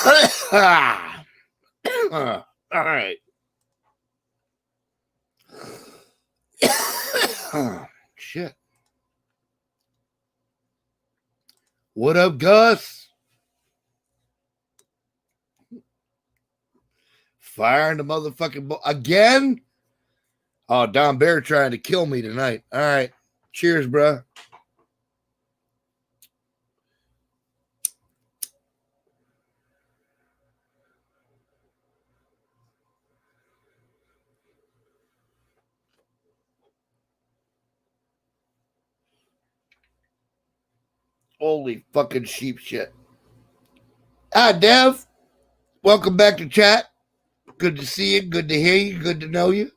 All right. Shit. What up, Gus? Firing the motherfucking again? Oh, Don Bear trying to kill me tonight. All right. Cheers, bro. Holy fucking sheep shit. Hi, Dev. Welcome back to chat. Good to see you. Good to hear you. Good to know you.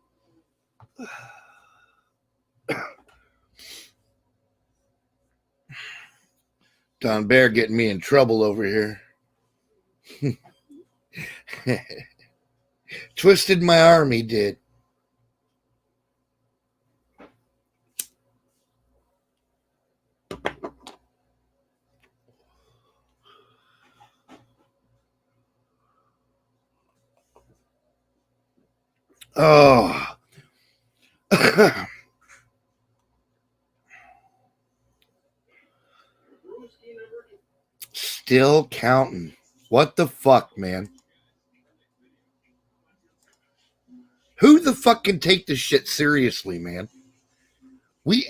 Don Bear getting me in trouble over here. Twisted my arm, he did. Oh. Still counting. What the fuck, man? Who the fuck can take this shit seriously, man?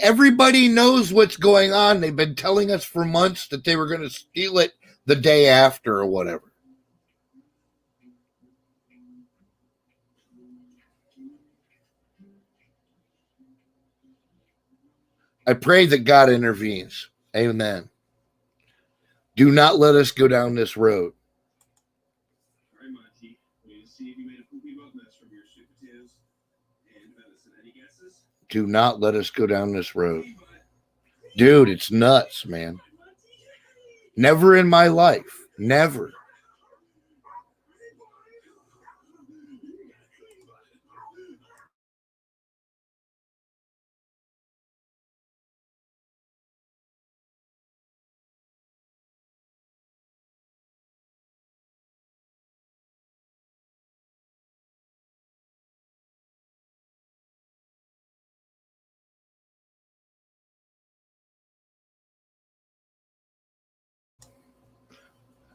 Everybody knows what's going on. They've been telling us for months that they were going to steal it the day after or whatever. I pray that God intervenes. Amen. Do not let us go down this road. Do not let us go down this road. Dude, it's nuts, man. Never in my life. Never.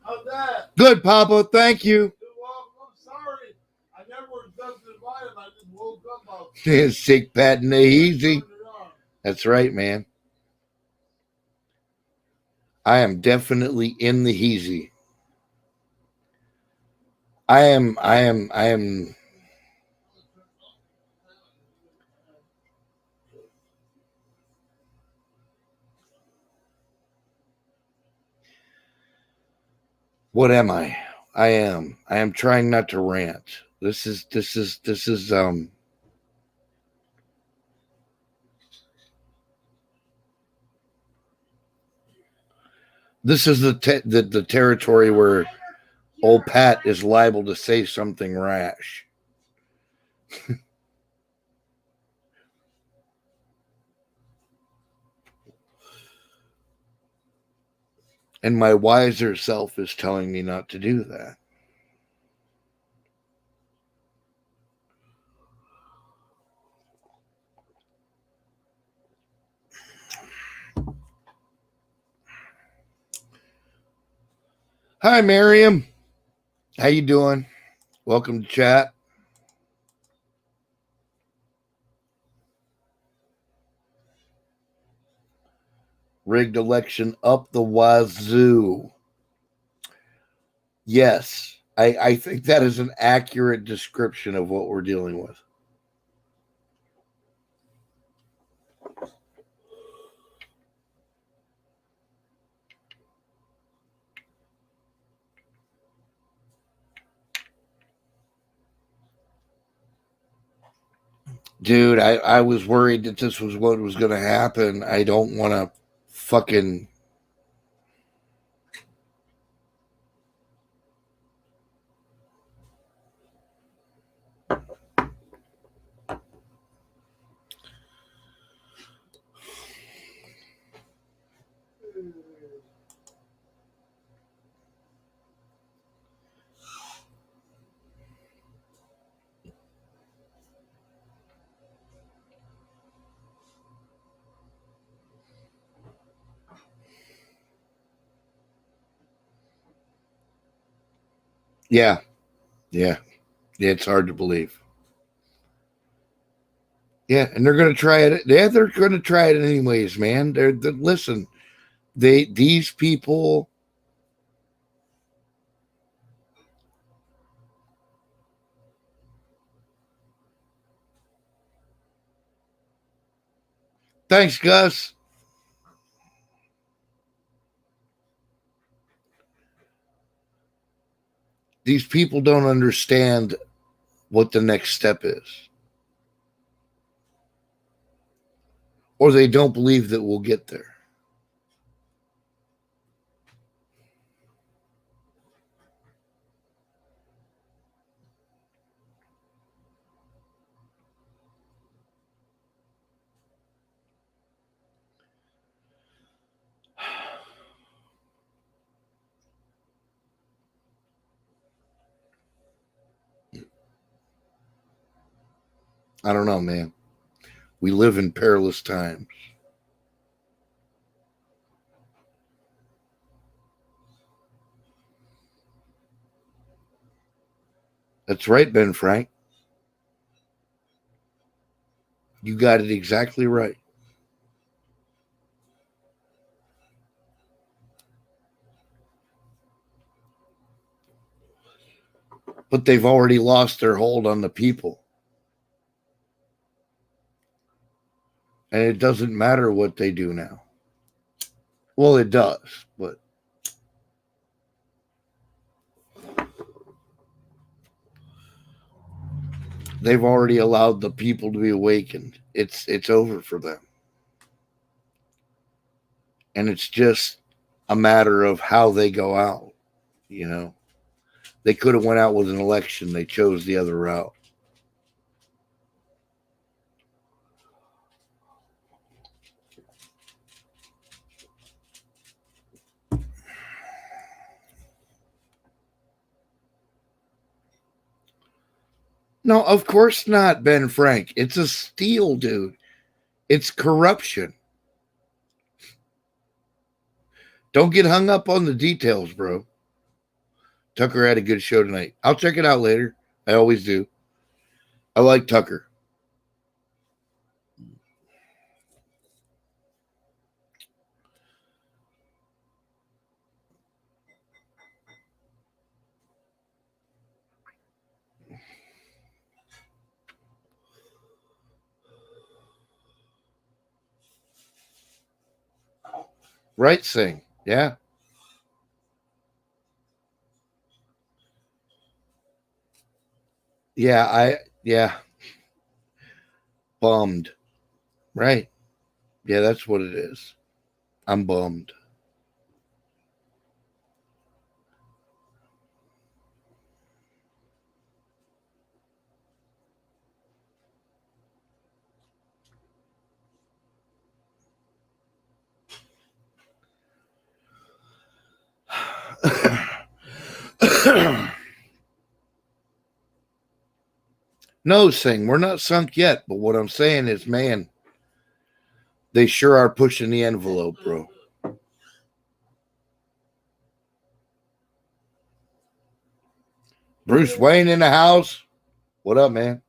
How's that? Good, Papa. Thank you. Well, I'm sorry. I never adjusted volume. I just woke up out Sick Pat and the easy. That's right, man. I am definitely in the heezy. I am. What am I? I am trying not to rant. This is the territory where old Pat is liable to say something rash. And my wiser self is telling me not to do that. Hi, Miriam. How you doing? Welcome to chat. Rigged election up the wazoo. Yes, I think that is an accurate description of what we're dealing with. Dude, I was worried that this was what was going to happen. I don't want to fucking... Yeah, yeah, yeah. It's hard to believe. Yeah, and they're going to try it. Yeah, they're going to try it anyways, man. Listen. These people. Thanks, Gus. These people don't understand what the next step is, or they don't believe that we'll get there. I don't know, man. We live in perilous times. That's right, Ben Frank. You got it exactly right. But they've already lost their hold on the people. And it doesn't matter what they do now. Well, it does, but they've already allowed the people to be awakened. It's over for them. And it's just a matter of how they go out, you know. They could have went out with an election. They chose the other route. No, of course not, Ben Frank. It's a steal, dude. It's corruption. Don't get hung up on the details, bro. Tucker had a good show tonight. I'll check it out later. I always do. I like Tucker. Right, Sing. Yeah. Yeah. Bummed. Right. Yeah, that's what it is. I'm bummed. No, Sing, we're not sunk yet. But what I'm saying is, man, they sure are pushing the envelope, bro. Bruce Wayne in the house. What up, man?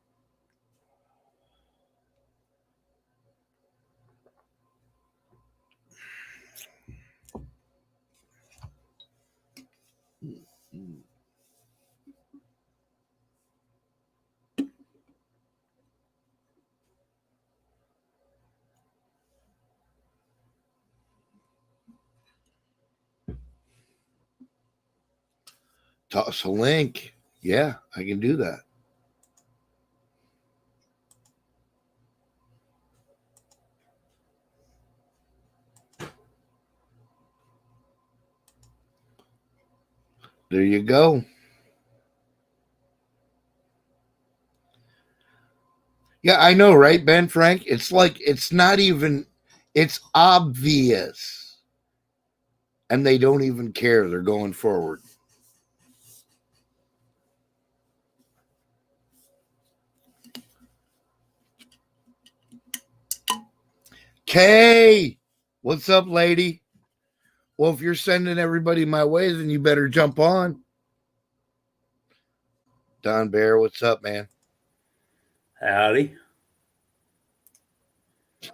Toss a link. Yeah, I can do that. There you go. Yeah, I know, right, Ben Frank? It's like it's not even it's obvious. And they don't even care. They're going forward. Kay, what's up, lady? Well, if you're sending everybody my way, then you better jump on. Don Bear, what's up, man? Howdy.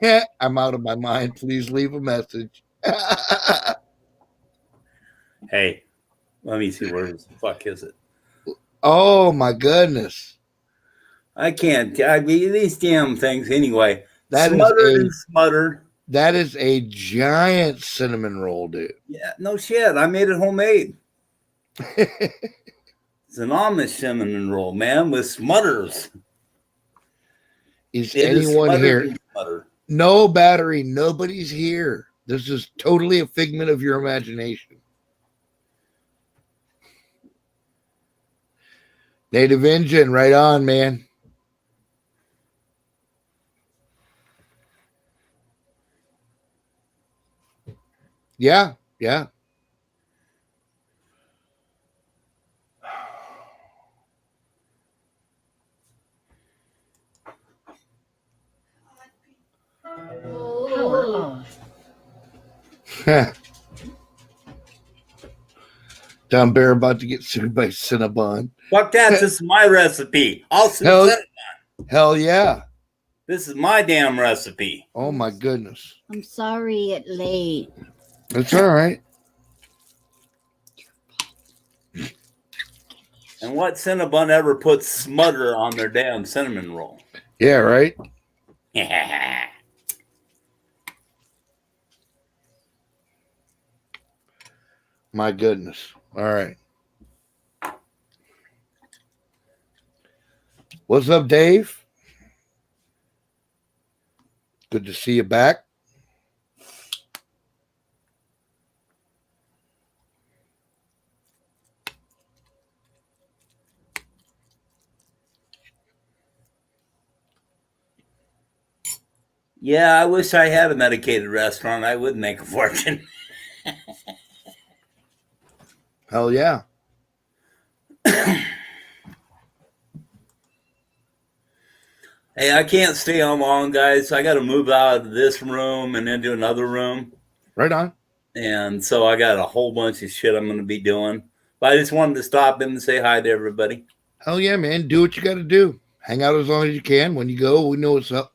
Yeah, I'm out of my mind. Please leave a message. Hey, let me see where the fuck is it? Oh my goodness. I can't. I mean, these damn things anyway. That is Smuttered. that is a giant cinnamon roll, dude. Yeah, no shit. I made it homemade. It's an Amish cinnamon roll, man, with smutters. Is anyone here? No battery. Nobody's here. This is totally a figment of your imagination. Native Engine, right on, man. Yeah, yeah. Power off. Don Bear about to get sued by Cinnabon. Fuck that. This is my recipe. I'll sue Cinnabon. Hell yeah. This is my damn recipe. Oh my goodness. I'm sorry it's late. It's all right. And what Cinnabon ever puts smutter on their damn cinnamon roll? Yeah, right? My goodness. All right. What's up, Dave? Good to see you back. Yeah, I wish I had a medicated restaurant. I would make a fortune. Hell yeah. Hey, I can't stay on long, guys. I got to move out of this room and into another room. Right on. And so I got a whole bunch of shit I'm going to be doing. But I just wanted to stop in and say hi to everybody. Hell yeah, man. Do what you got to do. Hang out as long as you can. When you go, we know what's up.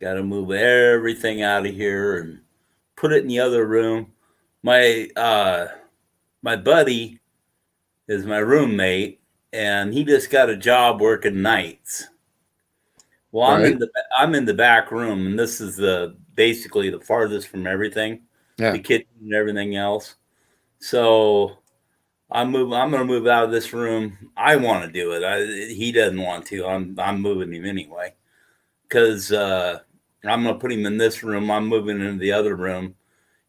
Got to move everything out of here and put it in the other room. My buddy is my roommate, and he just got a job working nights. Well, Right. I'm in the back room, and this is basically the farthest from everything, Yeah. the kitchen and everything else. So I'm going to move out of this room. I want to do it. He doesn't want to. I'm moving him anyway, because I'm going to put him in this room. I'm moving into the other room.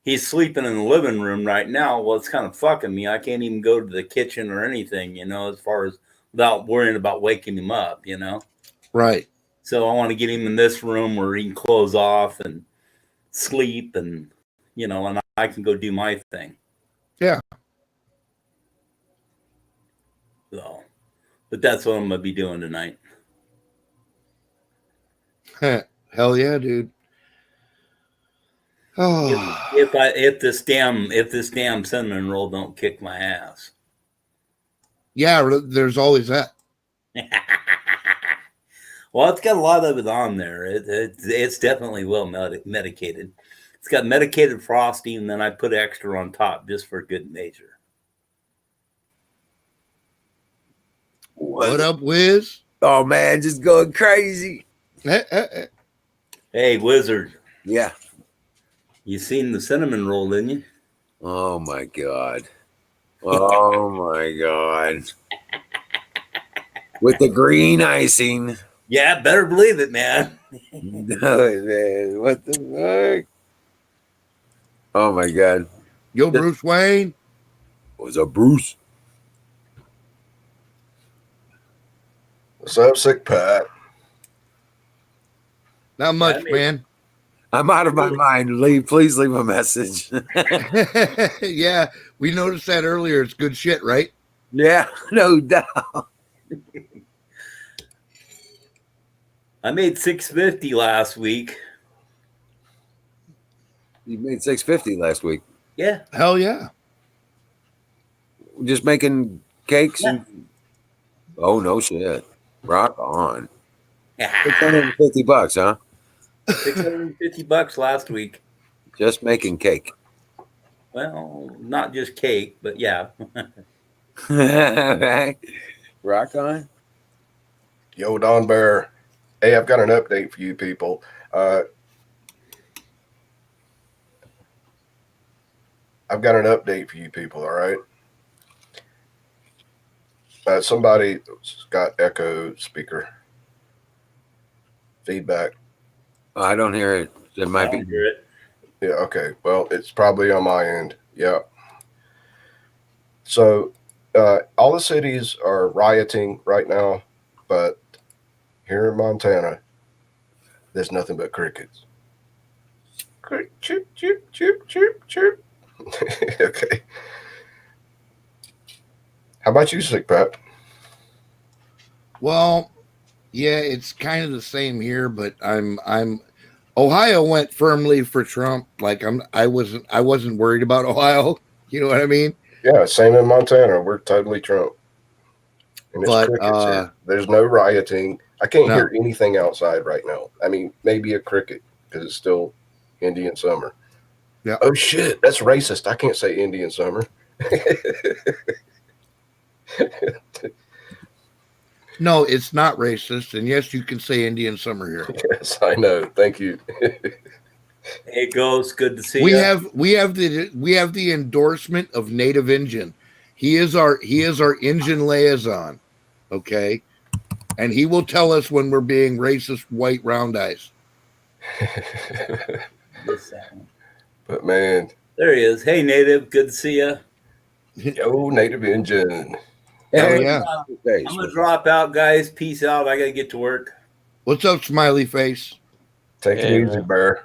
He's sleeping in the living room right now. Well, it's kind of fucking me. I can't even go to the kitchen or anything, as far as without worrying about waking him up, Right. So I want to get him in this room where he can close off and sleep and, and I can go do my thing. Yeah. So, but that's what I'm going to be doing tonight. Hell yeah, dude. Oh. If this damn cinnamon roll don't kick my ass. Yeah, there's always that. Well, it's got a lot of it on there. It's definitely well medicated. It's got medicated frosting, and then I put extra on top just for good measure. What up, Wiz? Oh man, just going crazy. Hey, Wizard. Yeah. You seen the cinnamon roll, didn't you? Oh my god. Oh my god. With the green icing. Yeah, better believe it, man. No, man. What the fuck? Oh my god. Yo, Bruce Wayne. What's up, Bruce? What's up, Sick Pat? Not much, man. I'm out of my mind. Please leave a message. Yeah, we noticed that earlier. It's good shit, right? Yeah, no doubt. I made $650 last week. You made $650 last week. Yeah. Hell yeah. Just making cakes Yeah. and oh no shit. Rock on. $650 $650, huh? $650 last week. Just making cake. Well, not just cake, but yeah. Rock on. Yo, Don Bear. Hey, I've got an update for you people. I've got an update for you people, all right? Somebody's got echo speaker feedback. I don't hear it. It I might don't be. hear it. Yeah, okay. Well, it's probably on my end. Yeah. So all the cities are rioting right now, but here in Montana, there's nothing but crickets. Chirp, chirp, chirp, chirp, chirp. Okay. How about you, Sick Pat? Well, yeah, it's kind of the same here, but I'm Ohio went firmly for Trump. Like I wasn't worried about Ohio. You know what I mean? Yeah, same in Montana. We're totally Trump. And it's But crickets here. There's no rioting. I can't No. hear anything outside right now. I mean, maybe a cricket because it's still Indian summer. Yeah. Oh shit, that's racist. I can't say Indian summer. no, it's not racist. And yes, you can say Indian summer here. Yes, I know. Thank you. Hey, Ghost, good to see We you. have the endorsement of Native Injun. He is our Injun liaison. Okay. And he will tell us when we're being racist white round eyes. But man, There he is. Hey, Native, good to see you. yo, Native Injun. Hell yeah. I'm gonna drop out, guys. Peace out. I gotta get to work. What's up, smiley face? Take it Hey, easy, man. Bear.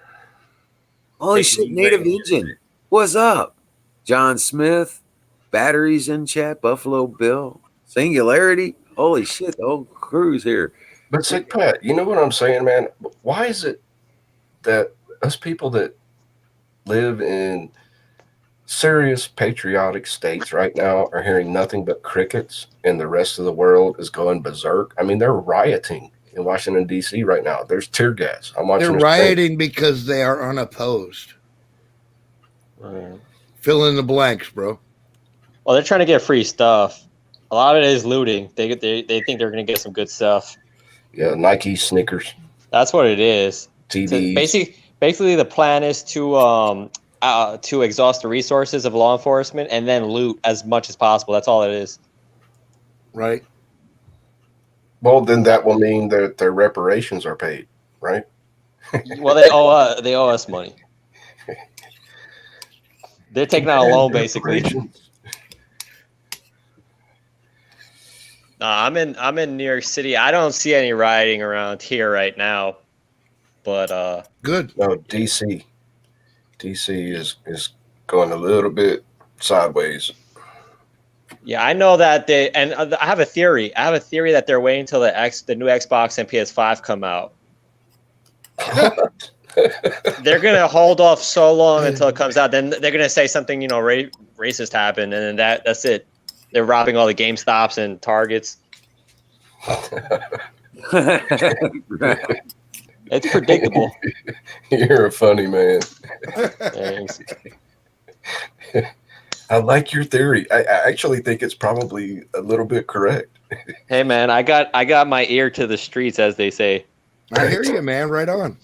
Holy Take it shit, easy, Native man. Injun. What's up? John Smith, Batteries in chat, Buffalo Bill, Singularity. Holy shit, the whole crew's here. But Sick Pat, you know what I'm saying, man? Why is it that us people that live in serious patriotic states right now are hearing nothing but crickets and the rest of the world is going berserk? I mean, they're rioting in Washington, D.C. right now. There's tear gas. I'm watching They're this thing. rioting because they are unopposed. Fill in the blanks, bro. Well, they're trying to get free stuff. A lot of it is looting. They think they're going to get some good stuff. Yeah, Nike sneakers, That's what it is. So TVs. basically, the plan is to exhaust the resources of law enforcement and then loot as much as possible. That's all it is. Right? Well, then that will mean that their reparations are paid, right? Well, they owe us money. They're taking out a loan, basically. Reparations. I'm in New York City. I don't see any rioting around here right now, but Good. No, DC. DC is going a little bit sideways. yeah, I know that I have a theory. I have a theory that they're waiting until the new Xbox and PS5 come out. They're gonna hold off so long until it comes out. Then they're gonna say something, racist happened, and then that's it. They're robbing all the GameStops and Targets. It's predictable. You're a funny man. Thanks. I like your theory. I actually think it's probably a little bit correct. Hey man, I got my ear to the streets, as they say. I hear you, man. Right on.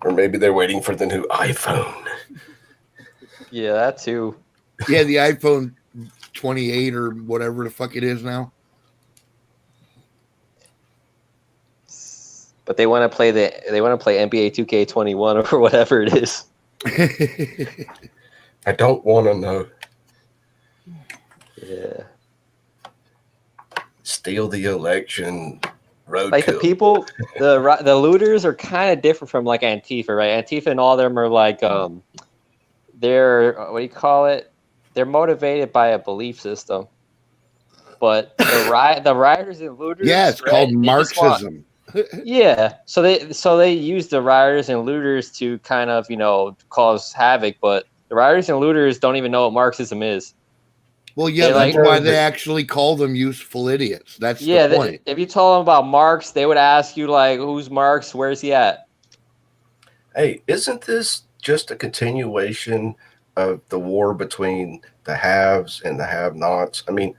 Or maybe they're waiting for the new iPhone. Yeah, that too. Yeah, the iPhone 28 or whatever the fuck it is now. But they want to play NBA 2K21 or whatever it is. I don't want to know. Yeah. Steal the election. Roadkill. Like the people, the looters are kind of different from like Antifa, right? Antifa and all of them are like, they're, what do you call it? They're motivated by a belief system. but the rioters and looters. Yeah, it's called right, they just want- Marxism. Yeah, so they use the rioters and looters to kind of cause havoc, but the rioters and looters don't even know what Marxism is. Well, yeah, They're that's like- why they actually call them useful idiots. That's Yeah, the point. if you told them about Marx, they would ask you like, "Who's Marx? Where's he at?" Hey, isn't this just a continuation of the war between the haves and the have-nots? I mean,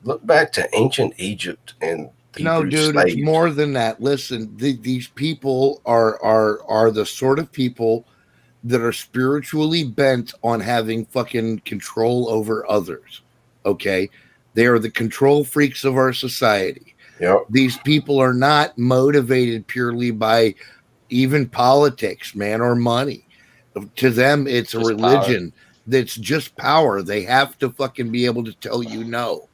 look back to ancient Egypt and the No, Hebrew dude, slaves. it's more than that. Listen, these people are the sort of people that are spiritually bent on having fucking control over others. Okay, they are the control freaks of our society. Yep. These people are not motivated purely by even politics, man, or money. To them, it's a Just religion that's just power. They have to fucking be able to tell you no.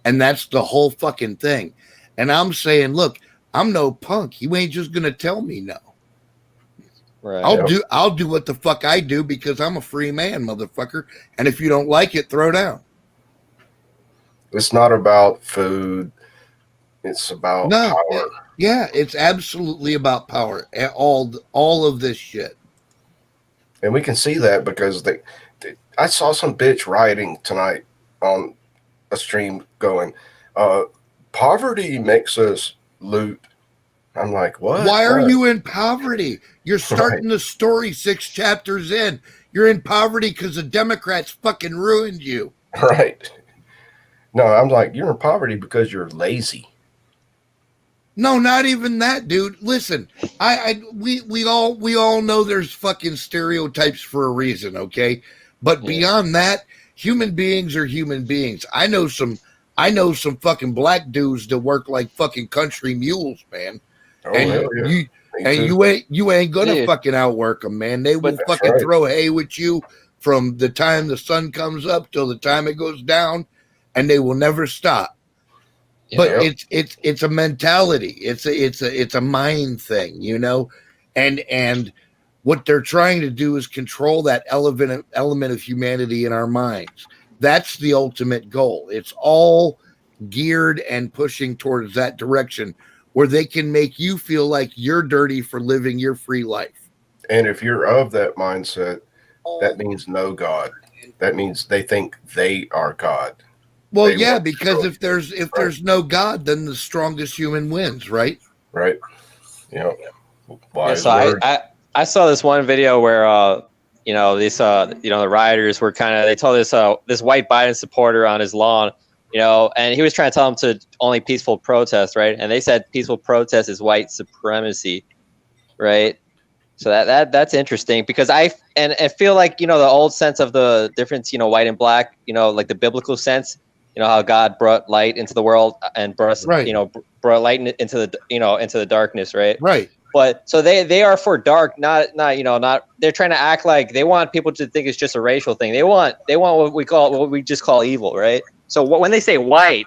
And that's the whole fucking thing. And I'm saying, look, I'm no punk. You ain't just gonna tell me no. Right. I'll do what the fuck I do because I'm a free man, motherfucker. And if you don't like it, throw down. It's not about food. It's about No, power. yeah, it's absolutely about power. All of this shit. And we can see that because I saw some bitch rioting tonight on a stream going, poverty makes us loot. I'm like, what? Why are you in poverty? You're starting the story 6 chapters in. You're in poverty because the Democrats fucking ruined you. Right. No, I'm like, you're in poverty because you're lazy. No, not even that, dude. Listen, we all know there's fucking stereotypes for a reason, okay? But beyond that, human beings are human beings. I know some fucking black dudes that work like fucking country mules, man. Oh, And hell yeah. you ain't gonna Dude. fucking outwork them, man. They will That's fucking right. throw hay with you from the time the sun comes up till the time it goes down, and they will never stop. But it's a mentality. It's a mind thing, you know, and what they're trying to do is control that element of humanity in our minds. That's the ultimate goal. It's all geared and pushing towards that direction where they can make you feel like you're dirty for living your free life. And if you're of that mindset, that means no God. That means they think they are God. Well, They yeah, want because control. if there's no God, then the strongest human wins, right? Right. Yeah. Wise So word. I saw this one video where the rioters were they told this white Biden supporter on his lawn, and he was trying to tell him to only peaceful protest, right? And they said peaceful protest is white supremacy, right? So that's interesting because I feel like the old sense of the difference, white and black, like the biblical sense, how God brought light into the world and brought brought light into the darkness, right? Right. But so they are for dark, not they're trying to act like they want people to think it's just a racial thing. They want what we just call evil, right? So when they say white,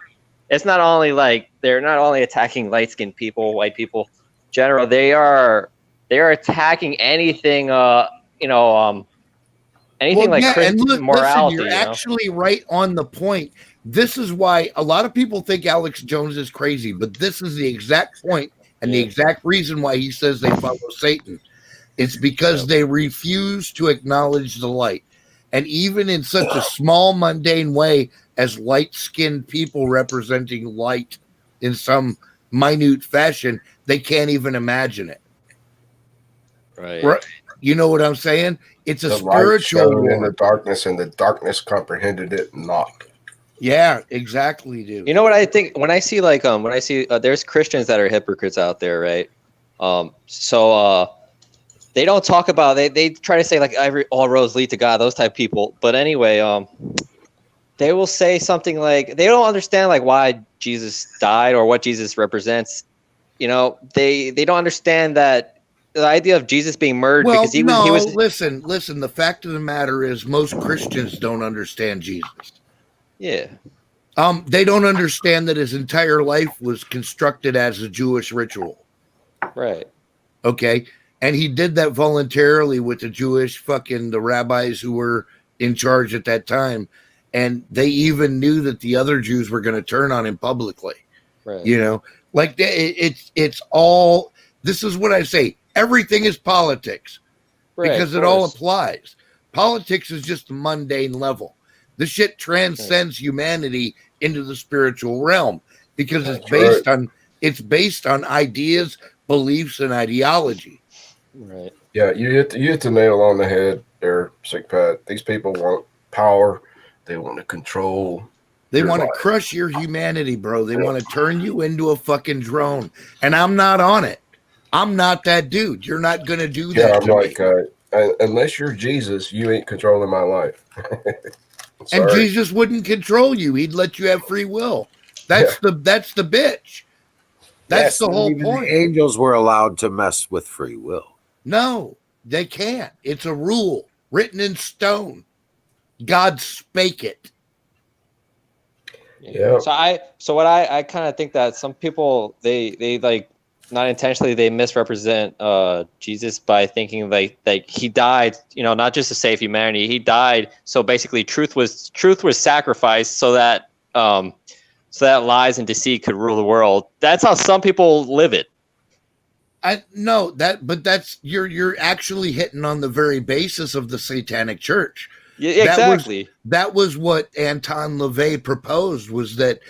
it's not only like they're not only attacking light-skinned people, white people in general. They are attacking anything anything like Christian morality. Listen, you're actually right on the point. This is why a lot of people think Alex Jones is crazy, but this is the exact point and the exact reason why he says they follow Satan. It's because they refuse to acknowledge the light. And even in such a small, mundane way as light-skinned people representing light in some minute fashion, they can't even imagine it. Right. You know what I'm saying? It's a The light spiritual shone in war. the darkness, and the darkness comprehended it not. Yeah, exactly, dude. You know what I think when I see there's Christians that are hypocrites out there, right? They don't talk about they try to say like all roads lead to God, those type of people. But anyway, they will say something like they don't understand like why Jesus died or what Jesus represents. They don't understand that the idea of Jesus being murdered because he was. Listen. The fact of the matter is, most Christians don't understand Jesus. Yeah. They don't understand that his entire life was constructed as a Jewish ritual. Right. Okay. And he did that voluntarily with the rabbis who were in charge at that time. and they even knew that the other Jews were going to turn on him publicly. Right. You know, like it's all. This is what I say. Everything is politics because it all applies. Politics is just the mundane level. This shit transcends humanity into the spiritual realm because it's based on ideas, beliefs, and ideology. Right. Yeah, you hit the nail on the head there, Sick Pat. These people want power. They want to control. They want to crush your humanity, bro. They want to turn you into a fucking drone. And I'm not on it. I'm not that dude. You're not going to do that. Yeah, I'm like, unless you're Jesus, you ain't controlling my life. And Jesus wouldn't control you. He'd let you have free will. That's the bitch. That's the whole point. The angels were allowed to mess with free will. No, they can't. It's a rule written in stone. God spake it. Yeah. So what I kind of think that some people they like not intentionally they misrepresent Jesus by thinking like he died, you know, not just to save humanity. He died so basically truth was sacrificed so that lies and deceit could rule the world. That's how some people live it. I know that, but that's you're actually hitting on the very basis of the Satanic Church. Yeah, exactly. That was what Anton LaVey proposed that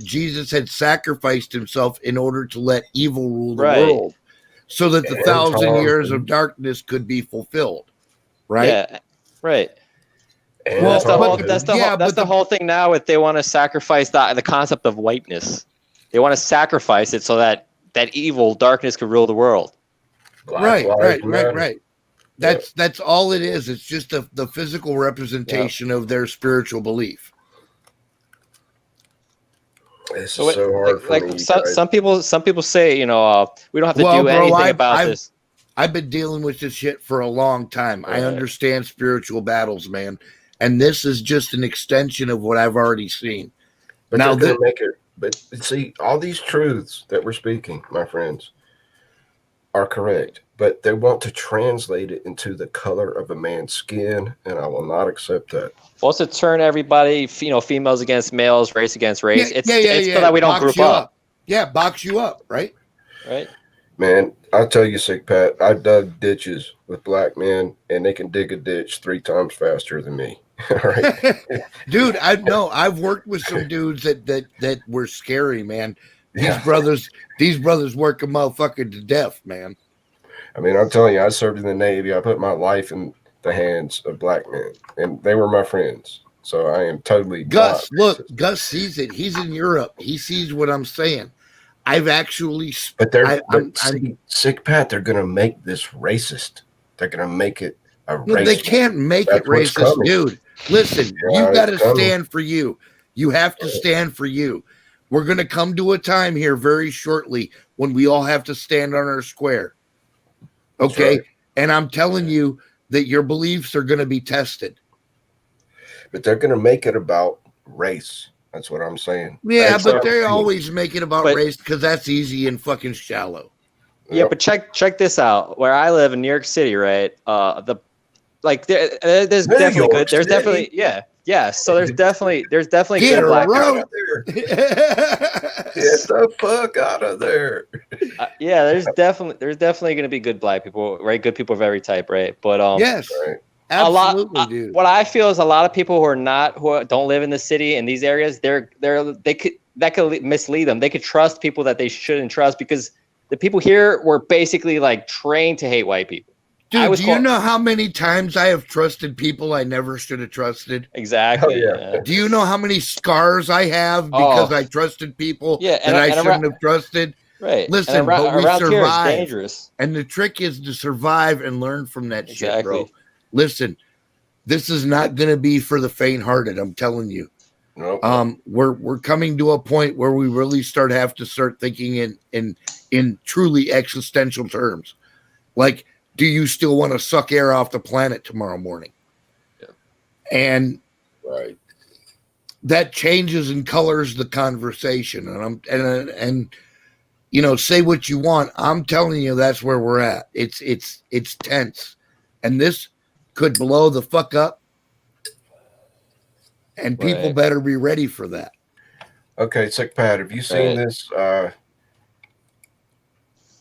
Jesus had sacrificed himself in order to let evil rule the world, so that the 1,000 years of darkness could be fulfilled. Right. Yeah. Right. Well, that's the whole thing now. With they want to sacrifice the concept of whiteness. They want to sacrifice it so that evil darkness could rule the world. Right. That's all it is. It's just the physical representation of their spiritual belief. This is so hard for me. Some people say, you know, we don't have to do anything about this. I've been dealing with this shit for a long time. I understand spiritual battles, man, and this is just an extension of what I've already seen. But now they're make it. But see, all these truths that we're speaking, my friends, are correct. But they want to translate it into the color of a man's skin, and I will not accept that. Well, to turn everybody, you know, females against males, race against race. It's so that we don't group up. Yeah, box you up, right? Right. Man, I'll tell you, Sick Pat, I dug ditches with black men, and they can dig a ditch 3 times faster than me. All right. Dude, I've worked with some dudes that were scary, man. These brothers work a motherfucker to death, man. I mean, I'm telling you, I served in the Navy. I put my life in the hands of black men, and they were my friends. So I am totally Gus. Look, Gus sees it. He's in Europe. He sees what I'm saying. I've actually, but Sick Pat. They're going to make this racist. They're going to make it a racist. They can't make it racist, dude. Listen, you got to stand for you. You have to stand for you. We're going to come to a time here very shortly when we all have to stand on our square. Okay. Right. And I'm telling you that your beliefs are going to be tested. But they're going to make it about race. That's what I'm saying. Yeah, but they always make it about race because that's easy and fucking shallow. Yeah, but check this out. Where I live in New York City, right? There's definitely good. There's definitely So there's definitely good black people. Get the fuck out of there. There's definitely going to be good black people, right? Good people of every type, right? But yes, absolutely, dude. What I feel is a lot of people who don't live in the city in these areas, that could mislead them. They could trust people that they shouldn't trust because the people here were basically like trained to hate white people. Dude, do you know how many times I have trusted people I never should have trusted? Exactly. Yeah. Do you know how many scars I have because I trusted people that I shouldn't have trusted? Right. Listen, but we survive. Here it's dangerous. And the trick is to survive and learn from that shit, bro. Listen, this is not going to be for the faint-hearted. I'm telling you. Nope. We're coming to a point where we really start thinking in truly existential terms, like. Do you still want to suck air off the planet tomorrow morning? Yeah. And that changes and colors the conversation. And you know, say what you want. I'm telling you, that's where we're at. It's tense, and this could blow the fuck up and people Right. better be ready for that. Okay, Sick Pat, have you seen Right. this?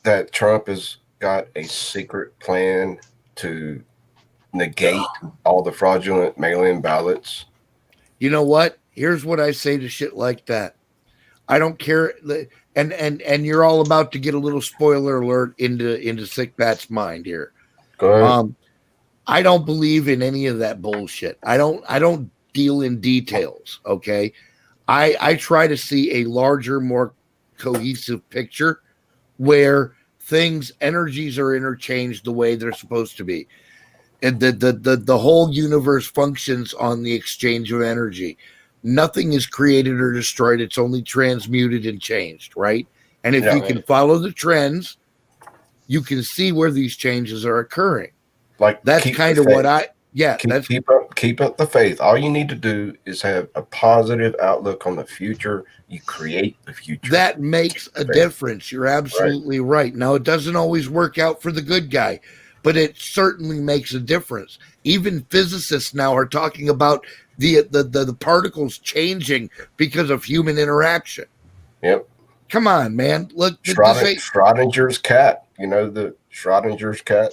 That Trump has got a secret plan to negate all the fraudulent mail-in ballots. You know what? Here's what I say to shit like that. I don't care, and you're all about to get a little spoiler alert into Sick Pat's mind here. Go ahead. I don't believe in any of that bullshit. I don't deal in details. Okay, I try to see a larger, more cohesive picture where energies are interchanged the way they're supposed to be, and the whole universe functions on the exchange of energy. Nothing is created or destroyed. It's only transmuted and changed, right? And if Yeah. you can follow the trends, you can see where these changes are occurring. Like, That's keep kind the of what faith. that's Keep up the faith. All you need to do is have a positive outlook on the future. You create the future. that makes a difference. You're absolutely right. Now, it doesn't always work out for the good guy, but it certainly makes a difference. Even physicists now are talking about the particles changing because of human interaction. Yep. Come on, man. Look, Schrodinger's cat. You know the Schrodinger's cat?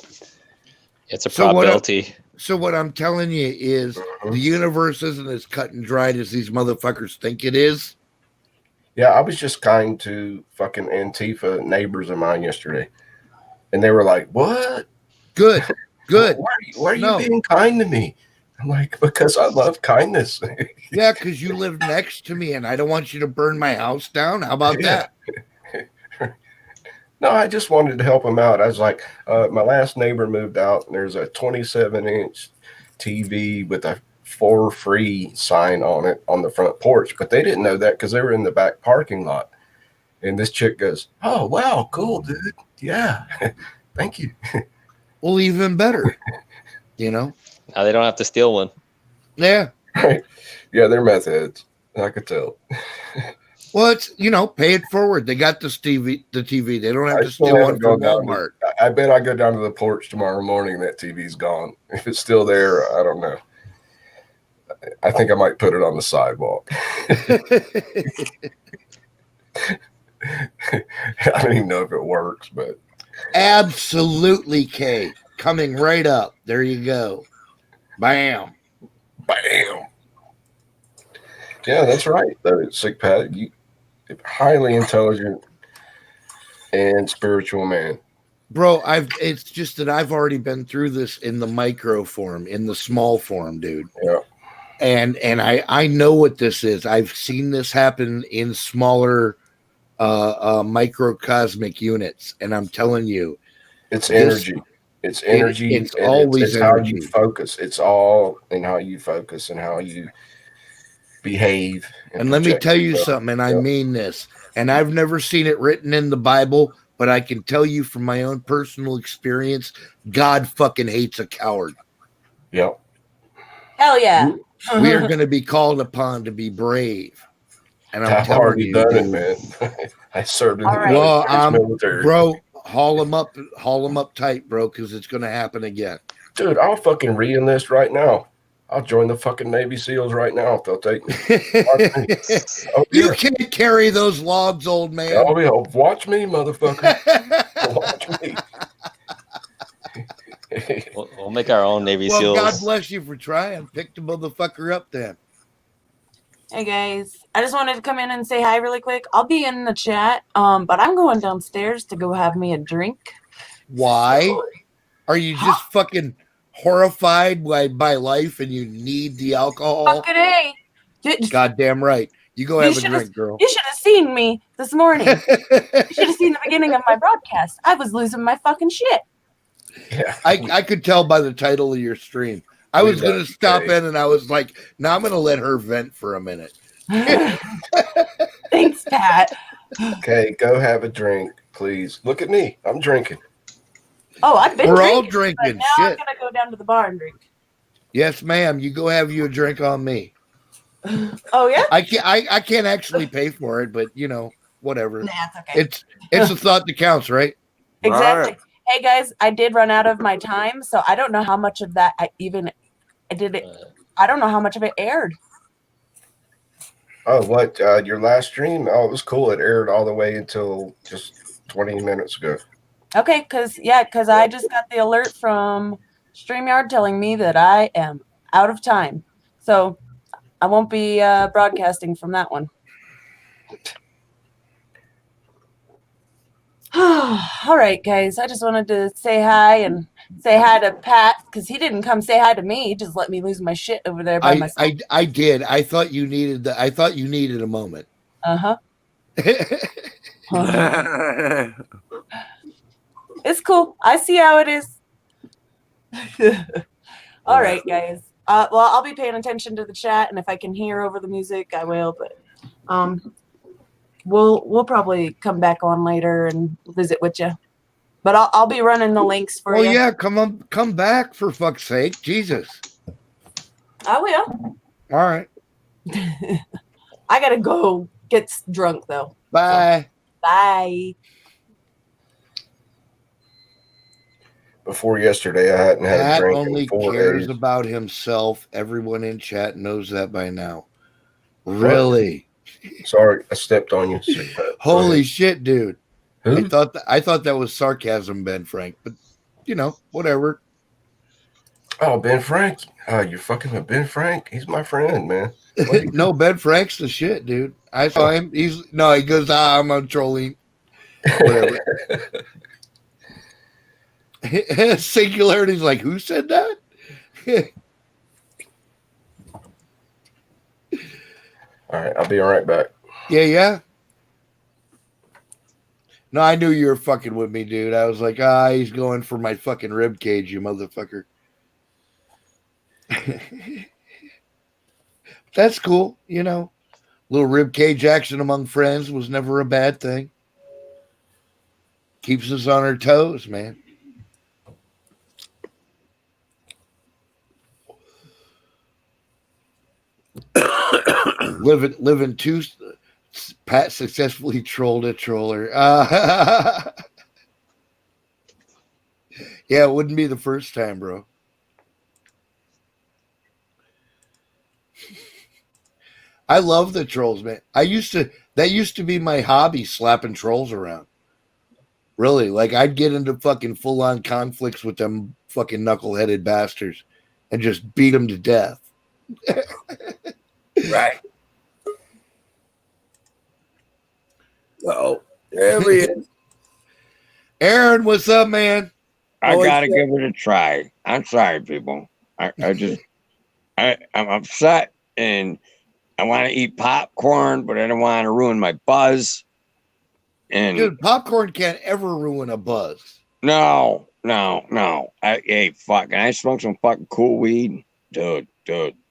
It's a So what probability. So what I'm telling you is the universe isn't as cut and dried as these motherfuckers think it is. Yeah, I was just kind to fucking Antifa neighbors of mine yesterday. And they were like, what? Good. Why are you being kind to me? I'm like, because I love kindness. Yeah, because you live next to me and I don't want you to burn my house down. How about that? No, I just wanted to help them out. I was like, my last neighbor moved out, and there's a 27-inch TV with a for free sign on it on the front porch. But they didn't know that because they were in the back parking lot. And this chick goes, oh, wow, cool, dude. Yeah, thank you. Well, even better, you know? Now they don't have to steal one. Yeah. Right. Yeah, they're meth heads. I could tell. Well, it's, pay it forward. They got the TV. They don't have to steal one from Walmart. I bet I go down to the porch tomorrow morning and that TV's gone. If it's still there, I don't know. I think I might put it on the sidewalk. I don't even know if it works, but absolutely, Kay. Coming right up. There you go. Bam. Bam. Yeah, that's right. Sick Pat, you highly intelligent and spiritual man. Bro, it's just that I've already been through this in the micro form, in the small form, dude. Yeah. And I know what this is. I've seen this happen in smaller microcosmic units, and I'm telling you, it's energy. It's energy. It's always it's energy. how you focus. It's all in how you focus and how you behave. And let me tell you something, and I mean this, and I've never seen it written in the Bible, but I can tell you from my own personal experience, God fucking hates a coward. Yep. Hell yeah. We are going to be called upon to be brave. And I'm I've telling already you, done it, man. I served in the military. Bro, haul them up tight, bro, because it's going to happen again. Dude, I'll fucking re-enlist right now. I'll join the fucking Navy SEALs right now if they'll take me. You can't carry those logs, old man. Oh, watch me, motherfucker. Watch me. We'll make our own Navy SEAls. God bless you for trying. Pick the motherfucker up then. Hey guys, I just wanted to come in and say hi really quick. I'll be in the chat, but I'm going downstairs to go have me a drink. Why? Are you just fucking horrified by life and you need the alcohol? Fucking A. Goddamn right. You go have a drink, girl. You should have seen me this morning. You should have seen the beginning of my broadcast. I was losing my fucking shit. Yeah. I could tell by the title of your stream. I was going to stop in and I was like, now I'm going to let her vent for a minute. Thanks, Pat. Okay, go have a drink, please. Look at me. I'm drinking. Oh, I've been We're drinking. all drinking. But now shit. I'm going to go down to the bar and drink. Yes, ma'am. You go have you a drink on me. Oh, yeah? I can't actually pay for it, but, whatever. Nah, it's okay. It's a thought that counts, right? Exactly. Right. Hey, guys, I did run out of my time, so I don't know how much of that I don't know how much of it aired. Oh, what? Your last stream? Oh, it was cool. It aired all the way until just 20 minutes ago. Okay, because I just got the alert from StreamYard telling me that I am out of time. So I won't be broadcasting from that one. All right, guys. I just wanted to say hi and say hi to Pat because he didn't come say hi to me. He just let me lose my shit over there by myself. I did. I thought you needed a moment. Uh-huh. It's cool. I see how it is. All right, guys. Well, I'll be paying attention to the chat, and if I can hear over the music, I will. But we'll probably come back on later and visit with you. But I'll be running the links for you. Well, yeah, come back for fuck's sake, Jesus. I will. All right. I gotta go get drunk though. Bye. So, bye. Before yesterday, I hadn't had a Pat drink only in 4 cares days. about himself. Everyone in chat knows that by now. Really? Sorry, I stepped on you. Holy shit, dude! Who? I thought that was sarcasm, Ben Frank. But whatever. Oh, Ben Frank. You're fucking with Ben Frank? He's my friend, man. No, Ben Frank's the shit, dude. I saw him. He goes, I'm trolling. Whatever. Singularity's like, who said that? All right, I'll be right back. Yeah. No, I knew you were fucking with me, dude. I was like, he's going for my fucking rib cage, you motherfucker. That's cool, Little rib cage action among friends was never a bad thing. Keeps us on our toes, man. living two. Pat successfully trolled a troller. Yeah, it wouldn't be the first time, bro. I love the trolls, man. That used to be my hobby, slapping trolls around. Really, like I'd get into fucking full-on conflicts with them fucking knuckleheaded bastards and just beat them to death. Right. Oh, there he is. Aaron, what's up, man? I gotta give it a try. I'm sorry, people. I'm upset and I want to eat popcorn, but I don't want to ruin my buzz. And dude, popcorn can't ever ruin a buzz. No. Hey, fucking, I smoke some fucking cool weed, dude.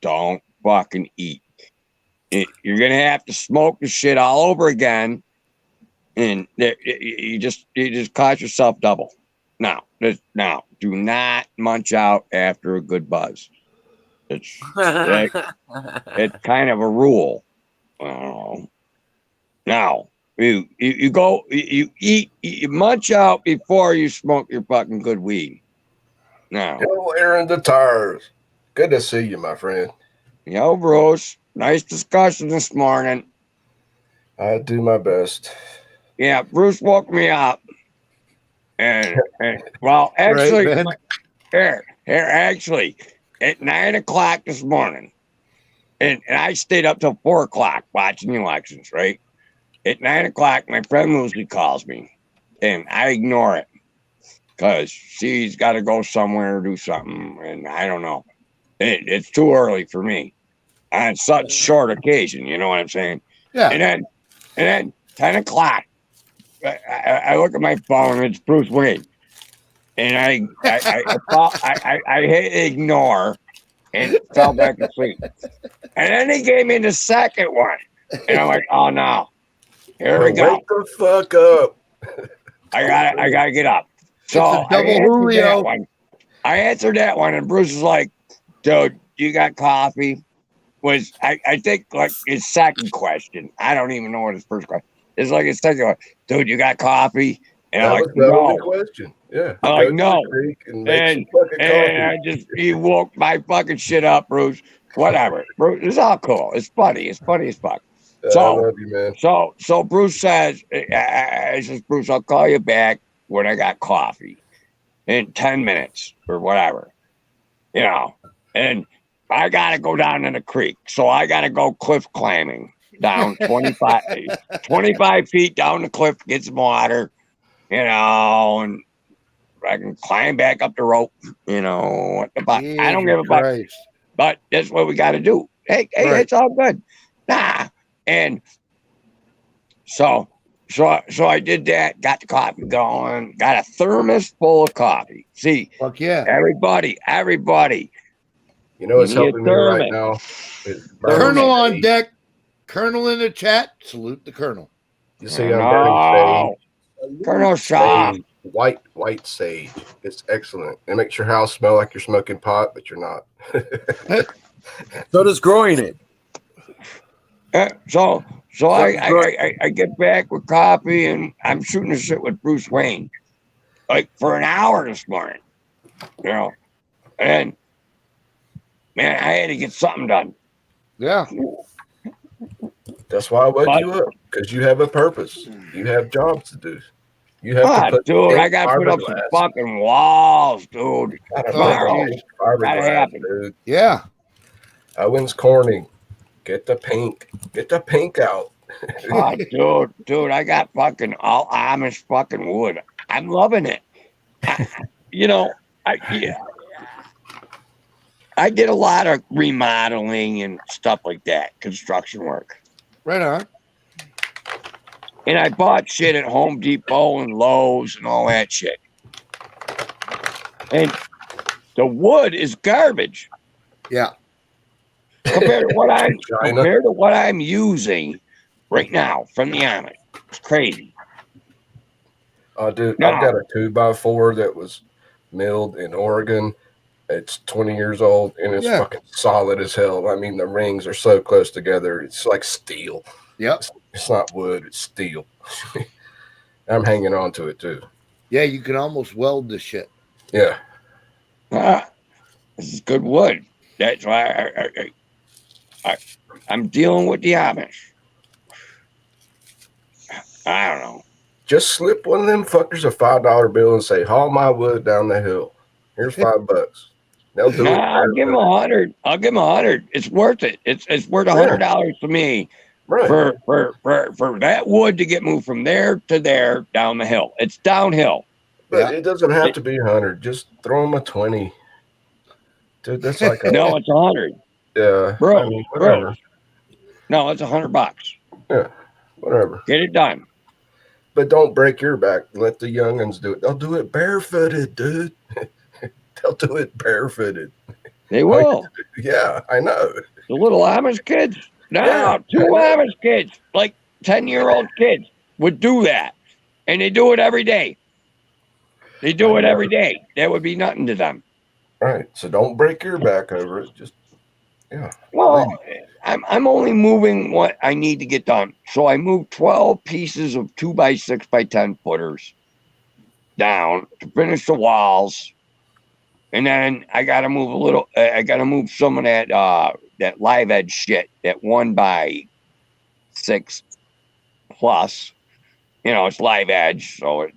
Don't fucking eat. You're gonna have to smoke the shit all over again, and you just cost yourself double. Now, do not munch out after a good buzz. It's kind of a rule. Now, you eat, you munch out before you smoke your fucking good weed. Now, yo, Aaron the Tires. Good to see you, my friend. Yo, Bruce. Nice discussion this morning. I do my best. Yeah, Bruce woke me up. And well, actually, right, here, actually, at 9 o'clock this morning, and I stayed up till 4 o'clock watching the elections, right? At 9 o'clock, my friend Lucy calls me, and I ignore it because she's got to go somewhere or do something, and I don't know. It's too early for me on such short occasion, you know what I'm saying? Yeah. And then 10 o'clock, I look at my phone and it's Bruce Wayne. And I hit ignore and fell back asleep. And then he gave me the second one. And I'm like, oh no. Here we go. Wake the fuck up. I gotta get up. So I answered that one, and Bruce was like, dude, you got coffee? Was I think like his second question. I don't even know what his first question. It's like his second one. Dude, you got coffee? And I'm like, that was no. the question. Yeah. I'm like, no. And He woke my fucking shit up, Bruce. Whatever. Bruce, it's all cool. It's funny. It's funny as fuck. I So- love you, man. So Bruce says, I says, Bruce, I'll call you back when I got coffee in 10 minutes or whatever, you know, and I got to go down in the creek. So I got to go cliff climbing down 25 feet down the cliff, get some water, you know, and I can climb back up the rope, you know, what the fuck. I don't give a fuck, Christ. but that's what we got to do. Hey, Right. it's all good. Nah. And so I did that, got the coffee going, got a thermos full of coffee. See, Fuck yeah. everybody, You know what's You need a helping me right thermos. now? Is Colonel burning on sage. deck. Colonel in the chat. Salute the Colonel. You see, I'm burning no, sage. Colonel Shaw. Sage, white sage. It's excellent. It makes your house smell like you're smoking pot, but you're not. So does growing it. So I get back with coffee and I'm shooting the shit with Bruce Wayne, like for an hour this morning, you know, and man, I had to get something done. Yeah. That's why I woke But- you up, because you have a purpose. You have jobs to do. You have Ah, to put dude, in I got to put up some fiberglass. fucking walls, dude. Gotta Tomorrow. put fiberglass, Gotta happen. dude. Yeah. Owen's Corning. Get the pink. Get the pink out. Oh, dude, I got fucking all Amish fucking wood. I'm loving it. You know, I did a lot of remodeling and stuff like that, construction work. Right on. And I bought shit at Home Depot and Lowe's and all that shit. And the wood is garbage Yeah. compared to China. what I'm using right now from the Amish. It's crazy. Dude, No. I've got a 2x4 that was milled in Oregon. It's 20 years old and it's Yeah. fucking solid as hell. I mean, the rings are so close together. It's like steel. Yep. It's not wood, it's steel. I'm hanging on to it too. Yeah, you can almost weld this shit. Yeah. This is good wood. That's why I'm dealing with the Amish. I don't know. Just slip one of them fuckers a $5 bill and say, haul my wood down the hill. Here's $5. They'll do it. I'll give them $100. I'll give them $100. It's worth it. It's worth $100 to me Right. for that wood to get moved from there to there down the hill. It's downhill. But it doesn't have to be 100. Just throw them a 20. Dude, that's like a No, it's 100. yeah. Bro, I mean, whatever. No, it's $100. Yeah, whatever. Get it done. But don't break your back. Let the youngins do it. They'll do it barefooted, dude. They'll do it barefooted. They will. Yeah, I know. The little Amish kids. No, Yeah. two Amish kids, like 10-year-old kids, would do that. And they do it every day. They do it every day. That would be nothing to them. Right. So don't break your back over it. Just yeah. Well, I'm only moving what I need to get done. So I moved 12 pieces of 2x6x10 footers down to finish the walls. And then I got to move a little, I got to move some of that live edge shit, that 1x6 plus. You know, it's live edge. So it's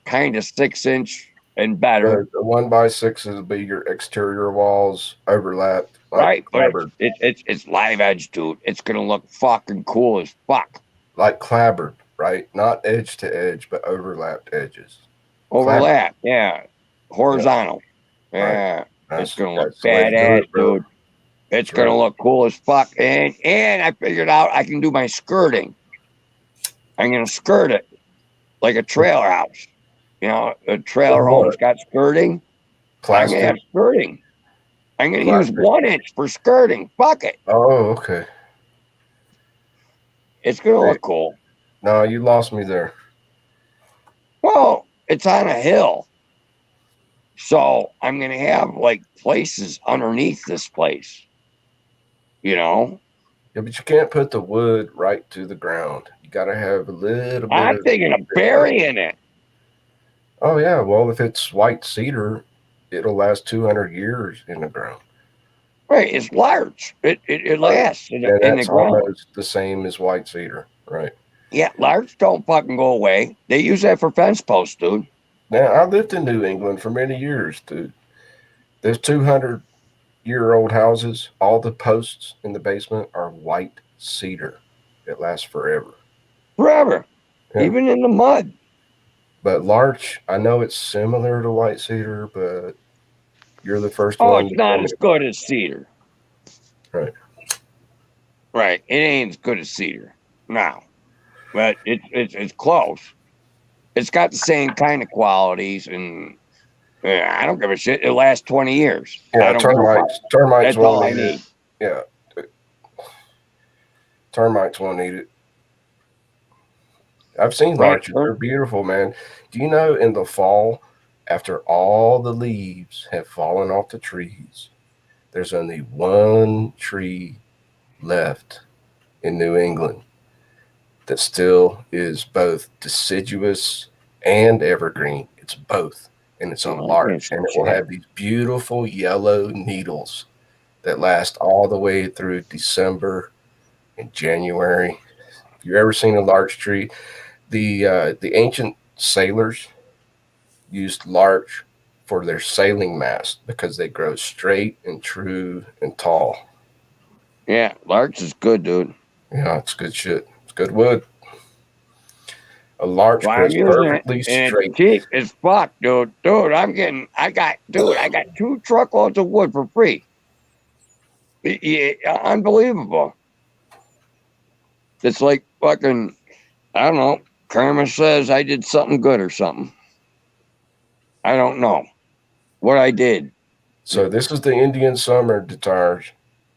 kind of 6-inch and better. The 1x6 will be your exterior walls overlapped. Right, but clabbered. it's live edge, dude. It's gonna look fucking cool as fuck. Like clabbered, right? Not edge to edge, but overlapped edges. Overlap, yeah. Horizontal, yeah. It's gonna look badass, dude. It's gonna look cool as fuck. And I figured out I can do my skirting. I'm gonna skirt it like a trailer house. You know, a trailer home's got skirting. I'm gonna have skirting. I'm going to use 1 inch for skirting. Fuck it. Oh, okay. It's going to look cool. No, you lost me there. Well, it's on a hill. So I'm going to have like places underneath this place. You know? Yeah, but you can't put the wood right to the ground. You got to have a little bit. I'm thinking of burying it. Oh, yeah. Well, if it's white cedar, it'll last 200 years in the ground. Right, it's large. It lasts And in the that's ground. almost the same as white cedar, right? Yeah, large don't fucking go away. They use that for fence posts, dude. Now, I lived in New England for many years, dude. There's 200-year-old houses. All the posts in the basement are white cedar. It lasts forever. Forever. Yeah. Even in the mud. But larch, I know it's similar to white cedar, but you're the first Oh, one it's to not tell me as about good as cedar. Right. Right. It ain't as good as cedar. No. But it's close. It's got the same kind of qualities, and I don't give a shit. It lasts 20 years. Yeah, I don't give a fuck. termites That's all won't I eat it. need. Yeah. Termites won't eat it. I've seen Right. larches. They're beautiful, man. Do you know in the fall, after all the leaves have fallen off the trees, there's only one tree left in New England that still is both deciduous and evergreen. It's both. And it's a Oh, larch. And it will shit. have these beautiful yellow needles that last all the way through December and January. If you've ever seen a larch tree, the ancient sailors used larch for their sailing mast because they grow straight and true and tall. Yeah, larch is good, dude. Yeah, it's good shit. It's good wood. A larch Well, I'm grows using it, perfectly and straight. it's cheap as fuck, dude. Dude, I got 2 truckloads of wood for free. Unbelievable. It's like fucking, I don't know. Karma says I did something good or something. I don't know what I did. So this is the Indian summer, Detarge.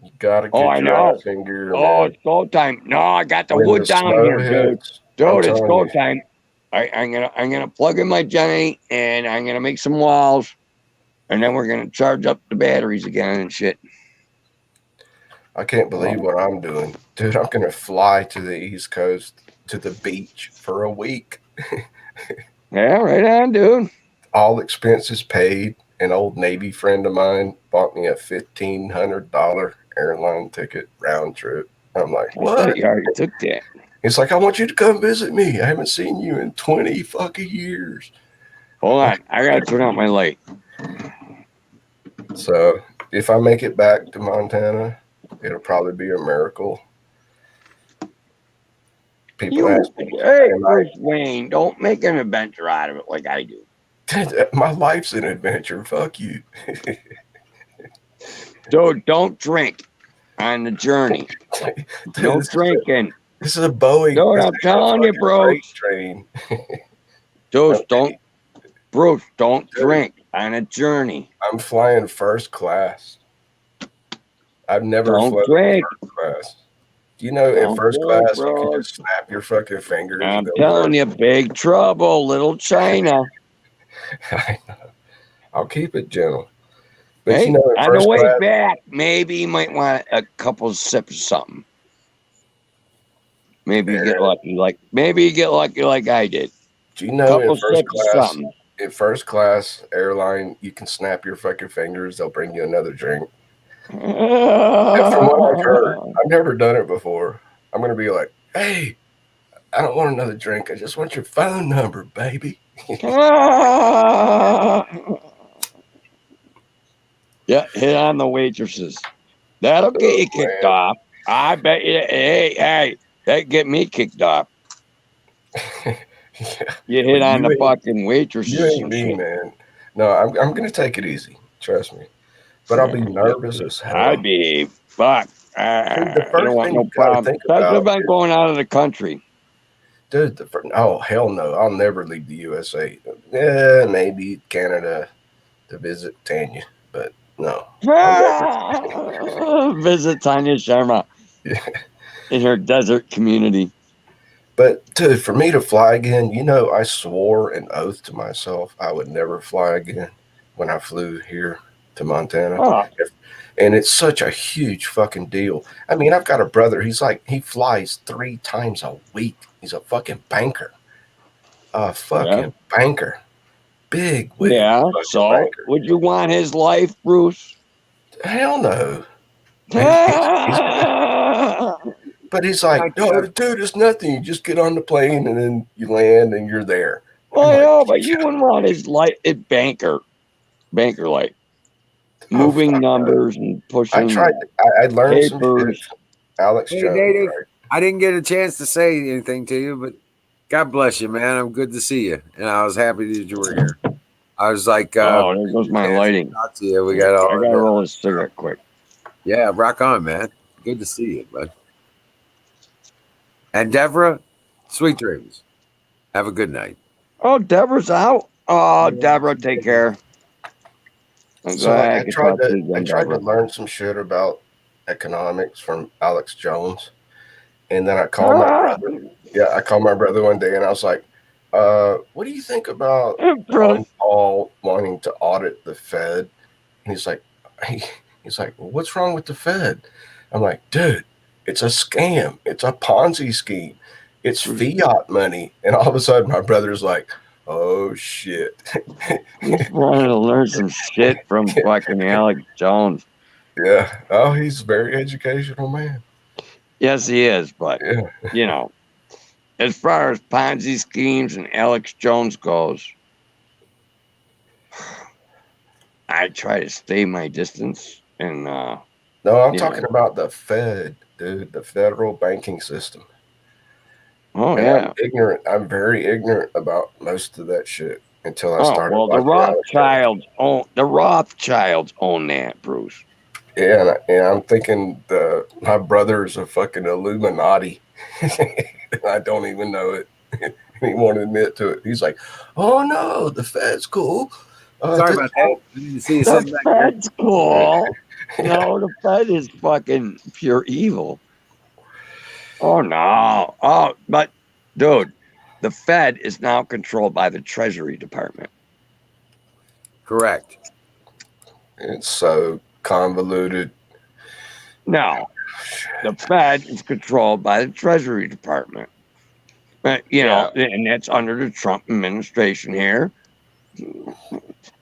You gotta Oh, get I your know. ass in gear, Oh, man. it's go time. No, I got the When wood the down snow here, dude. hits, I'm Dude, it's telling go you. time. I'm gonna plug in my Jenny, and I'm gonna make some walls, and then we're gonna charge up the batteries again and shit. I can't believe what I'm doing. Dude, I'm gonna fly to the East Coast to the beach for a week. Yeah, right on, dude. All expenses paid. An old Navy friend of mine bought me a $1,500 airline ticket round trip. I'm like, I what? thought you already took that. He's like, I want you to come visit me. I haven't seen you in 20 fucking years. Hold on, I gotta turn out my light. So if I make it back to Montana, it'll probably be a miracle. People ask me, Hey, Bruce Wayne, don't make an adventure out of it like I do. my life's an adventure. Fuck you. Dude, don't drink on the journey. No drinking. This is a Boeing. Dude, I'm telling you, Bruce. Train. Dude, don't drink on a journey. I'm flying first class. I've never Don't flown drink. first class. Do you know in Don't first drink, class you can bro. just snap your fucking fingers? I'm telling you, big trouble, little China. I know. I'll keep it gentle. But Hey, you know, in on the first way class, back, maybe you might want a couple sips of something. Maybe you get lucky, like I did. do you know Couple in first sips of class, something. in first class airline, you can snap your fucking fingers. They'll bring you another drink. And from what I've heard, I've never done it before. I'm gonna be like, hey, I don't want another drink. I just want your phone number, baby. Yeah, hit on the waitresses. That'll get you kicked off. I bet you. Hey, that get me kicked off. You hit on the fucking waitresses. You ain't and me, shit. man. No, I'm gonna take it easy. Trust me. But I'll be nervous as hell. I'd be fuck. the I first don't want thing no you gotta problem. think Especially if about I'm going out of the country. Dude, oh hell no! I'll never leave the USA. Yeah, maybe Canada to visit Tanya, but no. Visit Tanya Sharma in her desert community. But dude, for me to fly again, you know, I swore an oath to myself I would never fly again when I flew here to Montana. Oh. And it's such a huge fucking deal. I mean, I've got a brother. He flies 3 times a week. He's a fucking banker. A fucking banker. Big wig. Yeah. So, banker. would you want his life, Bruce? Hell no. But he's like, no, dude, it's nothing. You just get on the plane and then you land and you're there. Well, I'm I like, know, but you wouldn't want his banker like oh, moving fuck no. numbers and I pushing tried. I learned some shit. papers. Alex Hey, Jones. Native, Right? I didn't get a chance to say anything to you, but God bless you, man. I'm good to see you, and I was happy that you were here. I was like, Oh, there goes my chance to lighting. talk to you. We got all. I gotta roll this cigarette quick. Yeah, rock on, man. Good to see you, bud. And Deborah, sweet dreams. Have a good night. Oh, Deborah's out. Oh, Deborah, take care. I'm So like, glad I I could tried talk to to you again, I tried to Deborah. learn some shit about economics from Alex Jones, and then I called my brother. Yeah, I called my brother one day, and I was like, "What do you think about Ron Paul wanting to audit the Fed?" And he's like, well, "What's wrong with the Fed?" I'm like, "Dude, it's a scam. It's a Ponzi scheme. It's fiat money." And all of a sudden, my brother's like, "Oh shit." Just wanted to learn some shit from fucking Alex Jones. Yeah. Oh, he's a very educational man. Yes, he is, but Yeah. you know, as far as Ponzi schemes and Alex Jones goes, I try to stay my distance. And No, I'm you talking know. about the Fed, dude, the federal banking system. Oh And yeah. I'm ignorant. I'm very ignorant about most of that shit until I Oh started well, the watching Alex Jones. Rothschilds own that, Bruce. Yeah, and I'm thinking my brother's a fucking Illuminati. I don't even know it. He won't admit to it. He's like, "Oh no, the Fed's cool." Sorry about that. I didn't see you The sitting back there. Fed's cool. No, the Fed is fucking pure evil. Oh no. Oh, but dude, the Fed is now controlled by the Treasury Department. Correct. It's so convoluted. No, the Fed is controlled by the Treasury Department. You know, and that's under the Trump administration here.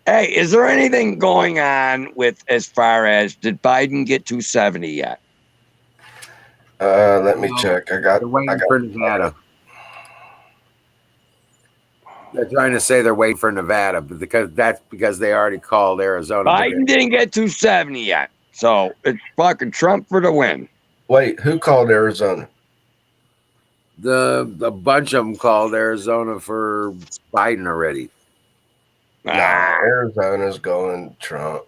Hey, is there anything going on with as far as did Biden get 270 yet? Let me check. They're waiting for Nevada. They're trying to say they're waiting for Nevada, but because they already called Arizona. Biden didn't get 270 yet, so it's fucking Trump for the win. Wait, who called Arizona? The bunch of them called Arizona for Biden already. Arizona's going Trump.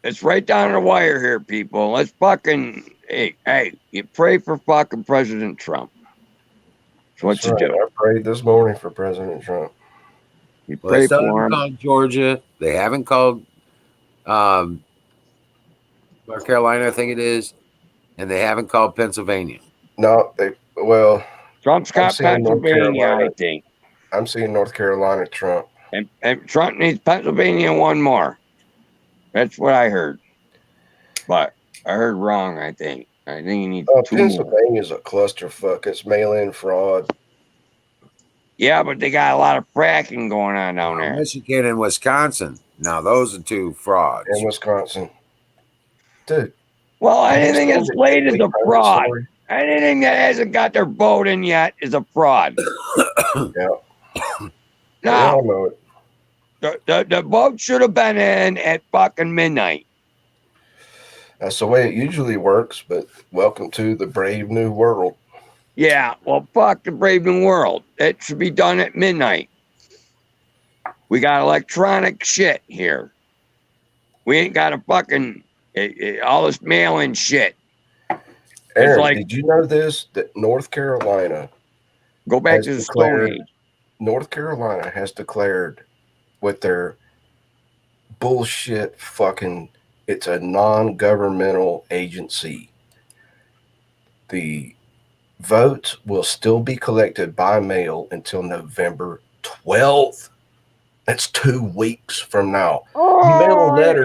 It's right down the wire here, people. Let's fucking hey, you pray for fucking President Trump. That's what you do. I prayed this morning for President Trump. You Well, they pray still for haven't him. called Georgia. They haven't called North Carolina, I think it is, and they haven't called Pennsylvania. No, Trump's got Pennsylvania, I think. I'm seeing North Carolina Trump. And Trump needs Pennsylvania one more. That's what I heard. But I heard wrong, I think. I think he needs two more. Pennsylvania's a clusterfuck. It's mail-in fraud. Yeah, but they got a lot of fracking going on down there. Michigan and Wisconsin. Now, those are two frauds. In Wisconsin. Dude. Well, anything that's late is a fraud. Anything that hasn't got their vote in yet is a fraud. Yeah. Now, all know it. The vote should have been in at fucking midnight. That's the way it usually works, but welcome to the brave new world. Yeah, well, fuck the brave new world. It should be done at midnight. We got electronic shit here. We ain't got a fucking all this mail-in shit. Aaron, did you know this? That North Carolina go back to the Stone Age. North Carolina has declared with their bullshit fucking, it's a non-governmental agency. The votes will still be collected by mail until November 12th. That's 2 weeks from now. Oh, you mail a letter.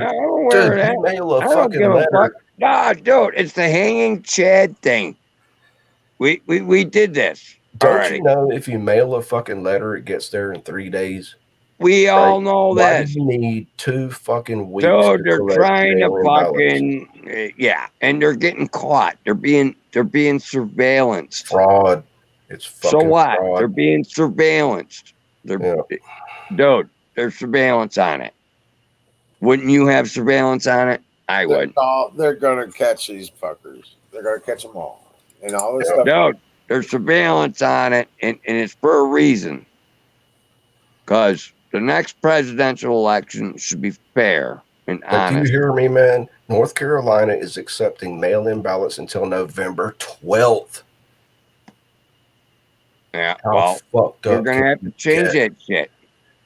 Dude, you mail a fucking letter. Nah, dude, it's the hanging Chad thing. We did this. Don't you know if you mail a fucking letter, it gets there in 3 days? We all know Why this. do you need 2 fucking weeks Dude, to they're collect trying to mail-in ballots? fucking yeah, and they're getting caught. They're being surveillanced. Fraud. It's fucking So what? fraud. They're being surveillanced. Yeah. Dude, there's surveillance on it. Wouldn't you have surveillance on it? I would. They're gonna catch these fuckers. They're gonna catch them all, and all this stuff. Dude, there's surveillance on it, and it's for a reason. Because the next presidential election should be fair and But do you honest. hear me, man? North Carolina is accepting mail-in ballots until November 12th. Yeah, How well, fucked we're up gonna can have to you change get? that shit.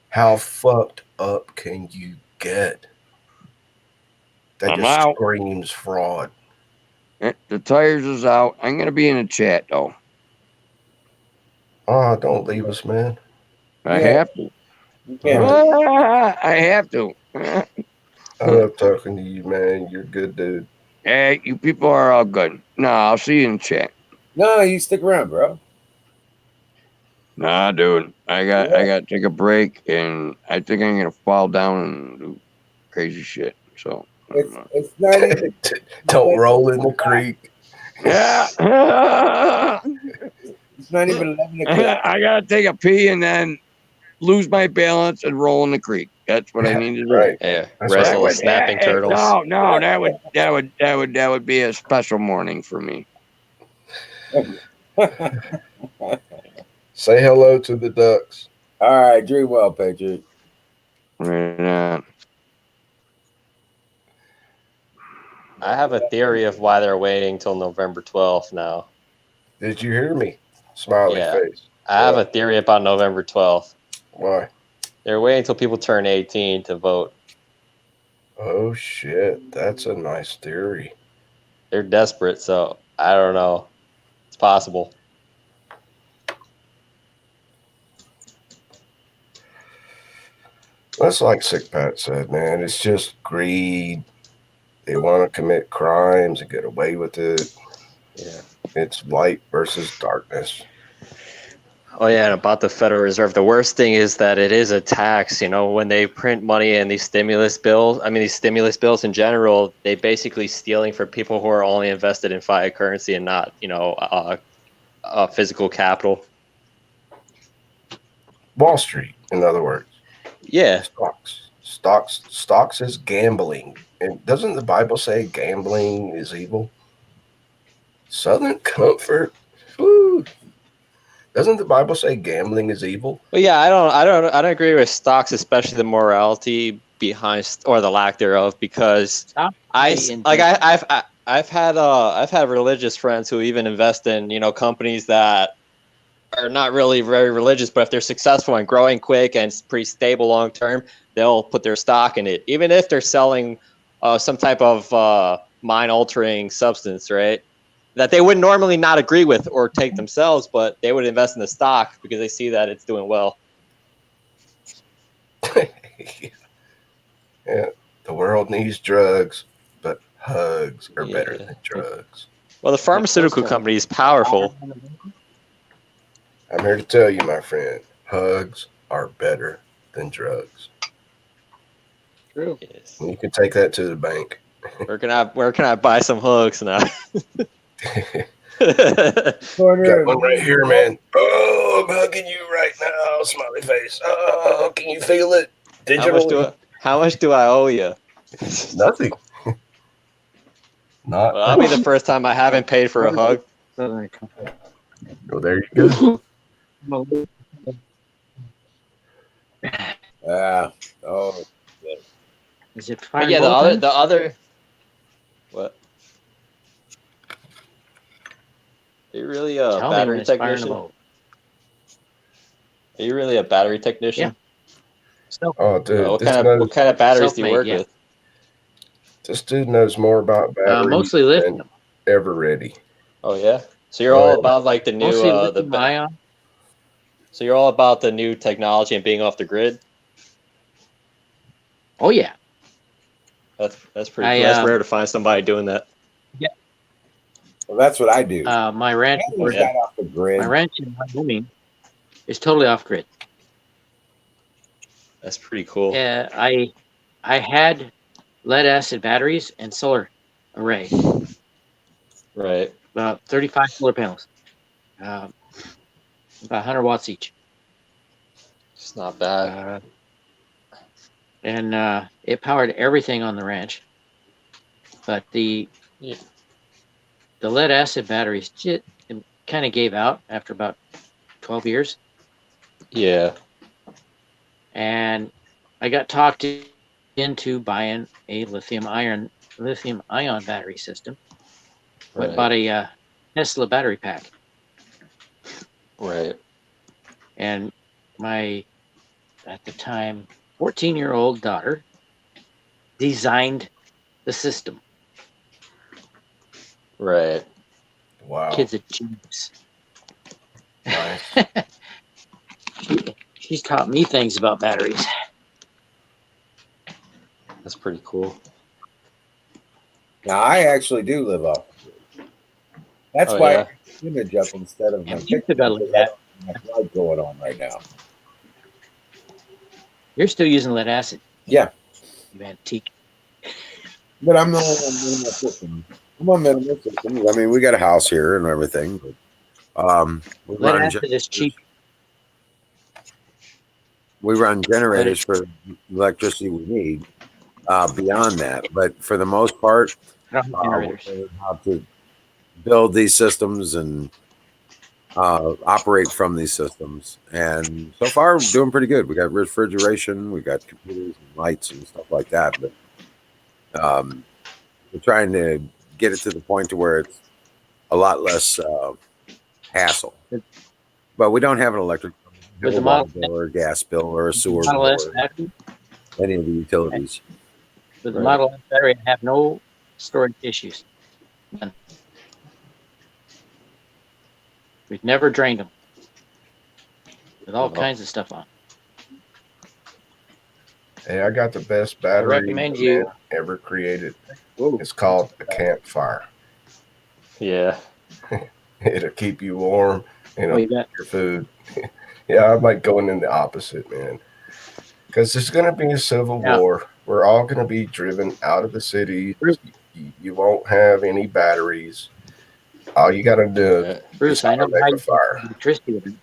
How fucked up can you get? That I'm just out. screams fraud. The tires is out. I'm gonna be in the chat though. Oh, don't leave us, man. I Yeah. have to. You can't. I have to. I love talking to you, man. You're a good dude. Hey, you people are all good. No, I'll see you in the chat. No, you stick around, bro. Nah, dude. I got to take a break, and I think I'm gonna fall down and do crazy shit. So It's not even. Don't roll in the creek. yeah. It's not even 11 o'clock. I gotta take a pee and then lose my balance and roll in the creek. That's what I need to do. Right. Yeah, That's wrestle right. with snapping turtles. No, that would be a special morning for me. Say hello to the ducks. All right, dream well, Patriot. Right on. I have a theory of why they're waiting till November 12th now. Did you hear me? Smiley Yeah. face. I have a theory about November 12th. Why? They're waiting until people turn 18 to vote. Oh shit, that's a nice theory. They're desperate, so I don't know. It's possible. That's like Sick Pat said, man. It's just greed. They want to commit crimes and get away with it. Yeah. It's light versus darkness. Oh yeah, and about the Federal Reserve, the worst thing is that it is a tax. You know, when they print money in these stimulus bills, these stimulus bills in general, they basically stealing for people who are only invested in fiat currency and not, physical capital. Wall Street, in other words. Yeah. Stocks is gambling. And doesn't the Bible say gambling is evil? Southern Comfort. Woo. Doesn't the Bible say gambling is evil? Well, yeah, I don't agree with stocks, especially the morality behind or the lack thereof, because I've had religious friends who even invest in companies that are not really very religious, but if they're successful and growing quick and it's pretty stable long term, they'll put their stock in it, even if they're selling some type of mind altering substance, right? That they would normally not agree with or take themselves, but they would invest in the stock because they see that it's doing well. Yeah, the world needs drugs, but hugs are better than drugs. Well, the pharmaceutical company is powerful. I'm here to tell you, my friend, hugs are better than drugs. True. Yes. And you can take that to the bank. Where can I buy some hugs now? Got one right here, man. Oh, I'm hugging you right now, smiley face. Oh, can you feel it? Digitally? How much do I owe you? Nothing. Not. Well, that'll be the first time I haven't paid for a hug. Oh, there you go. Oh. Is it But fine? yeah, the other. What? Are you really a Tell me when battery it's firing technician? about. Are you really a battery technician? Oh, dude. What kind of batteries do you Self-made, work yeah. with? This dude knows more about batteries Mostly than lithium. ever ready. Oh yeah. So you're all about like the new Mostly lithium ion. So you're all about the new technology and being off the grid. Oh yeah. That's pretty cool. That's rare to find somebody doing that. Yeah. Well, that's what I do. My ranch. We're not off the grid. My ranch in Wyoming is totally off grid. That's pretty cool. I had lead acid batteries and solar array, Right. about 35 solar panels, about 100 watts each. It's not bad. And it powered everything on the ranch. But the lead acid batteries kind of gave out after about 12 years. Yeah. And I got talked into buying a lithium ion battery system. Went and bought a Tesla battery pack. Right. And my, at the time, 14-year-old daughter designed the system. Right. Wow. Kid's a genius. Nice. She's taught me things about batteries. That's pretty cool. Now I actually do live off. That's why I image up instead of my picture. That light going on right now. You're still using lead acid. Yeah. You antique. But I'm not on minimal systems. I'm on minimal systems. I mean, we got a house here and everything. But, we lead run acid is cheap. We run generators for electricity we need. Beyond that, but for the most part, we're learning how to build these systems and operate from these systems. And so far, we're doing pretty good. We got refrigeration, we got computers and lights and stuff like that. But we're trying to get it to the point to where it's a lot less hassle. But we don't have an electric bill, a water bill or a gas bill or a sewer bill or any of the utilities. With the Model S battery, I have no storage issues. None. We've never drained them. With all kinds of stuff on. Hey, I got the best battery recommend you ever created. It's called a campfire. Yeah. It'll keep you warm and you got your food. Yeah, I might go in the opposite, man. Because there's going to be a civil war. We're all going to be driven out of the city. You won't have any batteries. All you got to do Bruce, I know make how a you fire. electricity with it.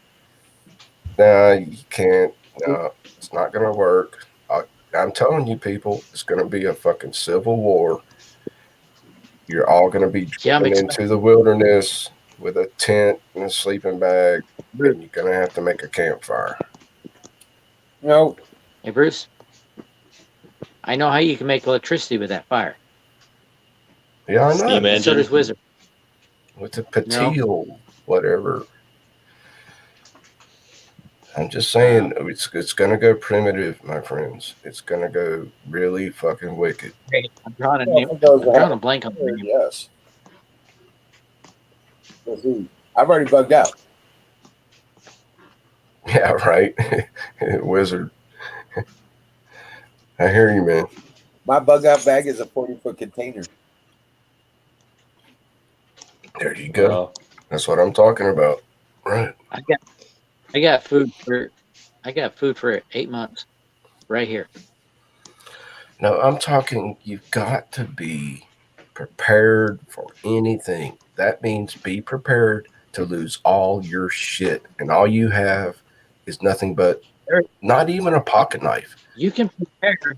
No, you can't. No, it's not going to work. I'm telling you, people, it's going to be a fucking civil war. You're all going to be driven into the wilderness with a tent and a sleeping bag, and you're going to have to make a campfire. No. Hey, Bruce, I know how you can make electricity with that fire. Yeah, I know. Steam engine. So does Wizard. With the Patil, whatever. I'm just saying, it's going to go primitive, my friends. It's going to go really fucking wicked. Hey, I'm drawing a blank on the name. Yes. I've already bugged out. Yeah, right. Wizard. I hear you, man. My bug out bag is a 40-foot container. There you go. That's what I'm talking about. Right. I got food for 8 months right here. No, I'm talking you've got to be prepared for anything. That means be prepared to lose all your shit. And all you have is nothing but not even a pocket knife. You can prepare.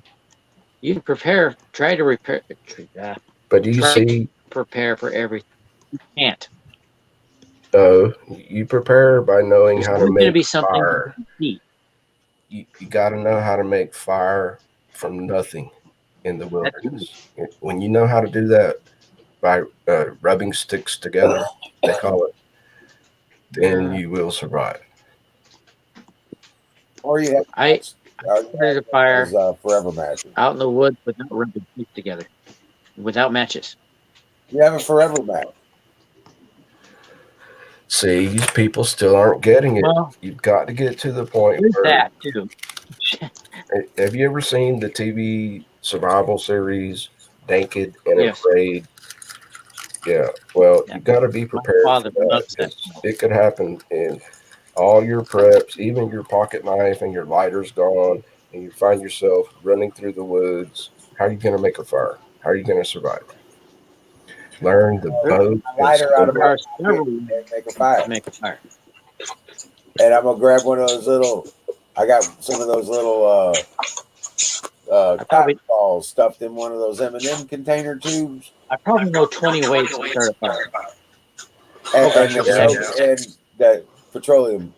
Try to repair. But do you see? Prepare for everything. You can't. You prepare by knowing how to make fire. You got to know how to make fire from nothing in the wilderness. When you know how to do that by rubbing sticks together, they call it, then you will survive. Or you have I started a fire forever matches out in the woods without rubbing sticks together, without matches. You have a forever match. See, these people still aren't getting it. Well, you've got to get to the point where that too. Have you ever seen the TV survival series Naked and Afraid? Yeah. Well, you got to be prepared for that. It could happen in all your preps, even your pocket knife and your lighter's gone. and you find yourself running through the woods, how are you going to make a fire? How are you going to survive? Learn the bow. Lighter out of There are my several and ways make a fire. to make a fire. And I'm gonna grab one of those little. I got some of those little I probably cotton balls stuffed in one of those M&M container tubes, I probably know 20 ways to start a fire. and the Yeah. soap and the petroleum.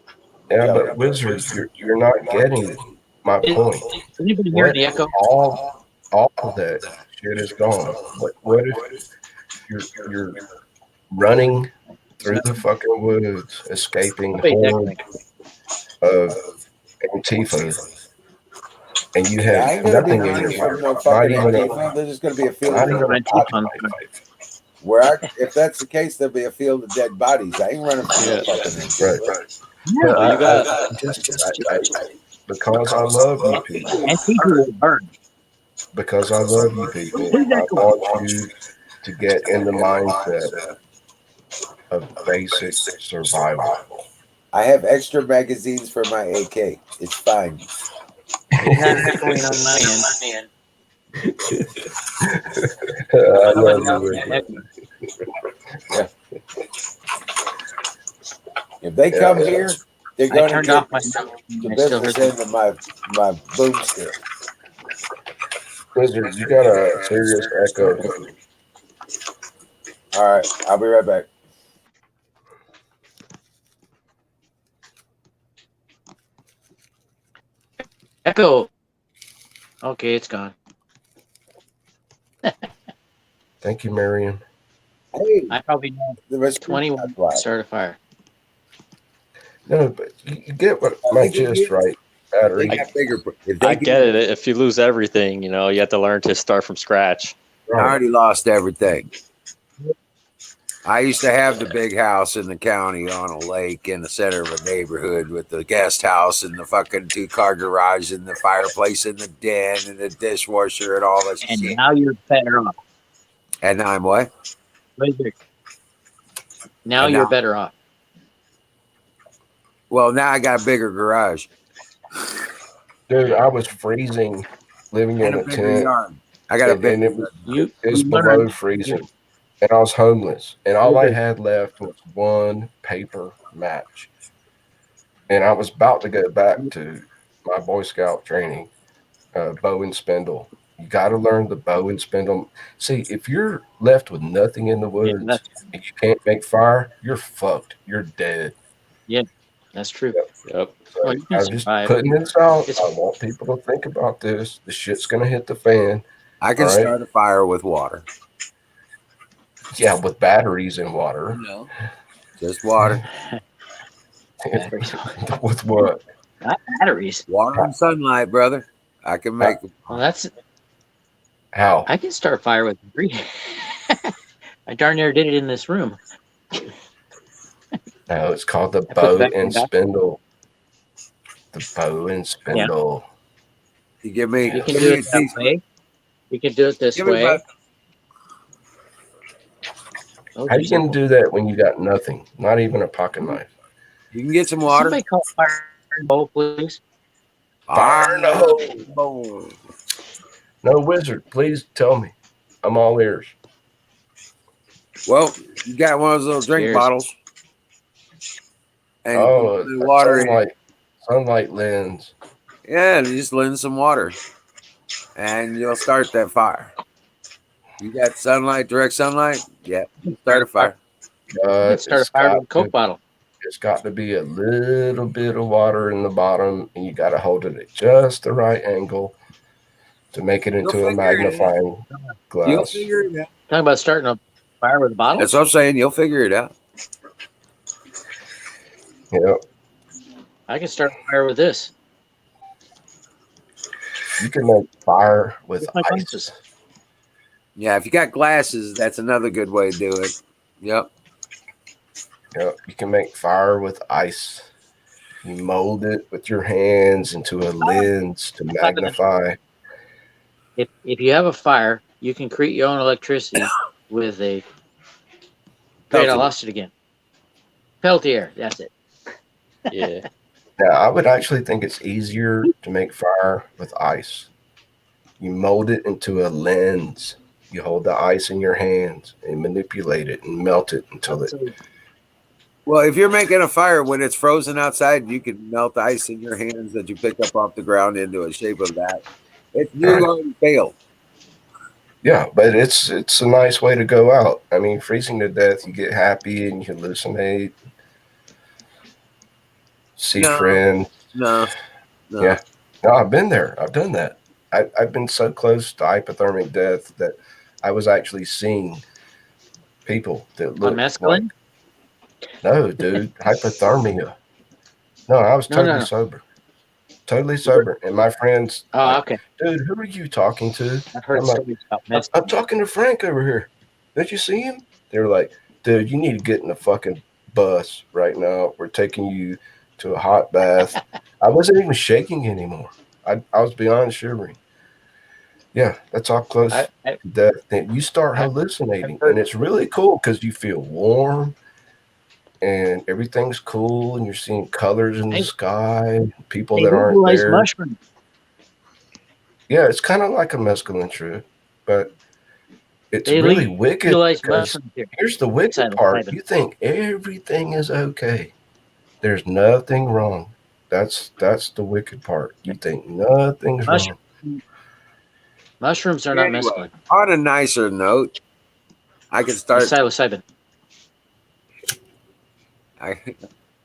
Yeah, jelly. but Wizard, you're not getting my point. Is anybody hearing the echo? All of that shit is gone. What if you're running through the fucking woods, escaping Somebody's hordes echoing. of Antifa, and you I have ain't gonna be nothing in your running from life, no not fucking even Antifa. There's just gonna be a field not of even dead a Antifa pocket on knife. if that's the case, there'll be a field of dead bodies. I ain't running from no Yeah. fucking Antifa. Right. Yeah, But You got because I love you people, Antifa will burn. because I love you people, Who's I echoing? want you to get in the mindset of basic survival. I have extra magazines for my AK. It's fine. It's not echoing on my end. I love Somebody you, else is Wizard. echoing. If they come here, they're I gonna turned get off my the I still heard business into my boomstick. Wizard, you got a serious echo. All right, I'll be right back. echo. Okay, it's gone. Thank you, Marion. Hey, I probably know the rest 21 to start a fire. No, but you get what my gist, right? Battery. They got bigger. If I they get it. If you lose everything, you know, you have to learn to start from scratch. I already lost everything. I used to have the big house in the county on a lake in the center of a neighborhood with the guest house and the fucking 2-car garage and the fireplace in the den and the dishwasher and all that And shit. now you're better off. And now I'm what? Wizard. Now And you're now- better off. Well, now I got a bigger garage. Dude, I was freezing living in And a a bigger tent. yard. I got a And big. it was, You it was learned- below freezing. And I was homeless. And all I had left was one paper match. And I was about to go back to my Boy Scout training, bow and spindle. You got to learn the bow and spindle. See, if you're left with nothing in the woods and you can't make fire, you're fucked. You're dead. Yeah, that's true. Yep. So Well, you can I'm just survive. putting this out. It's- I want people to think about this. The shit's going to hit the fan. I can All right. start a fire with water. Yeah, with batteries and water. No. Just water. With what? Not batteries. Water and sunlight, brother. I can make it. Well, that's How? I can start fire with three. I darn near did it in this room. No, it's called the put bow back and back. spindle. The bow and spindle. You give me. You can give do me it a that piece- way. You can do it this give me way. my- Those How are you gonna simple. do that when you got nothing? Not even a pocket knife. You can get some water. Somebody call fire and bowl, please. Fire in the hole. hole. No, Wizard, please tell me. I'm all ears. Well, you got one of those little drink Cheers. bottles. And you Oh, put the water in. sunlight lens. Yeah, and you just lend some water. And you'll start that fire. You got sunlight, direct sunlight? Yeah. Start a fire. Let's start a fire with a Coke bottle. It's got to be a little bit of water in the bottom, and you got to hold it at just the right angle to make it into a magnifying You'll glass. figure it out. Talking about starting a fire with a bottle? That's what I'm saying. You'll figure it out. Yep. I can start a fire with this. You can make fire with With my ice. glasses. Yeah, if you got glasses, that's another good way to do it. Yep. Yep. You can make fire with ice. You mold it with your hands into a lens to magnify. If you have a fire, you can create your own electricity with a. Wait, I lost it again. Peltier, that's it. Yeah. Yeah, I would actually think it's easier to make fire with ice. You mold it into a lens. You hold the ice in your hands and manipulate it and melt it until it. Well, if you're making a fire when it's frozen outside, you can melt ice in your hands that you pick up off the ground into a shape of that. You already failed. Yeah, but it's a nice way to go out. I mean, freezing to death, you get happy and you hallucinate, see friends. No. Yeah, no, I've been there. I've done that. I've been so close to hypothermic death that I was actually seeing people that looked mescaline? No, dude, hypothermia. No, I was totally sober. Totally sober. And my friends, okay. Dude, who are you talking to? I've heard stories about mescaline. I'm talking to Frank over here. Did you see him? They were like, dude, you need to get in the fucking bus right now. We're taking you to a hot bath. I wasn't even shaking anymore. I was beyond shivering. Yeah, that's all close to death. Then you start hallucinating, and it's really cool because you feel warm and everything's cool, and you're seeing colors in the sky, people that aren't there. Mushroom. Yeah, it's kind of like a mescaline trip, but it's really wicked. Because here's the wicked part: you think everything is okay. There's nothing wrong. That's the wicked part. You think nothing's wrong. Mushrooms are not mescaline. On a nicer note, I can start. Psilocybin.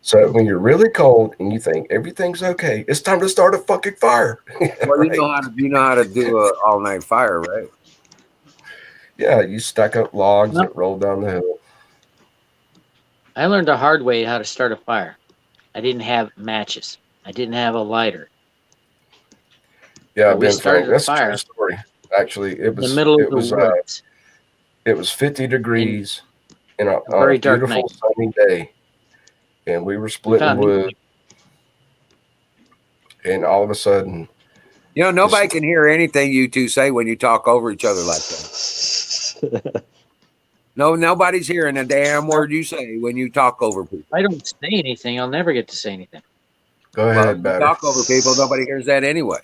So when you're really cold and you think everything's okay, it's time to start a fucking fire. Well, right? you know how to do an all-night fire, right? Yeah, you stack up logs that roll down the hill. I learned the hard way how to start a fire. I didn't have matches. I didn't have a lighter. Yeah, we started a fire. That's a true story. Actually, it was in the middle of the woods. It was 50 degrees on a beautiful sunny day, and we were splitting wood. And all of a sudden, nobody can hear anything you two say when you talk over each other like that. No, nobody's hearing a damn word you say when you talk over people. I don't say anything. I'll never get to say anything. Go ahead, you talk over people. Nobody hears that anyway.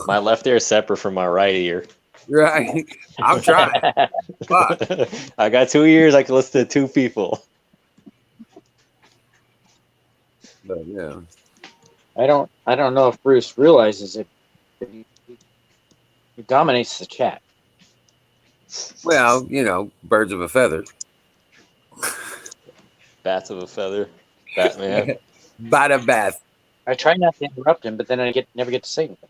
My left ear is separate from my right ear. Right. I'm trying. Fuck. I got 2 ears. I can listen to two people. But yeah. I don't know if Bruce realizes it. He dominates the chat. Well, birds of a feather. Bats of a feather. Batman. Bada bath. I try not to interrupt him, but then I never get to say anything.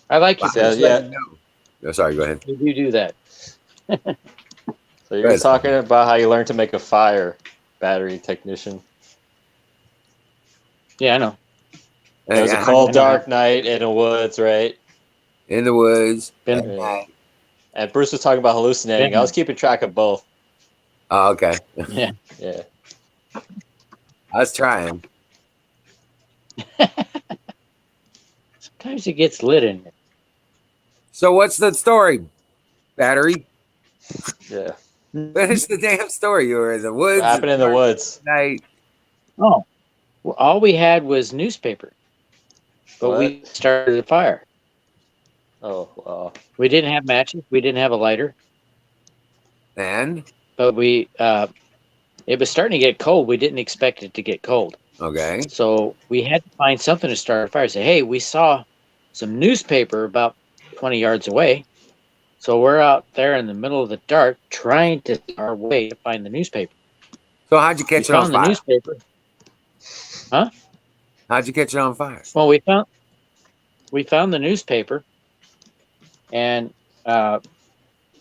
I like you. Yeah. Sorry, go ahead. You do that. So you're talking about how you learned to make a fire, battery technician. Yeah, I know. It was a cold, dark night in the woods, right? In the woods. And Bruce was talking about hallucinating. I was keeping track of both. Oh, okay. Yeah. Yeah. I was trying. Sometimes it gets lit in it. So what's the story, Battery? Yeah. Finish the damn story. You were in the woods. What happened in the woods? Night. Oh. Well, all we had was newspaper. But we started a fire. Oh, wow. We didn't have matches. We didn't have a lighter. And? But it was starting to get cold. We didn't expect it to get cold. Okay. So we had to find something to start a fire. Say, hey, we saw some newspaper about 20 yards away. So we're out there in the middle of the dark trying to our way to find the newspaper. So how'd you catch it on fire? The newspaper. Huh? How'd you catch it on fire? Well, we found the newspaper, and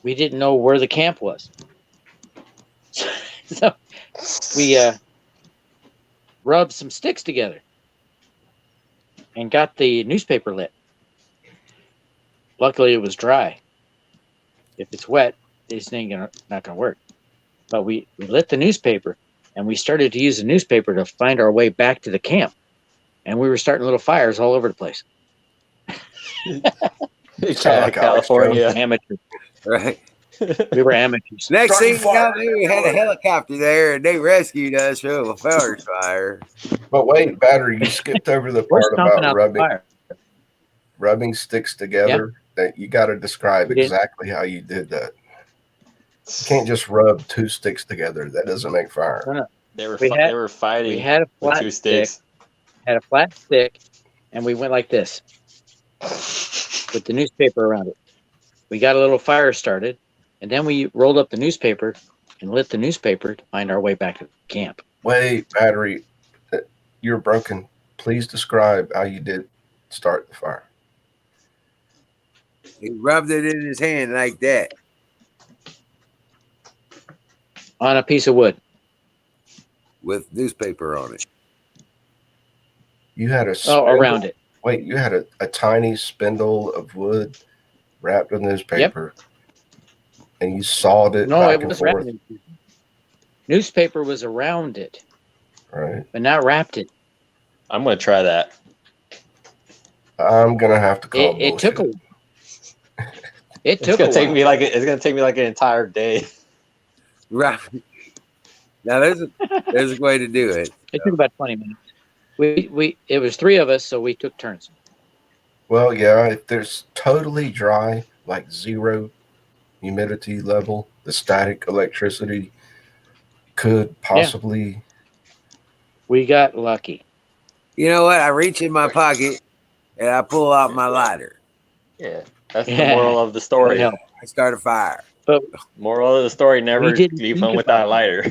we didn't know where the camp was. So we rubbed some sticks together and got the newspaper lit. Luckily, it was dry. If it's wet, this ain't not gonna work. But we lit the newspaper, and we started to use the newspaper to find our way back to the camp. And we were starting little fires all over the place. California. Amateur. Right. We were amateurs. Next thing you know, Starting we had a helicopter there, and they rescued us from a forest fire. But wait, Battery, you skipped over the We're part stomping about out the fire. rubbing sticks together. That you got to describe We did. exactly how you did that. You can't just rub two sticks together. That doesn't make fire. No, no. They were We had- they were fighting We had a with flat two stick. sticks. Had a flat stick, and we went like this with the newspaper around it. We got a little fire started, and then we rolled up the newspaper and lit the newspaper to find our way back to camp. Wait, Battery, you're broken. Please describe how you did start the fire. He rubbed it in his hand like that. On a piece of wood. With newspaper on it. You had a around it. Wait, you had a tiny spindle of wood wrapped with newspaper, and you sawed it No, back it and was forth. wrapped. Newspaper was around it, Right. but not wrapped it. I'm gonna try that. I'm gonna have to call It took a. bullshit. It It's took gonna a take while. me like an entire day. Right. Now there's a way to do it. It took about 20 minutes. It was three of us, so we took turns. Well, yeah, if there's totally dry, like zero humidity level, the static electricity could possibly. We got lucky. You know what? I reach in my pocket and I pull out my lighter. Yeah, that's the moral of the story. Help. I start a fire. But Moral of the story: never didn't leave think home about without a it. lighter.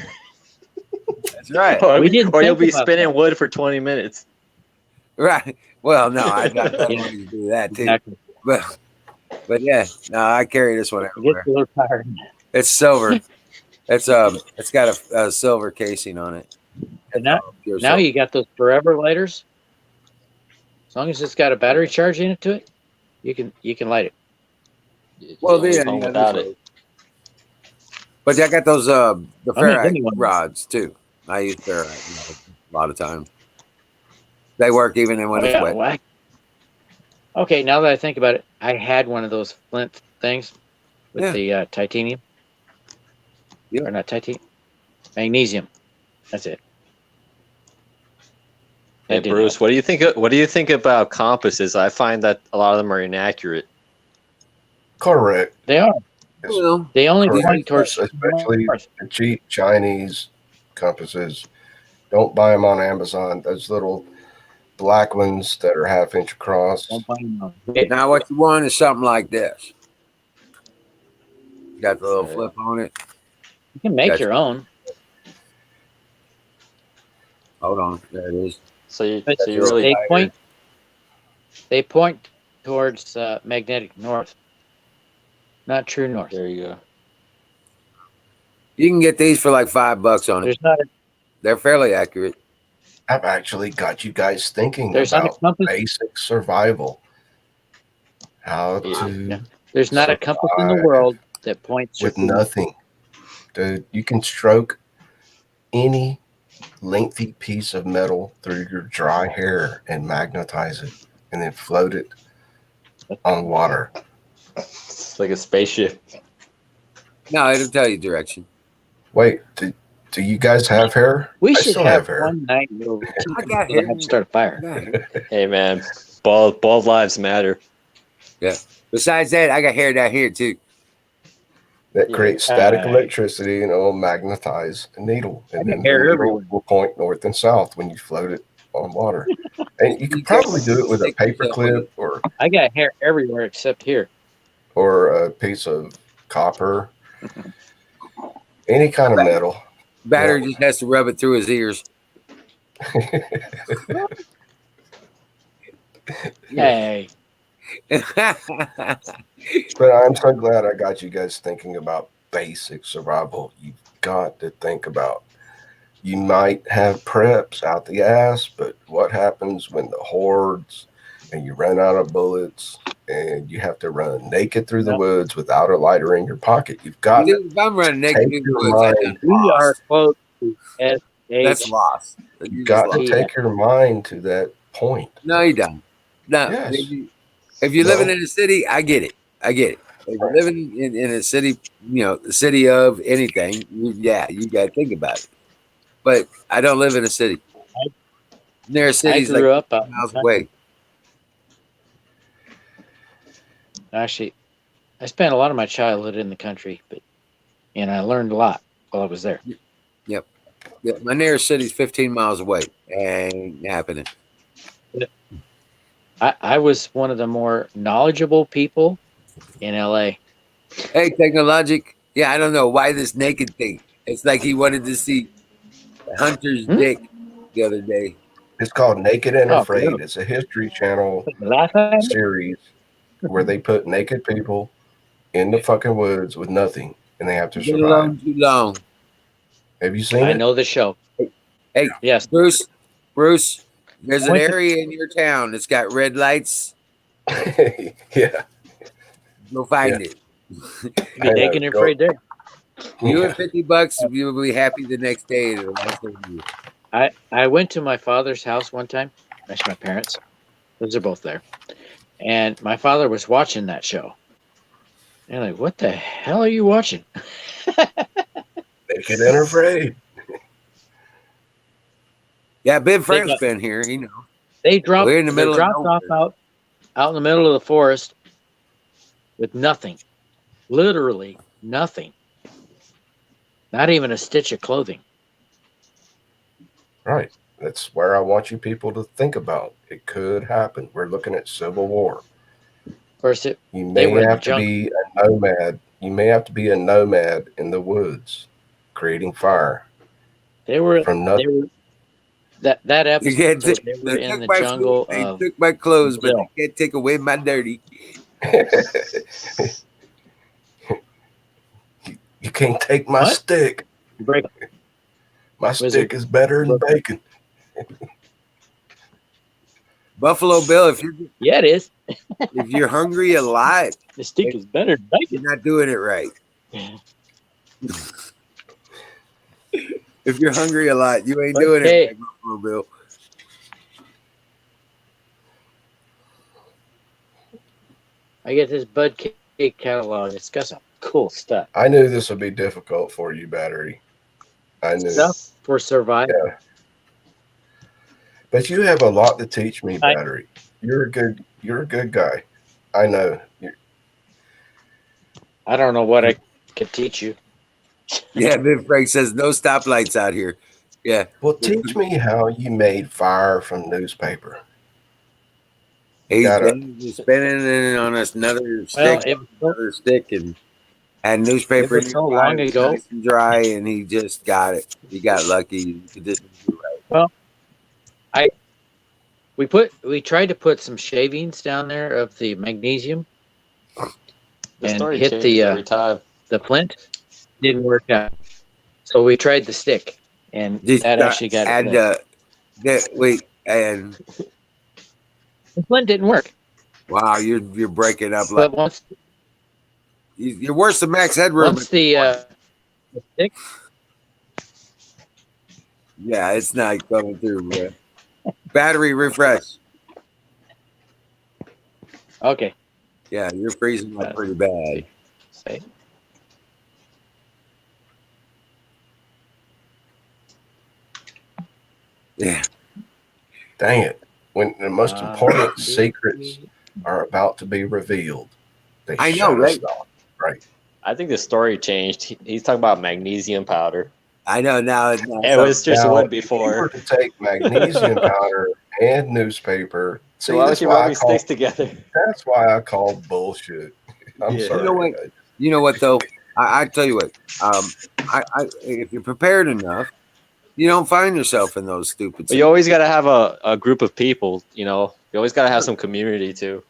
That's right. or We didn't or you'll think be about spinning that. wood for 20 minutes. Right. Well, no, I got better Yeah. ways to do that too. Exactly. But yeah, no, I carry this one It gets everywhere. a little tired. It's silver. It's got a silver casing on it. But now Pure now silver. you got those forever lighters. As long as it's got a battery charge in it to it, you can light it. Well, You'll leave yeah, home yeah, without this it. way. But I got those the I mean, ferrite anyone. rods too. I use ferrite a lot of times. They work even when Oh, it's yeah, wet. whack. Okay, now that I think about it, I had one of those flint things with the titanium. Yeah. Or not titanium. Magnesium. That's it. Hey That didn't Bruce, help. what do you think about compasses? I find that a lot of them are inaccurate. Correct. They are. Well, They only Correct. point towards Especially north. the cheap Chinese compasses. Don't buy them on Amazon. Those little black ones that are half-inch across. Don't buy them. now what you want is something like this. Got the little flip on it. You can make Gotcha. your own. Hold on, there it is. So you But really they point towards magnetic north, not true north. there you go. You can get these for like $5 on it. There's not a, They're fairly accurate. I've actually got you guys thinking there's not a about compass. basic survival. How Yeah. to Yeah. There's not a compass in the survive world that points with true north. nothing. Dude, you can stroke any lengthy piece of metal through your dry hair and magnetize it and then float it on water. It's like a spaceship. No, it'll tell you direction. Wait, do you guys have hair? We I should still have hair. one night where we I got have to start a fire. Hey man, bald lives matter. Yeah. Besides that, I got hair down here too. That Yeah. creates static electricity and it'll magnetize a needle. And I got then the hair needle everywhere. will point north and south when you float it on water. And you could probably do it with a paper clip I got hair everywhere except here. or a piece of copper. Any kind of metal. Battery just has to rub it through his ears. Hey, But I'm so glad I got you guys thinking about basic survival. You've got to think about. You might have preps out the ass, but what happens when the hordes and you run out of bullets and you have to run naked through the woods without a lighter in your pocket? You've got to If I'm running naked take in the your woods, mind. we are close to SH. that's lost. You've got to lost. take your mind to that point. No, you don't. No. Yes. If you're living in the city, I get it. I get it. If you're living in a city, the city of anything, you got to think about it. But I don't live in a city. Nearest I city's like grew up 15 miles away. Actually, I spent a lot of my childhood in the country, and I learned a lot while I was there. Yep. Yeah, my nearest city's 15 miles away. Ain't happening. I was one of the more knowledgeable people in LA. Hey, Technologic. Yeah, I don't know why this naked thing. It's like he wanted to see Hunter's dick the other day. It's called Naked and Oh, Afraid. really? It's a History Channel Last time? series where they put naked people in the fucking woods with nothing, and they have to Been survive. alone too long. Have you seen I it? know the show. Hey, Yes. Bruce, there's I an went to- area in your town that's got red lights. Yeah. Go find it. Be naked and afraid there. You Yeah. and $50, you will be happy the next day. It'll last over you. I went to my father's house one time. Actually, my parents. Those are both there. And my father was watching that show. And like, what the hell are you watching? Naked and Afraid. Yeah, Ben Frank's been here. They dropped. We're in the They're middle of dropped off nowhere. out in the middle of the forest with nothing, literally nothing. Not even a stitch of clothing. Right. That's where I want you people to think about. It could happen. We're looking at civil war. Of course, You they may were in the have to jungle. be a nomad. You may have to be a nomad in the woods, creating fire They were. from They nothing. were. That episode. can't They take- were they in took the my jungle food, they of took my clothes, but Brazil. they can't take away my dirty. You can't take my What? stick. Break. My Was stick it- is better than bacon. Buffalo Bill, Yeah, it is. if you're hungry a lot, The stick is better than bacon. you're not doing it right. If you're hungry a lot, you ain't doing Okay. it right, Buffalo Bill. I get this Bud Cake catalog. It's got some cool stuff. I knew this would be difficult for you, Battery. I knew. Stuff for survival. Yeah. But you have a lot to teach me, I- Battery. You're a good guy. I know. I don't know what I could teach you. Yeah, Ben Frank says no stoplights out here. Yeah. Well, teach me how you made fire from newspaper. He's Gotta- spinning it on another stick, Well, and had newspaper It was so nearby, long ago. nice and dry, and he just got it. He got lucky. He didn't do right. we tried to put some shavings down there of the magnesium The and story hit changes every time. the flint. Didn't work out. So we tried the stick, and that actually got it. lit. And The flint didn't work. wow, you're breaking up But like once you're worse than Max Headroom. once the stick, Yeah, it's not going through. Bro. Battery refresh. okay. Yeah, you're freezing up pretty bad. Say. Yeah. Dang it. When the most important secrets are about to be revealed, they I know, shut us right? off. Right. I think the story changed. He's talking about magnesium powder. I know now. It's not It was just Now, wood if you before. were to take magnesium powder and newspaper. See, So why that's would you why rub I these call, sticks together? that's why I call bullshit. I'm Yeah. sorry. You know what? guys. You know what though? I tell you what. If you're prepared enough, you don't find yourself in those stupid. But you always got to have a group of people, you know. You always got to have some community too.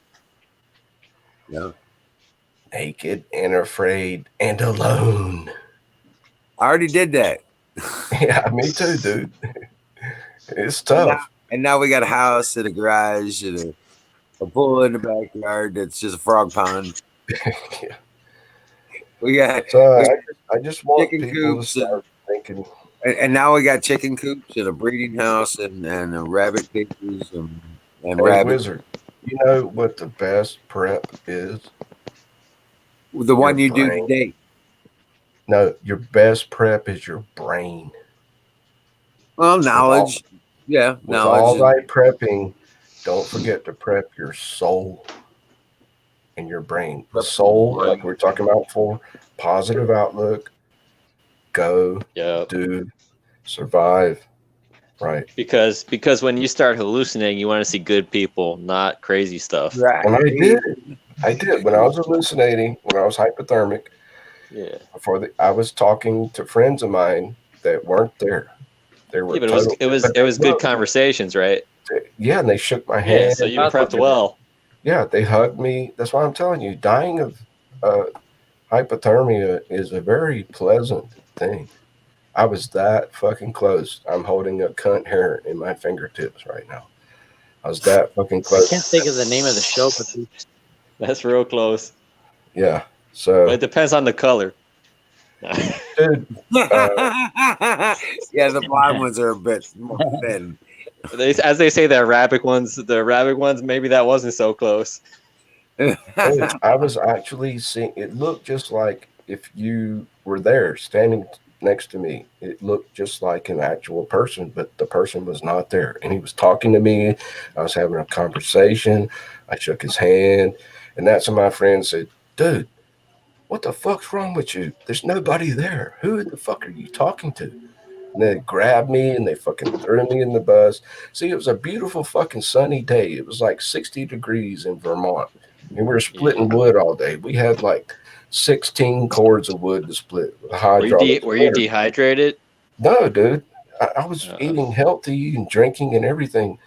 Yeah. Naked and afraid and alone. I already did that. Yeah, me too, dude. It's tough. And now we got a house and a garage and a pool in the backyard that's just a frog pond. Yeah. We got So I just want chicken people to coops start thinking. and now we got chicken coops and a breeding house and a rabbit cages and Hey, rabbits. Wizard, you know what the best prep is? The one Your you do brain. today. No, your best prep is your brain. Well, knowledge. Yeah, With all knowledge. right prepping, don't forget to prep your soul and your brain. The soul, like we were talking about before, positive outlook, go, do, survive. Right. Because when you start hallucinating, you want to see good people, not crazy stuff. Right. And I did. When I was hallucinating, when I was hypothermic, Yeah. I was talking to friends of mine that weren't there. They were Yeah, but total. it was good conversations, right? Yeah, and they shook my Yeah, hand. so you prepped well. Yeah, they hugged me. That's why I'm telling you, dying of hypothermia is a very pleasant thing. I was that fucking close. I'm holding a cunt hair in my fingertips right now. I was that fucking I close. can't think of the name of the show, but That's real close. Yeah. So. But it depends on the color. Dude. Yeah, the blonde ones are a bit more thin. As they say, the Arabic ones, maybe that wasn't so close. Dude, I was actually seeing. It looked just like if you were there standing next to me. It looked just like an actual person, but the person was not there. And he was talking to me. I was having a conversation. I shook his hand, and that's when my friend said, "Dude, what the fuck's wrong with you? There's nobody there. Who the fuck are you talking to?" And they grabbed me and they fucking threw me in the bus. See, it was a beautiful fucking sunny day. It was like 60 degrees in Vermont. And we were splitting wood all day. We had like 16 cords of wood to split with a hydraulic. Were you dehydrated? No, dude. I was eating healthy and drinking and everything.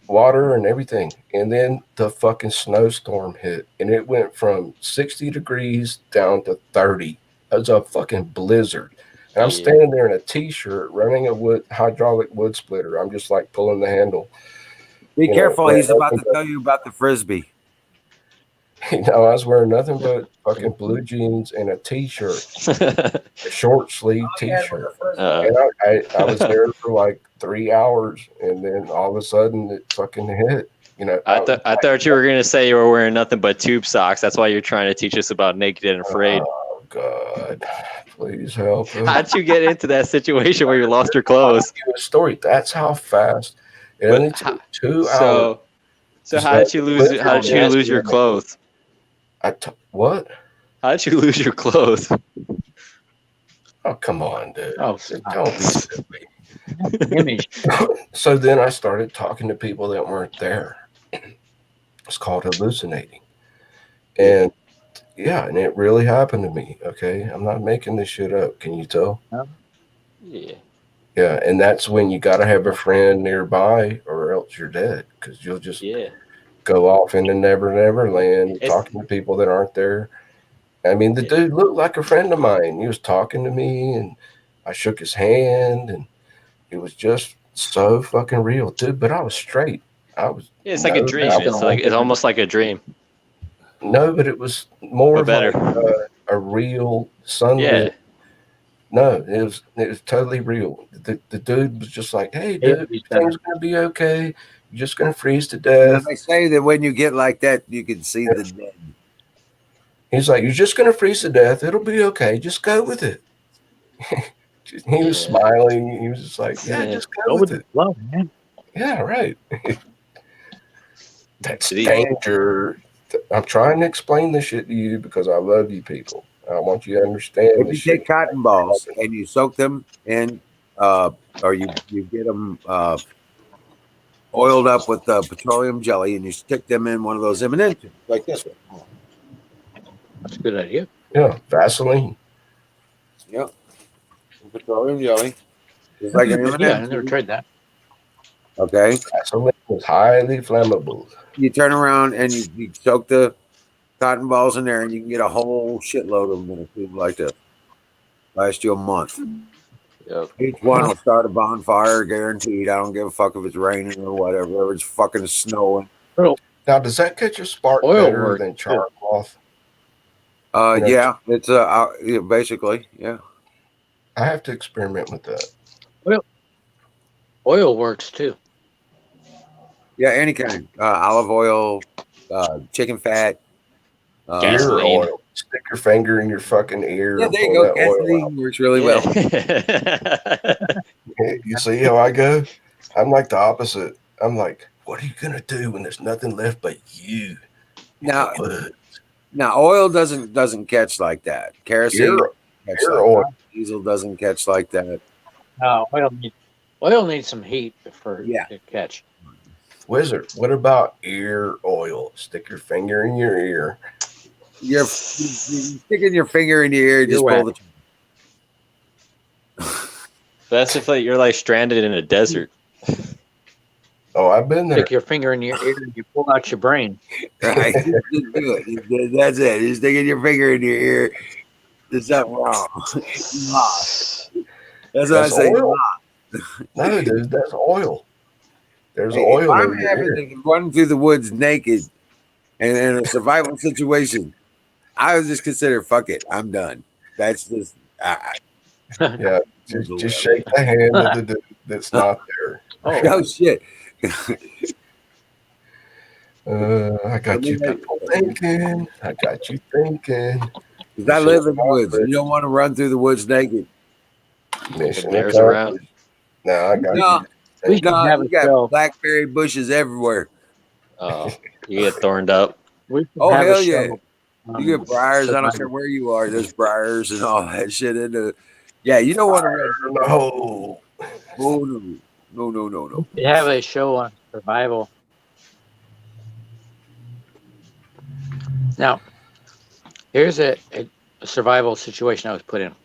Water and everything. And then the fucking snowstorm hit. And it went from 60 degrees down to 30. It was a fucking blizzard. And I'm standing there in a t-shirt running a hydraulic wood splitter. I'm just like pulling the handle. Be careful. He's about to tell you about the Frisbee. You know, I was wearing nothing but fucking blue jeans and a t-shirt, a short sleeve t-shirt. And I was there for like 3 hours, and then all of a sudden it fucking hit. You know, I thought you were gonna say you were wearing nothing but tube socks. That's why you're trying to teach us about Naked and Afraid. Oh God, please help us. How'd you get into that situation where you lost your clothes? I'll give you a story. That's how fast. It only took 2 hours. So how did you lose? How did you lose your clothes? What? How did you lose your clothes? Oh, come on, dude. Oh, don't be silly. So then I started talking to people that weren't there. It's called hallucinating. And yeah, and it really happened to me. Okay. I'm not making this shit up. Can you tell? Yeah. Yeah. And that's when you got to have a friend nearby or else you're dead, because you'll just go off into never land talking to people that aren't there. I mean, the dude looked like a friend of mine. He was talking to me and I shook his hand and it was just so fucking real, dude. But I was straight. It's like a dream. It's almost like a dream. No, but it was more of better. like a real sunlit. No, it was totally real. The dude was just like, "Hey, dude, things gonna be okay. You're just gonna freeze to death." They say that when you get like that, you can see the dead. He's like, "You're just gonna freeze to death. It'll be okay. Just go with it." He was smiling. He was just like, "Yeah, just go with it." Love, man. Yeah, right. That's danger. I'm trying to explain this shit to you because I love you people. I want you to understand. If you take cotton balls and you soak them in, or you get them oiled up with petroleum jelly, and you stick them in one of those M&M tubes, like this one. That's a good idea. Yeah, Vaseline. Yep. Petroleum jelly. It's like an M&M. Yeah, I never tried that. Okay. Vaseline is highly flammable. You turn around and you soak the cotton balls in there, and you can get a whole shitload of them in a tube like this. Last you a month. Yep. Each one will start a bonfire, guaranteed. I don't give a fuck if it's raining or whatever. If it's fucking snowing. Now, does that catch your spark better than char cloth? Yeah, it's basically, yeah. I have to experiment with that. Oil works too. Yeah, any kind. Olive oil, chicken fat, Deer oil. Stick your finger in your fucking ear. Yeah, and there you pull go. that oil Gasoline works really well. out. You see how I go? I'm like the opposite. I'm like, what are you gonna do when there's nothing left but you? Now, Wood. oil doesn't catch like that. Kerosene Ear, catch ear like oil. that. Diesel doesn't catch like that. No, oil needs some heat for Yeah. to catch. Wizard, what about ear oil? Stick your finger in your ear. You're sticking your finger in your ear, just pull the. That's if like, you're like stranded in a desert. Oh, I've been there. Stick your finger in your ear and you pull out your brain. Right. Just do it. That's it. You're sticking your finger in your ear. There's something wrong. You lost. That's what I That's say. You oil. lost. No, dude, that's oil. There's Hey, if oil I'm in your having ear. to run through the woods naked and in a survival situation, I would just consider fuck it. I'm done. That's just Yeah, just shake the hand of the dude that's not there. oh shit. I got you people thinking. I got you thinking. Because I live in the woods. You don't want to run through the woods naked. Mission Bears around. accomplished. Now I got No, you. no, you got blackberry bushes everywhere. Oh, you get thorned up. Oh have a hell yeah! show You get briars. I don't care where you are. There's briars and all that shit in the. Yeah, you don't want to run. No. Oh no. They have a show on survival. Now, here's a survival situation I was put in. I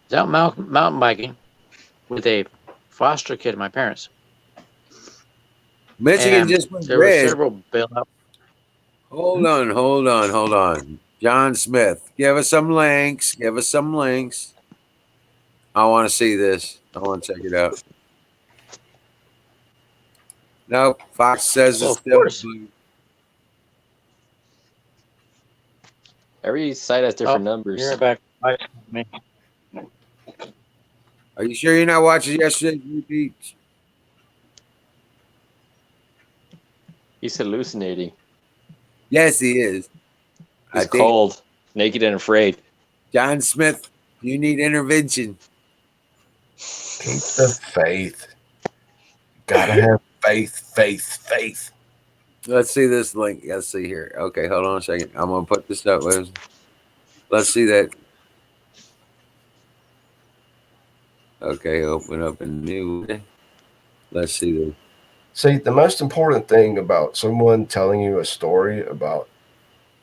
was out mountain biking with a foster kid of my parents. Michigan And just went there were red. several bailout. Hold on. John Smith, give us some links. I want to see this. I want to check it out. No, Fox says Well, it's of still. course. Every site has different numbers. You're back. Are you sure you're not watching yesterday's repeat? He's hallucinating. Yes, he is. He's cold, naked, and afraid. John Smith, you need intervention. Keep the faith. Gotta have faith. Let's see this link. Let's see here. Okay, hold on a second. I'm gonna put this up. Let's see that. Okay, open up a new. Let's see this. See, the most important thing about someone telling you a story about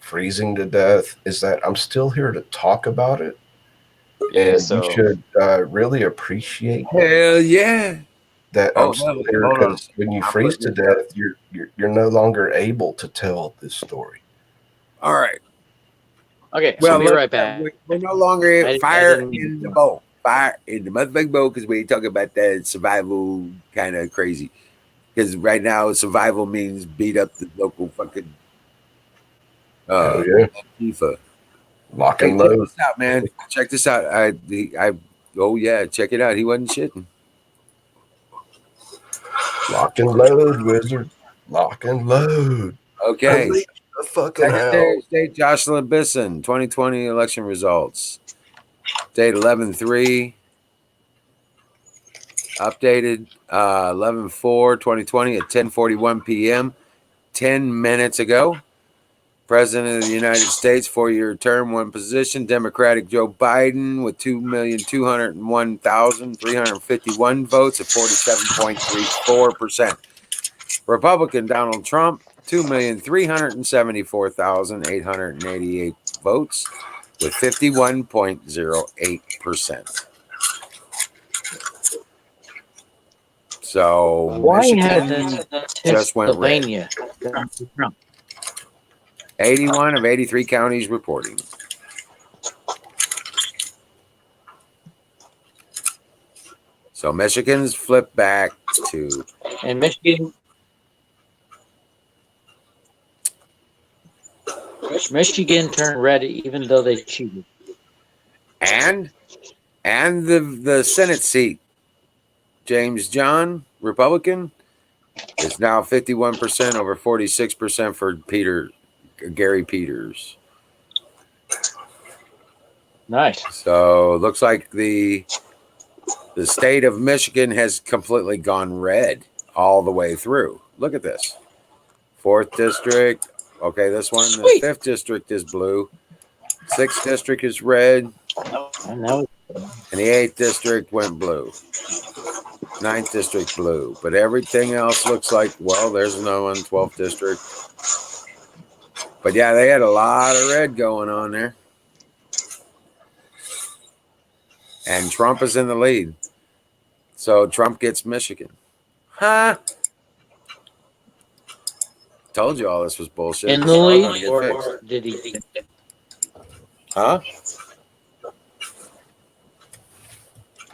freezing to death is that I'm still here to talk about it. Yeah, and so you should really appreciate hell yeah that I'm still here, hold on. because when you I'm freeze to putting it death, you're no longer able to tell this story. All right. Okay, Well, so I'll be right back. We're no longer I fire didn't mean in to. the boat. Fire in the motherfucking boat, because we ain't talking about that survival kind of crazy. Because right now, survival means beat up the local fucking Hell yeah. FIFA. Lock Hey, and check load. this out, man. Check this out. Oh yeah, check it out. He wasn't shitting. Lock and load, wizard. Lock and load. Okay. Unleash the fucking Secretary hell. of State Jocelyn Bisson, 2020 election results. Date 11/3. Updated 11/4/2020 at 10:41 p.m. 10 minutes ago. President of the United States, 4-year term, one position. Democratic Joe Biden with 2,201,351 votes at 47.34%. Republican Donald Trump, 2,374,888 votes with 51.08%. So Why Michigan hasn't just went red. Pennsylvania gone to Trump? 81 of 83 counties reporting. So Michigan's flipped back to. And Michigan turned red even though they cheated. And the Senate seat, James John, Republican, is now 51% over 46% for Gary Peters. Nice. So looks like the state of Michigan has completely gone red all the way through. Look at this. 4th district. Okay, this one. Sweet. The 5th district is blue. 6th district is red. I know. And the 8th district went blue. 9th district blue. But everything else looks like, well, there's another one, 12th district. But yeah, they had a lot of red going on there. And Trump is in the lead. So Trump gets Michigan. Huh? Told you all this was bullshit. In It's the all lead, gonna get or fixed. did he? Huh?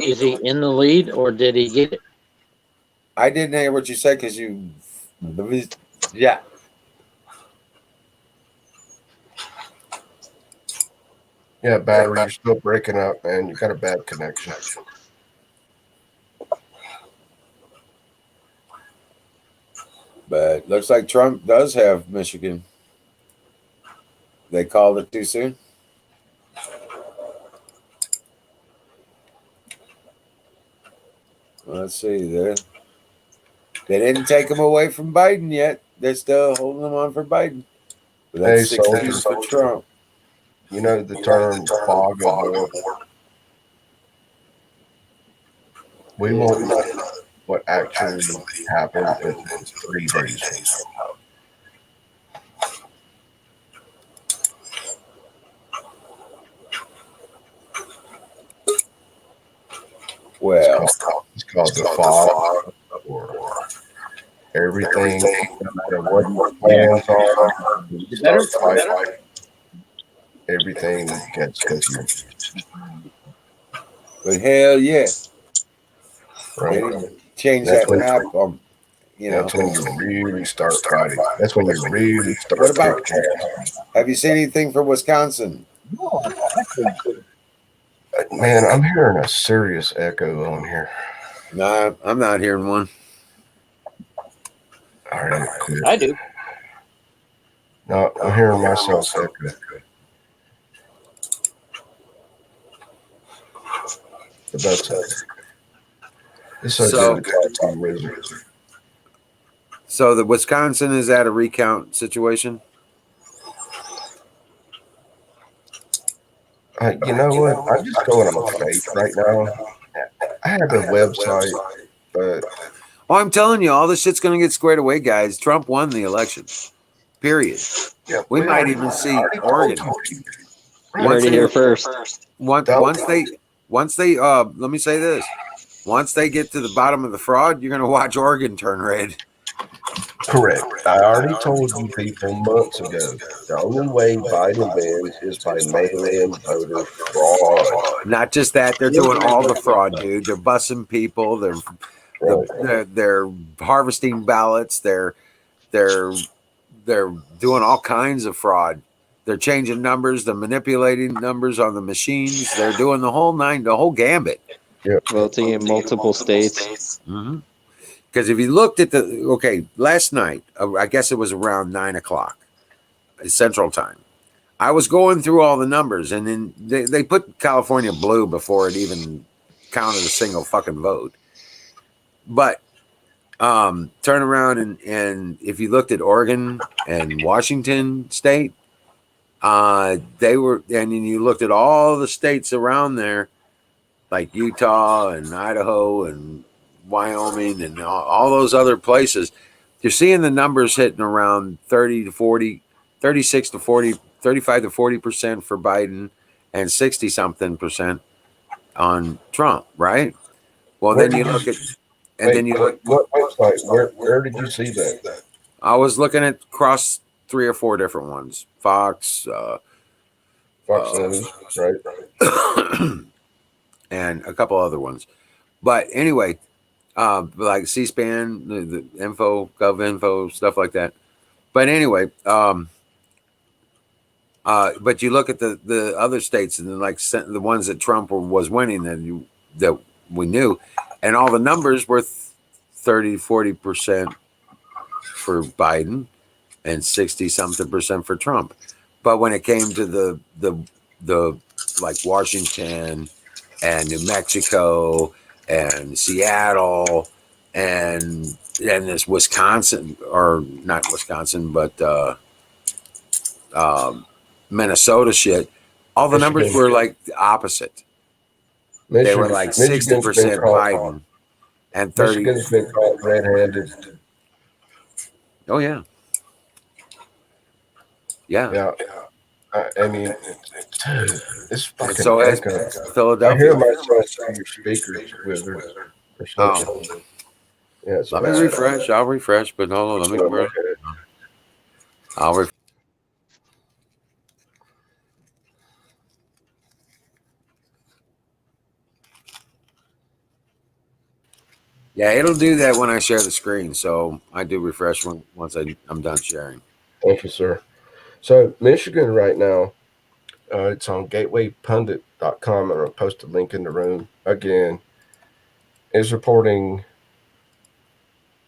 Is he in the lead, or did he get it? I didn't hear what you said because yeah. Yeah, battery, you're still breaking up, man. You got a bad connection. But looks like Trump does have Michigan. They called it too soon. Let's see. They didn't take him away from Biden yet. They're still holding him on for Biden. But that's Hey, 16 soldier. for Trump. You know the term fog of war. We won't know what actually happened in 3 days. Well, it's called the fog of war. Everything, no matter what your plans are, you start fighting, everything gets confused. but hell yeah. Right? They didn't change That's that when- map. You know. That's when you really start fighting. That's when you really start. What about? taking- Have you seen anything from Wisconsin? Man, I'm hearing a serious echo on here. No, I'm not hearing one. All right, cool. I do. No, I'm hearing myself echo. But that's it. It's so good to talk to you, Wizard. So the Wisconsin is at a recount situation. You know what? I'm just going on faith right now. I have a website, but Oh, I'm telling you, all this shit's going to get squared away, guys. Trump won the election. Period. yeah, We might even see Oregon. You heard it here first. Once they let me say this. Once they get to the bottom of the fraud, you're going to watch Oregon turn red. Correct. I already told you people months ago. The only way Biden wins is by mail-in voter fraud. Not just that, they're doing all the fraud, dude. They're bussing people. They're harvesting ballots. They're doing all kinds of fraud. They're changing numbers. They're manipulating numbers on the machines. They're doing the whole gambit. Yeah. Voting in multiple states. Mm-hmm. Because if you looked at last night, I guess it was around 9:00 Central Time. I was going through all the numbers, and then they put California blue before it even counted a single fucking vote. But turn around and if you looked at Oregon and Washington State, they were, and then you looked at all the states around there, like Utah and Idaho and Wyoming and all those other places, you're seeing the numbers hitting around 30 to 40, 36 to 40, 35 to 40% for Biden and 60 something percent on Trump, right? Well, then you look at, and then you look. What website? Where did you see that? I was looking at across 3 or 4 different ones, Fox, Fox News, right? and a couple other ones. But anyway, like C-SPAN, the info, GovInfo, stuff like that. But anyway, but you look at the other states and like the ones that Trump was winning that we knew, and all the numbers were 30, 40% for Biden and 60 something percent for Trump. But when it came to the like Washington and New Mexico and Seattle and this Wisconsin, or not Wisconsin, but Minnesota shit. All the numbers Michigan. were like the opposite. They were like 60% Biden and 30. Michigan's been caught red-handed. Oh yeah. Yeah. I mean, dude, it's fucking So it's echo. Philadelphia. I hear myself through your speakers wizard or something. Oh. Yeah, it's Let bad. me refresh. I'll refresh, but hold on. Let me. Okay. I'll refresh. Yeah, it'll do that when I share the screen. So I do refresh once I'm done sharing. Thank you, sir. So Michigan right now, it's on gatewaypundit.com, and I'll post a link in the room again, is reporting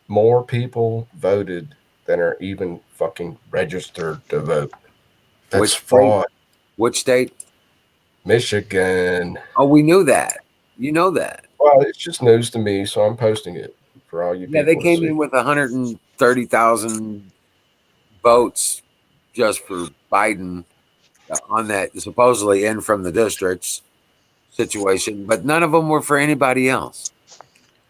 more people voted than are even fucking registered to vote. That's Which fraud. Which state? Michigan. Oh, we knew that. You know that. Well, it's just news to me, so I'm posting it for all you people. Yeah, they came in with 130,000 votes just for Biden on that supposedly in from the districts situation, but none of them were for anybody else.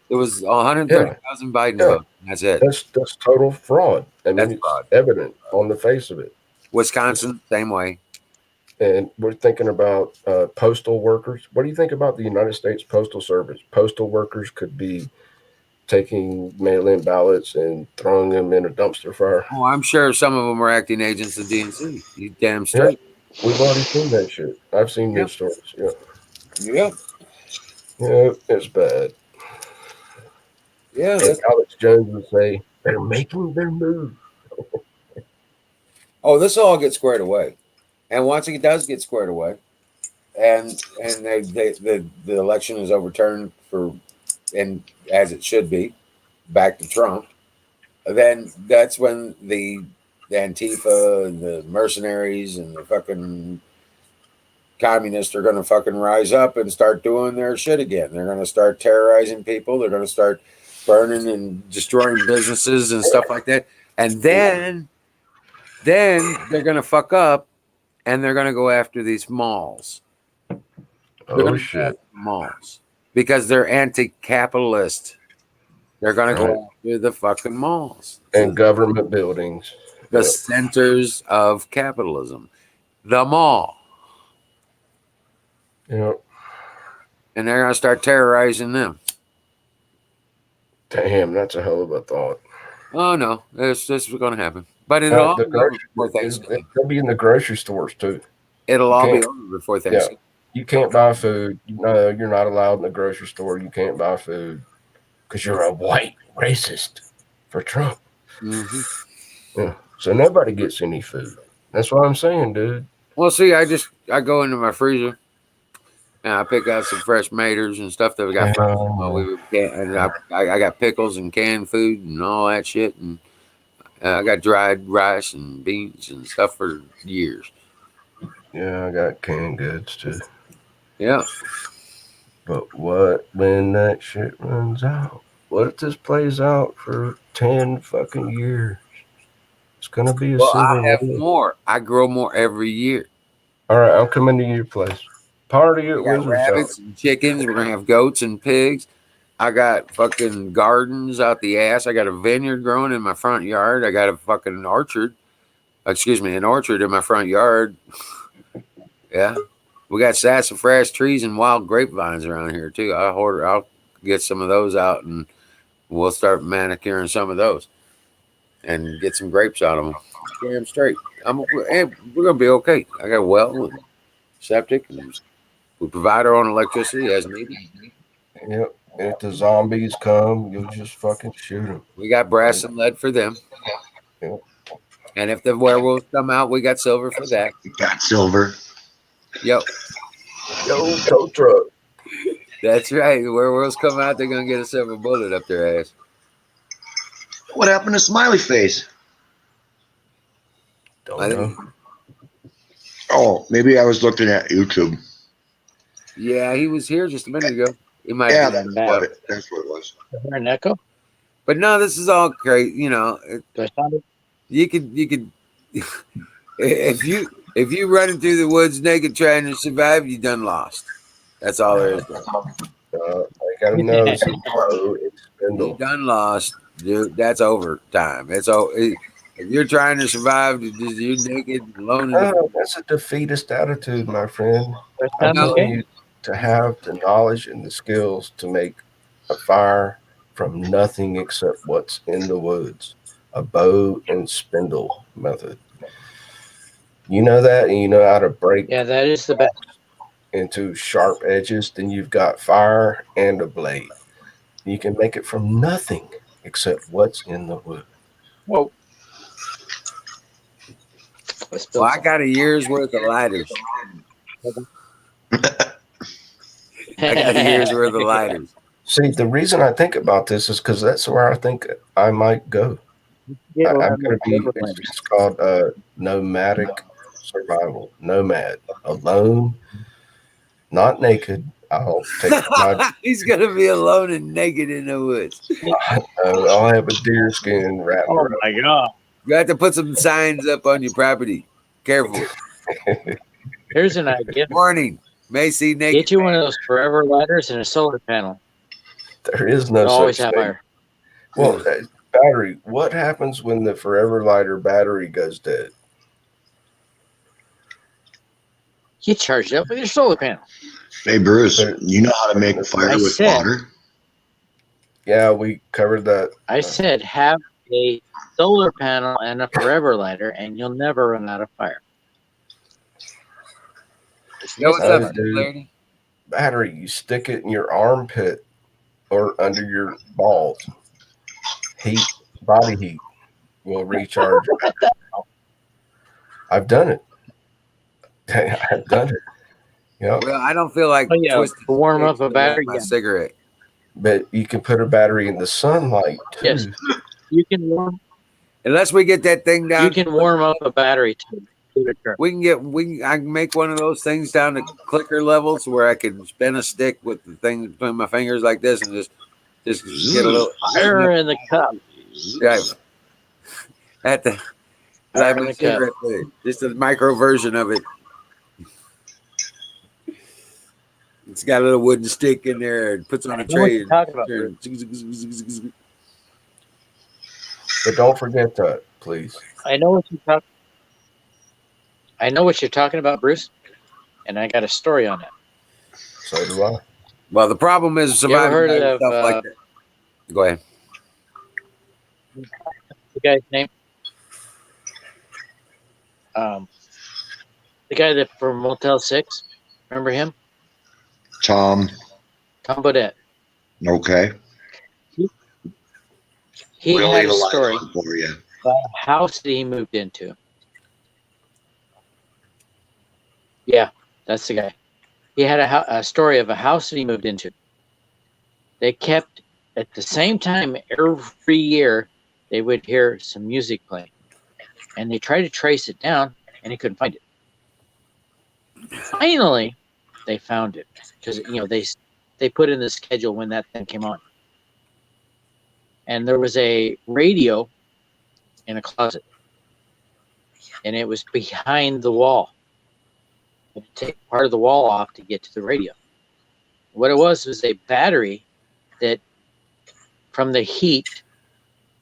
It was 130,000 Biden votes. That's it. That's total fraud. I mean, it's fraud. evident on the face of it. Wisconsin, same way. And we're thinking about postal workers. What do you think about the United States Postal Service? Postal workers could be taking mail-in ballots and throwing them in a dumpster fire. Oh, I'm sure some of them are acting agents of DNC. You damn straight. Yeah, we've already seen that shit. I've seen news stories. Yeah. Yeah. Yeah, it's bad. Yeah. As Alex Jones would say, they're making their move. Oh, this will all get squared away. And once it does get squared away, and the election is overturned and as it should be, back to Trump, then that's when the Antifa and the mercenaries and the fucking communists are going to fucking rise up and start doing their shit again. They're going to start terrorizing people. They're going to start burning and destroying businesses and stuff like that. And then they're going to fuck up and they're going to go after these malls. Oh, shit. Malls. Because they're anti-capitalist. They're going to go after the fucking malls. And government buildings. The centers of capitalism. The mall. Yep. And they're going to start terrorizing them. Damn, that's a hell of a thought. Oh, no. This is going to happen. But it'll all be over before Thanksgiving. They'll be in the grocery stores, too. It'll all be over before Thanksgiving. Yeah. You can't buy food. No, you're not allowed in the grocery store. You can't buy food because you're a white racist for Trump. Mm-hmm. Yeah. So nobody gets any food. That's what I'm saying, dude. Well, see, I go into my freezer and I pick out some fresh maters and stuff that we got. And I got pickles and canned food and all that shit. And I got dried rice and beans and stuff for years. Yeah, I got canned goods too. Yeah. But what when that shit runs out? What if this plays out for 10 fucking years? It's gonna be a civil I have war. more. I grow more every year. All right, I'm coming to your place. Party at Wizard's rabbits and chickens. We're gonna have goats and pigs. I got fucking gardens out the ass. I got a vineyard growing in my front yard. I got a fucking orchard. Excuse me, an orchard in my front yard. Yeah. We got sassafras trees and wild grapevines around here too. I'll get some of those out and we'll start manicuring some of those and get some grapes out of them. Damn straight. We're gonna be okay. I got a well and septic, and we provide our own electricity as needed. Yep. And if the zombies come, you'll just fucking shoot them. We got brass and lead for them. Yep. And if the werewolves come out, we got silver for that. We got silver. Yo, tow truck. That's right. The werewolves come out, they're gonna get a silver bullet up their ass. What happened to Smiley Face? Don't know. Oh, maybe I was looking at YouTube. Yeah, he was here just a minute ago. He might Yeah, be. that's what it was. Hear an echo? But no, this is all great. You know, Do I sound it? you could if you running through the woods naked trying to survive, you done lost. That's all there is to it. I gotta know it's a bow and You spindle. done lost, dude. That's overtime. It's all. If you're trying to survive, you're naked, alone in the. Oh, that's a defeatist attitude, my friend. Do I I'm sound telling okay? you to have the knowledge and the skills to make a fire from nothing except what's in the woods. A bow and spindle method. You know that, and you know how to break Yeah, that is the best. into sharp edges, then you've got fire and a blade. You can make it from nothing except what's in the wood. Whoa. Well, I got a year's worth of lighters. I got a year's worth of lighters. See, the reason I think about this is because that's where I think I might go. Yeah, well, I'm going to be, it's called nomadic survival. Nomad. Alone, not naked. I'll take my, He's gonna be alone and naked in the woods. I'll have a deer skin wrapped Oh around. my god. You have to put some signs up on your property. Careful. Here's an idea. Warning. May see naked. Get you one of those forever lighters and a solar panel. There is no You'll always such have thing. fire. Well, battery. What happens when the forever lighter battery goes dead? You charge it up with your solar panel. Hey, Bruce, you know how to make fire I with said- water? Yeah, we covered that. I said have a solar panel and a forever lighter, and you'll never run out of fire. Yo, what's Oh, up, dude. lady? Battery. You stick it in your armpit or under your balls. Heat, body heat will recharge. I've done it. I've done it. Yeah, Well, I don't feel like Oh yeah, twisting warm up a sticks to battery. my Yeah. cigarette. but you can put a battery in the sunlight too. Yes. You can warm. Unless we get that thing down, You can warm up a battery to it. I can make one of those things down to clicker levels where I can spin a stick with the thing between my fingers like this and just get a little Fire in the cup. right at the Fire like in my the cup. cigarette thing. Just a micro version of it. It's got a little wooden stick in there and puts on a I know what tray. you're talking about, and But don't forget that, please. I know what you're talking. I know what you're talking about, Bruce, and I got a story on that. So do I. Well, the problem is You ever surviving heard by of stuff like that. Go ahead. the guy's name? The guy that from Motel 6. Remember him? Tom. Tom Bodette. Okay. He We'll had leave a a light story on for you. about a house that he moved into. Yeah, that's the guy. He had a story of a house that he moved into. They kept, at the same time, every year, they would hear some music playing. And they tried to trace it down, and he couldn't find it. Finally, they found it. Because, they put in the schedule when that thing came on. And there was a radio in a closet. And it was behind the wall. You had to take part of the wall off to get to the radio. What it was a battery that, from the heat,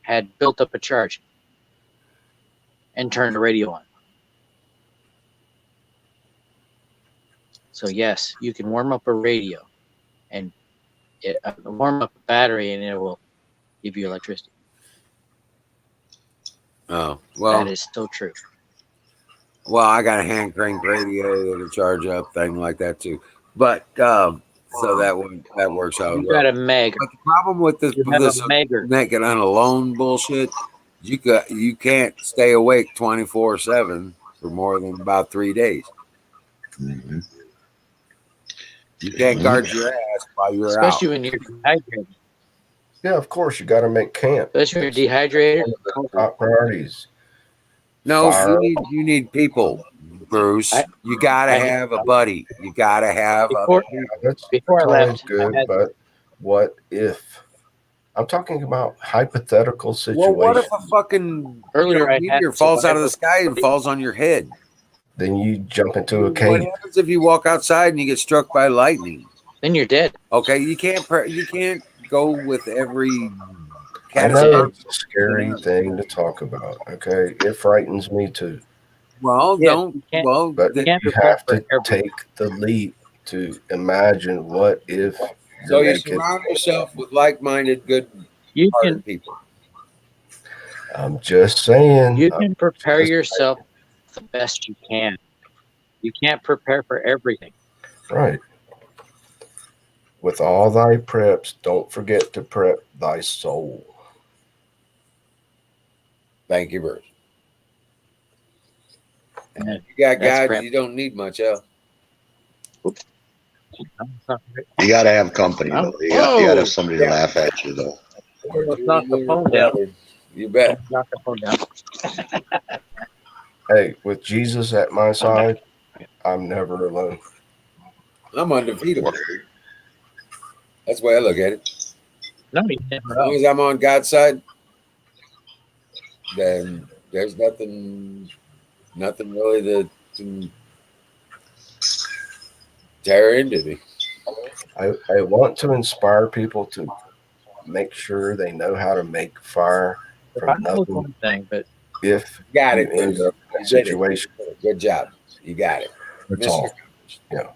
had built up a charge and turned the radio on. So yes, you can warm up a radio and warm up a battery, and it will give you electricity. Oh, well. That is so true. Well, I got a hand crank radio that'll charge up, thing like that too. But so that works out. You got a meg. But the problem with this You have a megger. naked on alone bullshit, you can't stay awake 24/7 for more than about 3 days. Mm-hmm. You can't guard your ass while you're Especially out. when you're dehydrated. Yeah, of course, you got to make camp. Especially when you're dehydrated. Top priorities. No, Fire. you need people. Bruce. You gotta have a buddy. You gotta have That's Before I all left, good, I had- but what if? I'm talking about hypothetical Well, situations. what if a fucking Earlier I had meteor falls out of the sky and falls on your head? Then you jump into a What cave. happens if you walk outside and you get struck by lightning? Then you're dead. Okay, you can't go with every I know catastrophe. it's a scary thing to talk about. Okay, it frightens me too. Well, Yeah, don't. you can't- Well, But You can't you prepare have for to everything. take the leap to imagine what if. so you make it- surround yourself with like-minded, good-hearted You can people. I'm just saying. you can prepare just yourself the best you can. You can't prepare for everything. Right. With all thy preps, don't forget to prep thy soul. Thank you, Bruce. And You got that's guys. prep. You don't need much else. You got to have company, though. You got to have somebody to laugh at you, though. Let's knock the phone down. You bet. Knock the phone down. Hey, with Jesus at my side, I'm never alone. I'm undefeatable. That's the way I look at it. No, you never As long know. as I'm on God's side, then there's nothing really that can tear into me. I want to inspire people to make sure they know how to make fire The from Bible's nothing one thing, but if Got you it. end up in a You did it. situation. Good job. You got it. That's Mission all. Yeah.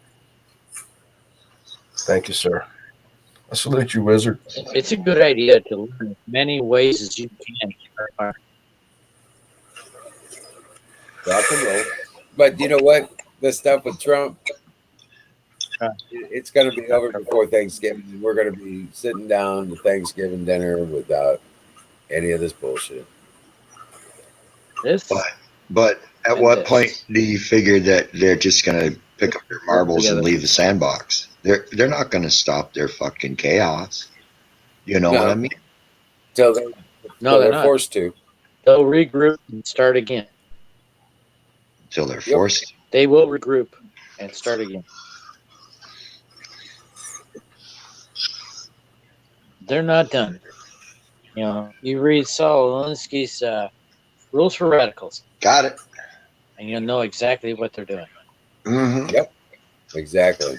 Thank you, sir. I salute you, wizard. it's a good idea to learn as many ways as you can to start fire. Rock and roll. But you know what? The stuff with Trump, it's going to be over before Thanksgiving. We're going to be sitting down to Thanksgiving dinner without any of this bullshit. This But at And what this. point do you figure that they're just going to pick up their marbles and Together. leave the sandbox? They're not going to stop their fucking chaos. You know No. what I mean? Till they, No, till they're they're not. forced to. They'll regroup and start again. Until they're forced. They will regroup and start again. They're not done. You know, you read Saul Alinsky's Rules for Radicals, Got it. and you'll know exactly what they're doing. Mm-hmm. Yep. Exactly.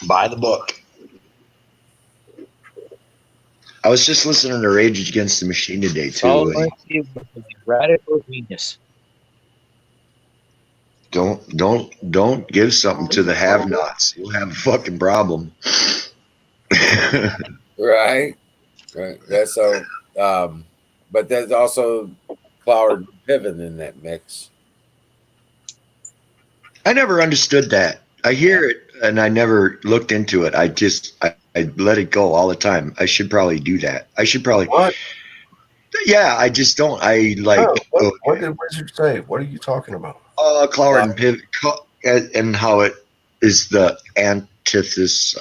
Buy the book. I was just listening to Rage Against the Machine today, Saul too. Alinsky was a radical genius. Don't give something to the have-nots. You'll have a fucking problem. Right. Right. That's so. But there's also Cloward Piven in that mix. I never understood that. I hear it and I never looked into it. I let it go all the time. I should probably do that. I should probably. What? Yeah, I just don't. I like. Oh, what did Wizard say? What are you talking about? Cloward and Pivot, and how it is the antithesis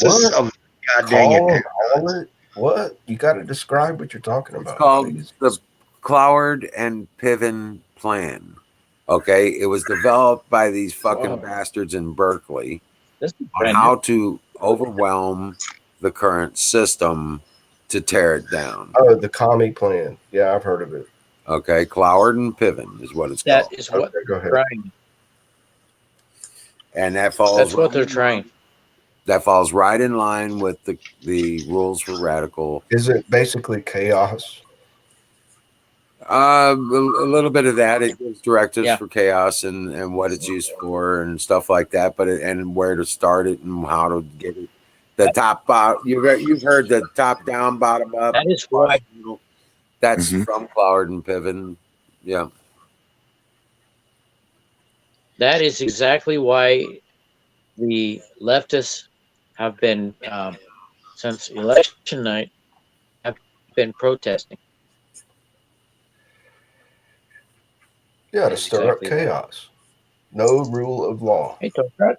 What? of. God dang it! Call it? What? You got to describe what you're talking about. It's called please. the Cloward and Piven plan. Okay, it was developed by these fucking bastards in Berkeley This is on brand how new. to overwhelm the current system to tear it down. Oh, the commie plan. Yeah, I've heard of it. Okay, Cloward and Piven is what it's That called, is what Okay, go they're ahead. trying. and that falls. That's what they're trying. That falls right in line with the rules for radical. Is it basically chaos? A little bit of that. It gives directives Yeah. for chaos and what it's used for and stuff like that. But and where to start it and how to get it. The top you've heard the top down, bottom up. That is why. That's Mhm. from Cloward and Piven. Yeah. That is exactly why the leftists have been, since election night, have been protesting. Yeah, to That's stir exactly up chaos. No rule of law. Hey, Toprat.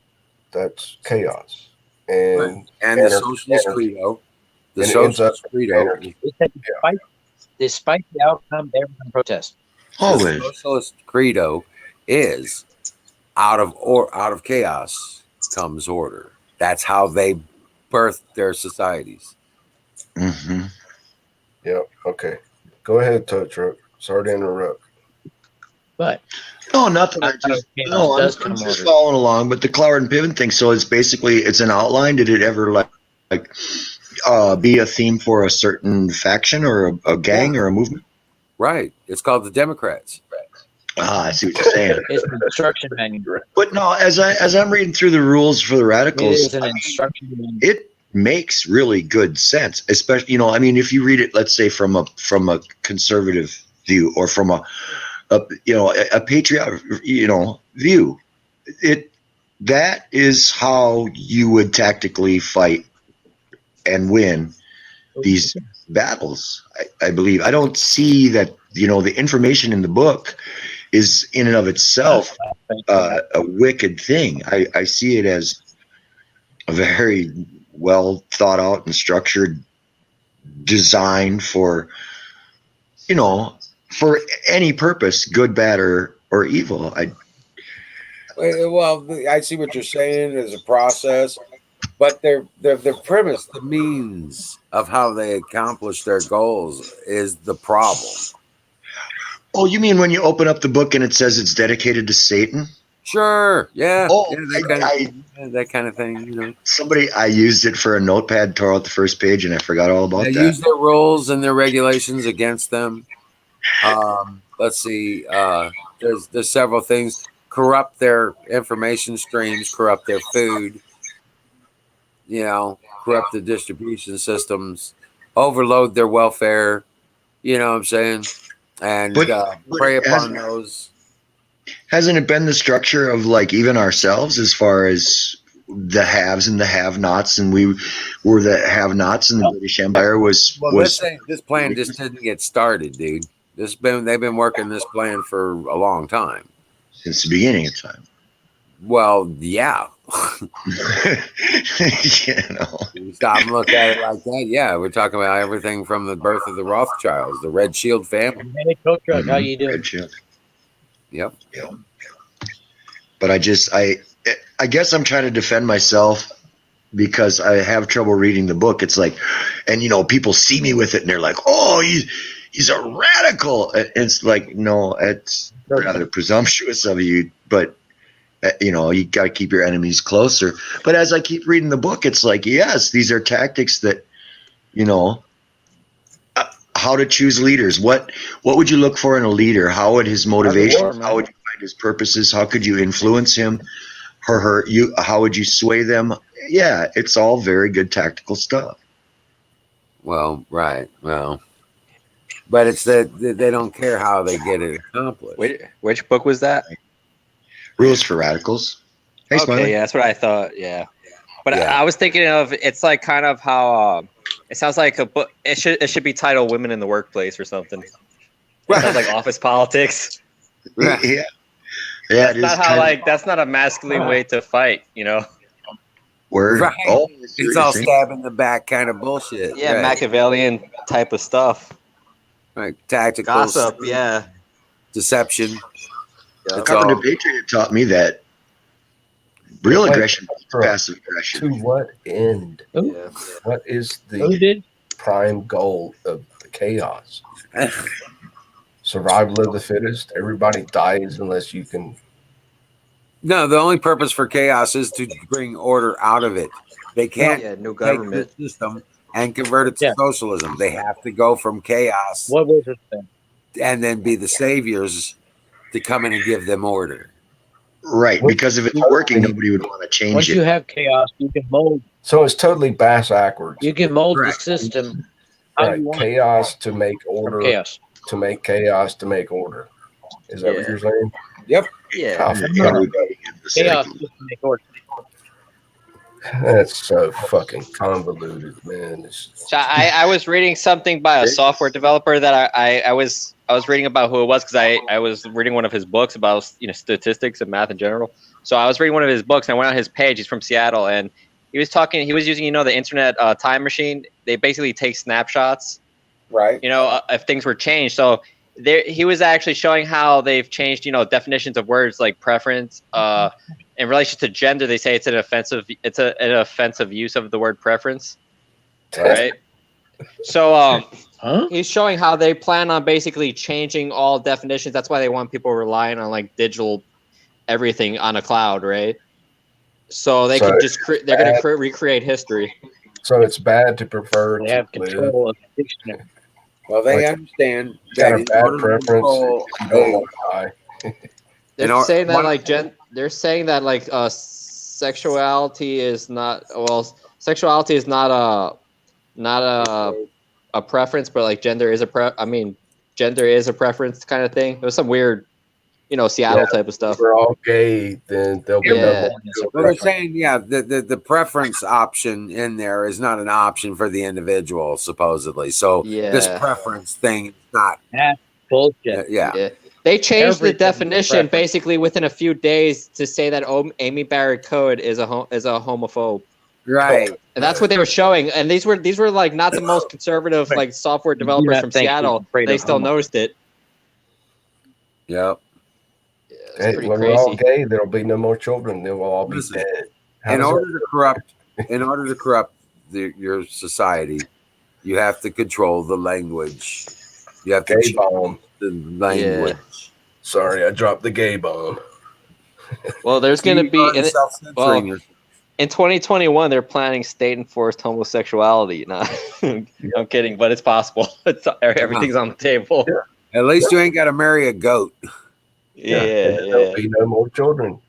That's chaos. And And the anarchy- socialist anarchy. credo. The And it ends up socialist credo. anarchy. They said despite the outcome, they're going to protest. The Always. socialist credo is out of chaos comes order. That's how they birthed their societies. Mm-hmm. Yep. Okay. Go ahead, Tow Truck. Sorry to interrupt. But No, nothing. out of chaos I'm does just come order. following along. But the Cloward and Piven thing. So it's basically it's an outline. Did it ever be a theme for a certain faction or a gang or a movement? Right. It's called the Democrats. Ah, I see what you're saying. It's an instruction manual. But no, as I'm reading through the rules for the It radicals, is an instruction manual. it makes really good sense. Especially, if you read it, let's say from a conservative view or from a patriotic, view, that is how you would tactically fight and win these battles. I believe. I don't see that, the information in the book is in and of itself a wicked thing. I see it as a very well thought out and structured design for any purpose, good, bad, or evil. Well, I see what you're saying as a process, but their premise, the means of how they accomplish their goals is the problem. Oh, you mean when you open up the book and it says it's dedicated to Satan? Sure. Yeah. Oh, that kind of thing. I used it for a notepad, tore out the first page, and I forgot all about They that. use their rules and their regulations against them. Let's see. There's several things. Corrupt their information streams, corrupt their food, corrupt the distribution systems, overload their welfare, you know what I'm saying? And prey upon those. Hasn't it been the structure of even ourselves as far as the haves and the have-nots, and we were the have-nots, and the British Empire was. This plan just didn't get started, dude. They've been working this plan for a long time. Since the beginning of time. Well, yeah. Stop and look at it like that. Yeah, we're talking about everything from the birth of the Rothschilds, the Red Shield family. Hey, Tow Truck, how you doing? Red Shield. Yep. But I guess I'm trying to defend myself because I have trouble reading the book. It's like, and people see me with it and they're like, oh, he's a radical. It's like, no, it's rather presumptuous of you, but you got to keep your enemies closer. But as I keep reading the book, it's like, yes, these are tactics that, how to choose leaders. What would you look for in a leader? How would his motivation? How would you find his purposes? How could you influence him or her? How would you sway them? Yeah, it's all very good tactical stuff. Well, right. Well, but it's that they don't care how they get it accomplished. Which book was that? Rules for Radicals. Hey, okay, Smiley. yeah, that's what I thought. Yeah, but Yeah. I was thinking of it's like kind of how it sounds like a book. It should be titled "Women in the Workplace" or something. Sounds like office politics. Yeah, That's not how that's not a masculine way to fight, Word. Right. Oh, It's all stab in the back kind of bullshit. Yeah, right. Machiavellian type of stuff. Right. Tactical Gossip, yeah. Deception. The It's Carpenter all- Patriot taught me that real Wait, aggression is bro. passive aggression. To what end? Who? Yeah. What is Who the did? prime goal of the chaos? Survival of the fittest. Everybody dies unless you can. No, the only purpose for chaos is to bring order out of it. They can't Yeah, no take government. the system and convert it to socialism. They have to go from chaos What was it then? and then be the saviors to come in and give them order. Right, because if it's working, nobody would want to change Once it. you have chaos, you can mold. So it's totally bass backwards. You can mold Correct. the system how Right, you want chaos to make from order. chaos. To make chaos to make order. Is that what Yeah. you're saying? Yep. Yeah. Oh, Everybody in the Chaos cycle. just to make order. that's so fucking convoluted, man. So I was reading something by a software developer that I was reading about who it was because I was reading one of his books about statistics and math in general. So I was reading one of his books and I went on his page. He's from Seattle and he was using the internet time machine. They basically take snapshots, Right. if things were changed. So he was actually showing how they've changed, definitions of words like preference. In relation to gender, they say it's an offensive use of the word preference, right? So he's showing how they plan on basically changing all definitions. That's why they want people relying on like digital everything on a cloud, right? So they can just they're going to recreate history. So it's bad to prefer. They have control of the dictionary. Well, they understand got that a bad preference. You don't want to die. They're saying that like they're saying that like sexuality is not a preference, but like gender is gender is a preference kind of thing. It was some weird, Seattle type of stuff. If we're all gay, then there'll be no more. Well, they're saying, the preference option in there is not an option for the individual, supposedly. So this preference thing is not. That's bullshit. Yeah. They changed the definition basically within a few days to say that Amy Barrett Code is a homophobe. Right. And that's what they were showing. And these were like not the most conservative like software developers from Seattle. They still noticed it. Yep. Hey, when we're all gay, there'll be no more children. They will all be dead. In order to corrupt your society, you have to control the language. You have to gay bomb the language. Yeah. Sorry, I dropped the gay bomb. Well, there's going to be in 2021 they're planning state-enforced homosexuality. No, I'm kidding, but it's possible. Everything's on the table. Yeah. At least you ain't got to marry a goat. Yeah. There'll be no more children.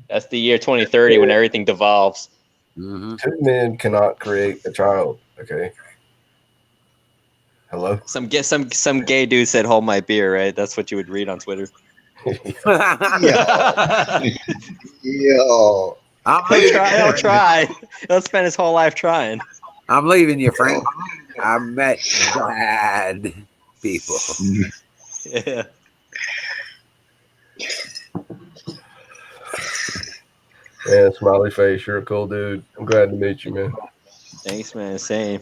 That's the year 2030 when everything devolves. Mm-hmm. 2 men cannot create a child. Okay. Hello. Some gay dude said, "Hold my beer." Right. That's what you would read on Twitter. Yo. He'll try. He'll spend his whole life trying. I'm leaving you, Frank. I met bad people. Yeah. Yeah, smiley face. You're a cool dude. I'm glad to meet you, man. Thanks, man. Same.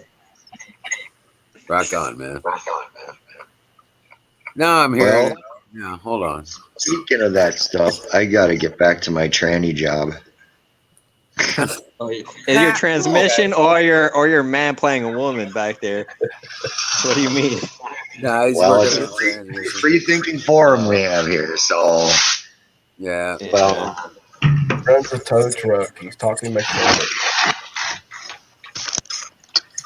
Rock on, man. No, I'm here. Well, yeah, hold on. Speaking of that stuff, I got to get back to my tranny job. Is your transmission or your man playing a woman back there? What do you mean? No, well, it's a free thinking forum we have here, so yeah. Well, runs a tow truck. He's talking mechanic.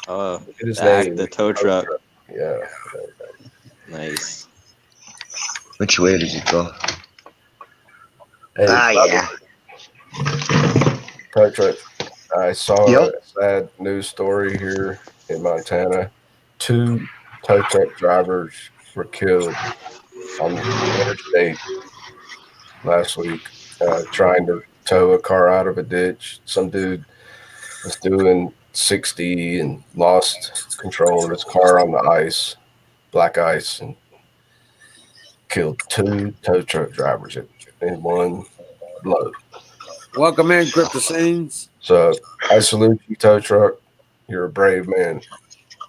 Oh, the tow truck. Yeah. Nice. Which way did it go? Hey, yeah. Tow truck. I saw a sad news story here in Montana. 2 tow truck drivers were killed on the interstate last week trying to tow a car out of a ditch. Some dude was doing 60 and lost control of his car on the ice, black ice, and killed 2 tow truck drivers in one blow. Welcome in, Crypto Scenes. So I salute you, tow truck. You're a brave man.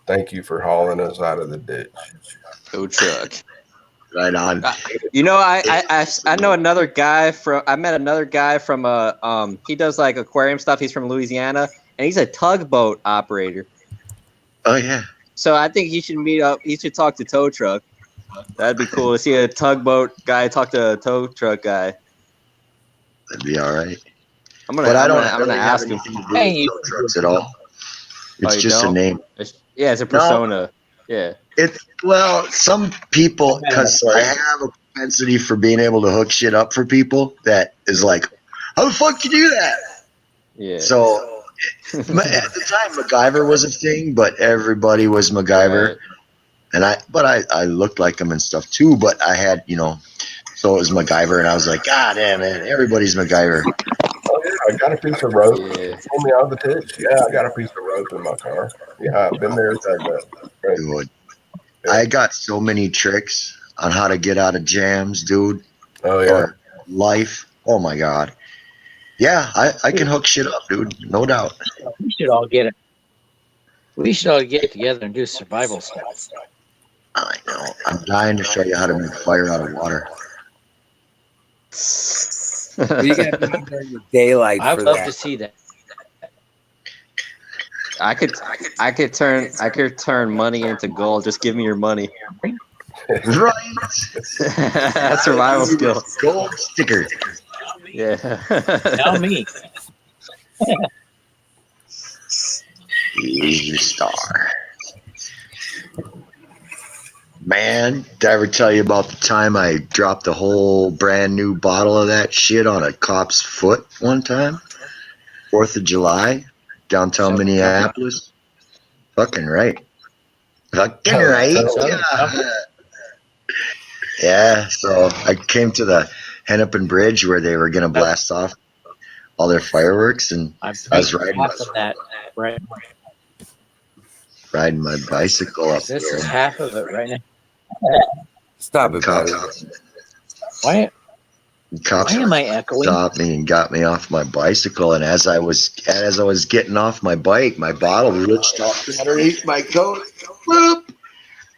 Thank you for hauling us out of the ditch. Tow truck. Right on. I know another guy I met another guy from he does like aquarium stuff. He's from Louisiana and he's a tugboat operator. Oh yeah. So I think he should meet up. He should talk to tow truck. That'd be cool to see a tugboat guy talk to a tow truck guy. That'd be all right. I'm gonna ask him. Hey, tow trucks at all. It's just a name. It's a persona. No, yeah. Some people, because I have a propensity for being able to hook shit up for people that is like, how the fuck you do that? Yeah. So at the time, MacGyver was a thing, but everybody was MacGyver, right. I looked like him and stuff too. But I had, so it was MacGyver, and I was like, God damn man, everybody's MacGyver. I got a piece of rope. Yeah. Pull me out of the ditch. Yeah, I got a piece of rope in my car. Yeah, I've been there. Dude, I got so many tricks on how to get out of jams, dude. Oh yeah. Or life. Oh my god. Yeah, I can hook shit up, dude. No doubt. We should all get it. We should all get together and do survival stuff. I know. I'm dying to show you how to make fire out of water. You got to be there in the daylight I'd for love that. to see that. I could turn money into gold. Just give me your money. Right. That's survival skill. Gold sticker. Yeah. Tell me. Here's your star. Man, did I ever tell you about the time I dropped a whole brand new bottle of that shit on a cop's foot one time? 4th of July, downtown Southern Minneapolis. Fucking right. Fucking Oh, right. Southern Comfort. Yeah, so I came to the Hennepin Bridge where they were going to blast off all their fireworks, and I'm I was riding half of that. Right. my bicycle up This there. is half of it right now. Stop it, buddy. Why? Cops Why am I echoing? stopped me and got me off my bicycle, and as I was getting off my bike, my bottle reached off underneath my coat, whoop,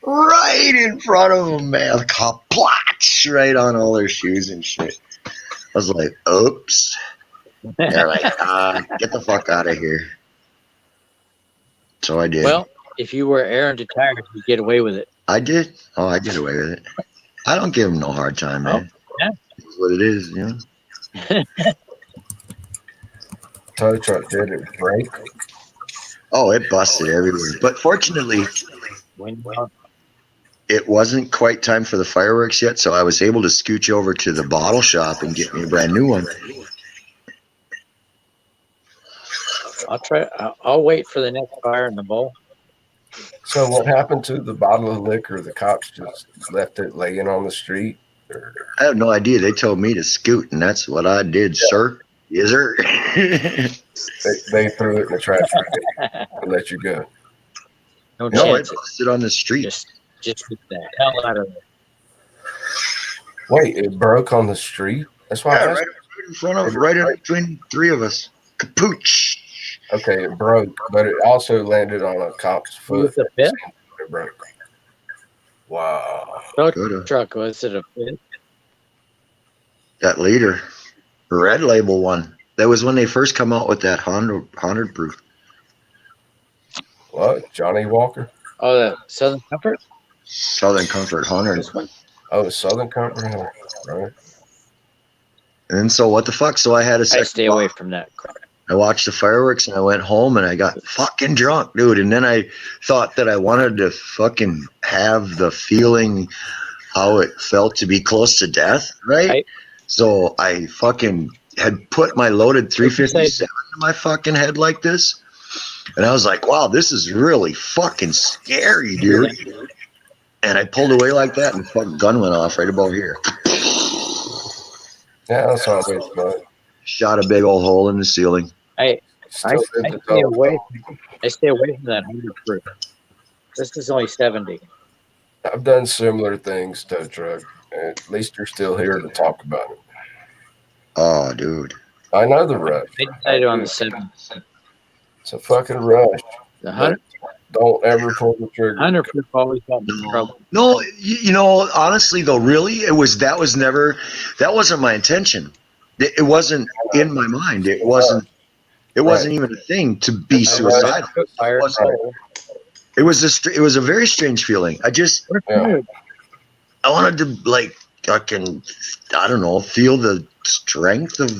right in front of them, man. The cop plotch right on all their shoes and shit. I was like, oops. They're like, get the fuck out of here. So I did. Well, if you were Aaron to tires, you'd get away with it. I did. Oh, I get away with it. I don't give them no hard time, man. Yeah. It's what it is, you know. Tow truck did it break? Oh, it busted everywhere. But fortunately, When it wasn't quite time for the fireworks yet, so I was able to scooch over to the bottle shop and get me a brand new one. I'll try. I'll wait for the next fire in the bowl. So what happened to the bottle of liquor? The cops just left it laying on the street? Or... I have no idea. They told me to scoot, and that's what I did, sir. Yes, sir. they threw it in the trash can and let you go. No No, it chance. busted on the street. Just get the hell out of there. Wait, it broke on the street? That's why. Yeah, right in front of, right in between three of us. Kapooch. Okay, it broke, but it also landed on a cop's foot. Was it a pit? It broke. Wow. Truck, was it a pit? That leader, red label one. That was when they first come out with that 100 proof. What? Johnny Walker? Oh, the Southern Comfort? Southern Comfort 100. This one? Oh, Southern Comfort, right? And so what the fuck? So I had a I second. stay away from that crap. I watched the fireworks and I went home and I got fucking drunk, dude. And then I thought that I wanted to fucking have the feeling how it felt to be close to death, right? So I fucking had put my loaded 357 in my fucking head like this. And I was like, wow, this is really fucking scary, dude. And I pulled away like that and the fucking gun went off right above here. Yeah, that's all it is. Shot a big old hole in the ceiling. I stay away. I stay away from that 100 proof. This is only 70. I've done similar things, tow truck. At least you're still here to talk about it. Oh, dude. I know the rush. They decided on the 70. It's a fucking rush. The 100. Don't ever pull the trigger. 100 proof always got me in trouble. No, you know, honestly though, really, that wasn't my intention. It wasn't in my mind. It wasn't even a thing to be suicidal. It was a very strange feeling. I wanted to like fucking, I don't know, feel the strength of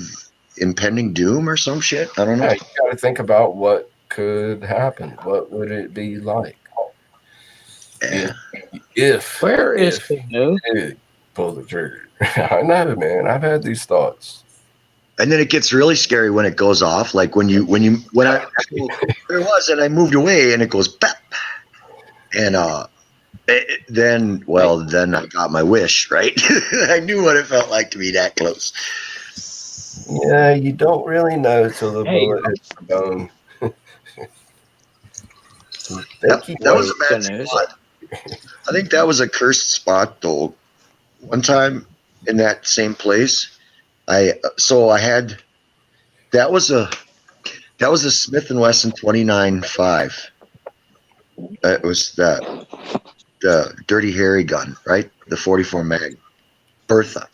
impending doom or some shit. I don't know. Yeah, you got to think about what could happen. What would it be like? If Where is the news? Pull the trigger. I know, man. I've had these thoughts. And then it gets really scary when it goes off. Like when I there was and I moved away and it goes bap. And then I got my wish, right? I knew what it felt like to be that close. Yeah, you don't really know till the bullet hits the bone. That was a bad spot. I think that was a cursed spot though. One time in that same place, that was a Smith & Wesson 29.5. That was that the Dirty Harry gun, right? The 44 mag, Bertha,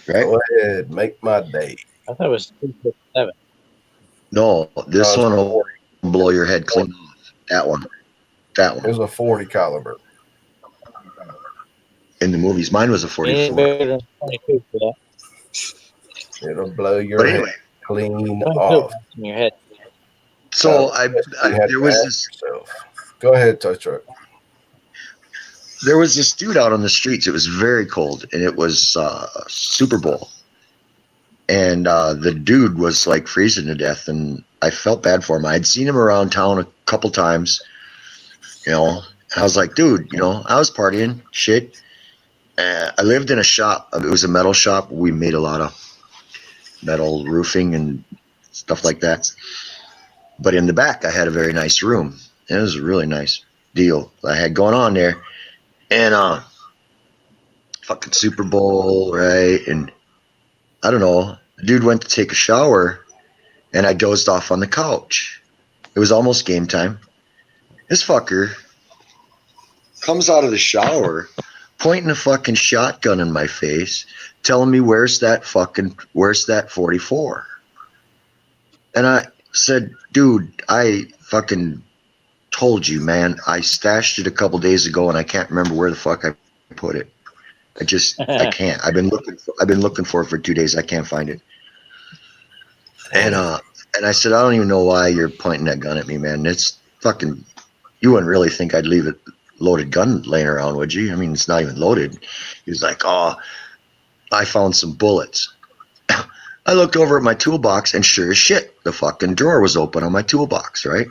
right? Go ahead, make my day. I thought it was 257. No, this No, one it's will blow your head clean off. That one, that It one. was a 40 caliber. In the movies, mine was a Ain't 44. better than 22 for that. It'll blow your But head anyway, clean 22 off. in your head. so You had there to was ask this yourself. Go ahead, tow truck. dude out on the streets. It was very cold, and it was Super Bowl, and the dude was like freezing to death, and I felt bad for him. I'd seen him around town a couple times, you know. And I was like, dude, you know, I was partying, shit. I lived in a shop. It was a metal shop. We made a lot of metal roofing and stuff like that. But in the back, I had a very nice room. And it was a really nice deal I had going on there. And fucking Super Bowl, right? And I don't know. The dude went to take a shower, and I dozed off on the couch. It was almost game time. This fucker comes out of the shower, pointing a fucking shotgun in my face, telling me where's that 44. And I said, dude, I fucking told you, man. I stashed it a couple days ago, and I can't remember where the fuck I put it. I can't. I've been looking for it for 2 days. I can't find it. And I said, I don't even know why you're pointing that gun at me, man. It's fucking. You wouldn't really think I'd leave a loaded gun laying around, would you? I mean, it's not even loaded. He was like, oh, I found some bullets. I looked over at my toolbox, and sure as shit, the fucking drawer was open on my toolbox, right?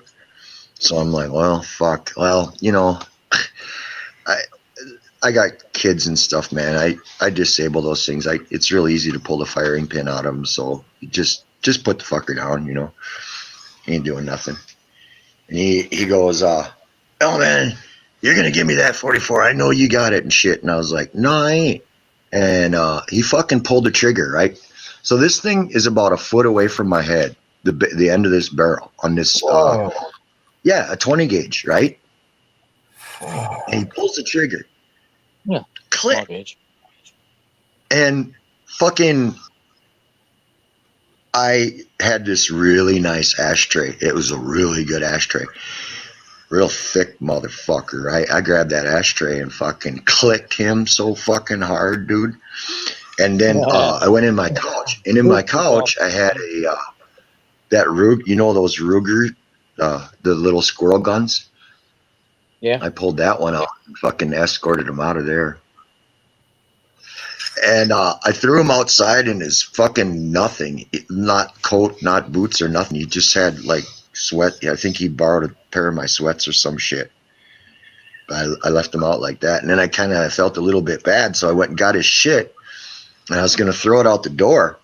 So I'm like, well, fuck. Well, you know, I got kids and stuff, man. I disable those things. It's real easy to pull the firing pin out of them. So just put the fucker down, you know. He ain't doing nothing. And he goes, oh man, you're gonna give me that 44. I know you got it and shit. And I was like, no, I ain't. And he fucking pulled the trigger, right? So this thing is about a foot away from my head, the end of this barrel on this. Yeah, a 20 gauge, right? And he pulls the trigger. Yeah. Click. Gauge. And fucking, I had this really nice ashtray. It was a really good ashtray. Real thick motherfucker, right? I grabbed that ashtray and fucking clicked him so fucking hard, dude. And then I went in my couch. And in my couch, I had that Rug, you know those Ruger, the little squirrel guns? Yeah. I pulled that one out and fucking escorted him out of there. And I threw him outside in his fucking nothing. Not coat, not boots or nothing. He just had like sweat. I think he borrowed a pair of my sweats or some shit. I left him out like that. And then I kind of felt a little bit bad. So I went and got his shit. And I was going to throw it out the door.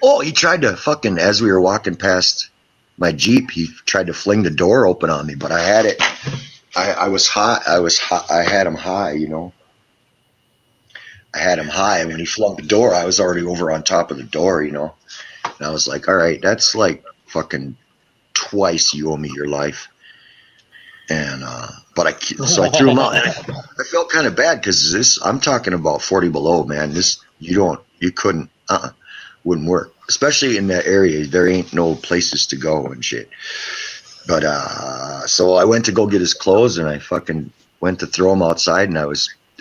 Oh, he tried to fucking, as we were walking past my Jeep, he tried to fling the door open on me. But I had it. I was high. I had him high, you know. I had him high, and when he flung the door, I was already over on top of the door, you know. And I was like, all right, that's like fucking twice you owe me your life. And so I threw him out. And I felt kind of bad because I'm talking about 40 below, man. You couldn't, wouldn't work, especially in that area. There ain't no places to go and shit. But so I went to go get his clothes, and I fucking went to throw him outside, and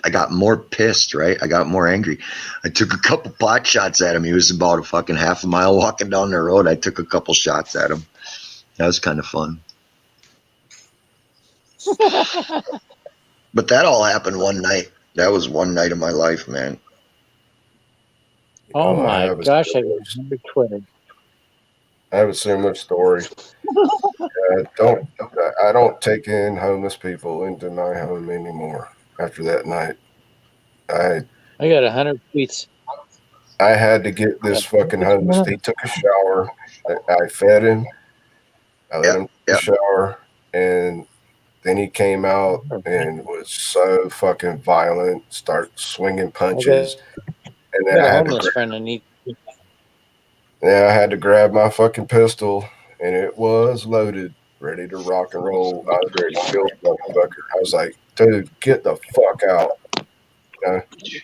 I got more pissed, right? I got more angry. I took a couple pot shots at him. He was about a fucking half a mile walking down the road. I took a couple shots at him. That was kind of fun. But that all happened one night. That was one night of my life, man. Oh my gosh, I got your Twitter. I have a similar story. I don't take in homeless people into my home anymore. After that night, I got 100 tweets. I had to get this fucking homeless. He took a shower. I fed him. I let him take a shower, and then he came out and was so fucking violent. Start swinging punches, and then I had homeless friend I need. Yeah, I had to grab my fucking pistol, and it was loaded, ready to rock and roll. I was ready to kill the motherfucker. I was like, dude, get the fuck out.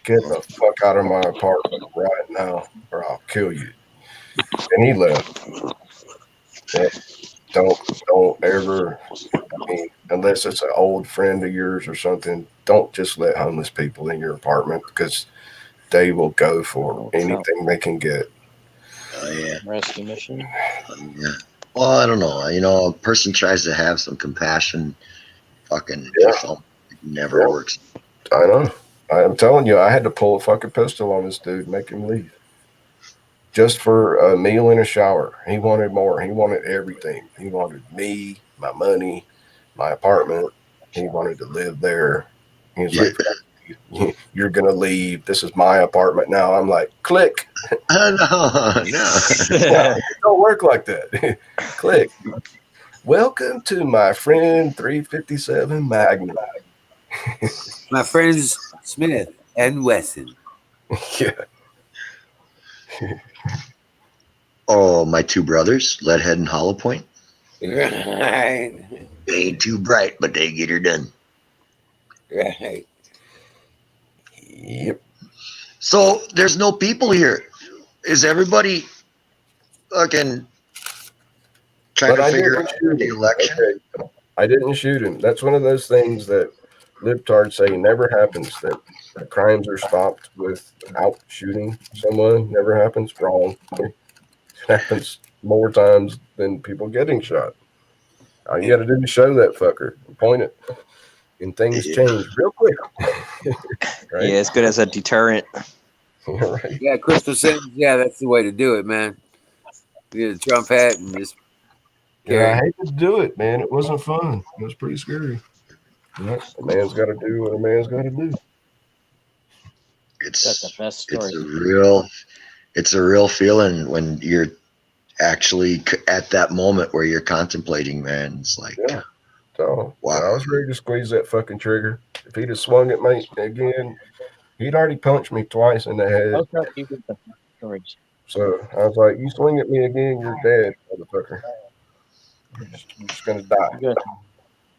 Get the fuck out of my apartment right now, or I'll kill you. And he left. Yeah, don't ever. I mean, unless it's an old friend of yours or something, don't just let homeless people in your apartment because they will go for anything they can get. Oh yeah. Rescue mission. Yeah. Well, I don't know. You know, a person tries to have some compassion. Fucking just it never works. I know. I'm telling you, I had to pull a fucking pistol on this dude, make him leave. Just for a meal and a shower. He wanted more. He wanted everything. He wanted me, my money, my apartment. He wanted to live there. He was like, "You're gonna leave. This is my apartment now." I'm like, click. No. It don't work like that. Click. Welcome to my friend 357 Magnum. My friends Smith and Wesson. Yeah. Oh, my two brothers, Leadhead and Hollow Point. Right. They ain't too bright, but they get her done. Right. Yep. So there's no people here. Is everybody fucking trying to figure out the election? Okay. I didn't shoot him. That's one of those things that libtards say never happens. That crimes are stopped without shooting someone. Never happens. Wrong. It happens more times than people getting shot. All you got to do is show that fucker, point it, and things change real quick. Right? Yeah, it's good as a deterrent. Right. Yeah, Crystal says, yeah, that's the way to do it, man. Get a Trump hat and just Yeah, I hate to do it, man. It wasn't fun. It was pretty scary. Yeah, a man's got to do what a man's got to do. That's the best story. It's a real feeling when you're actually at that moment where you're contemplating, man. It's like, so wow. I was ready to squeeze that fucking trigger. If he'd have swung at me again, he'd already punched me twice in the head. So I was like, you swing at me again, you're dead, motherfucker. You're just gonna die. Good.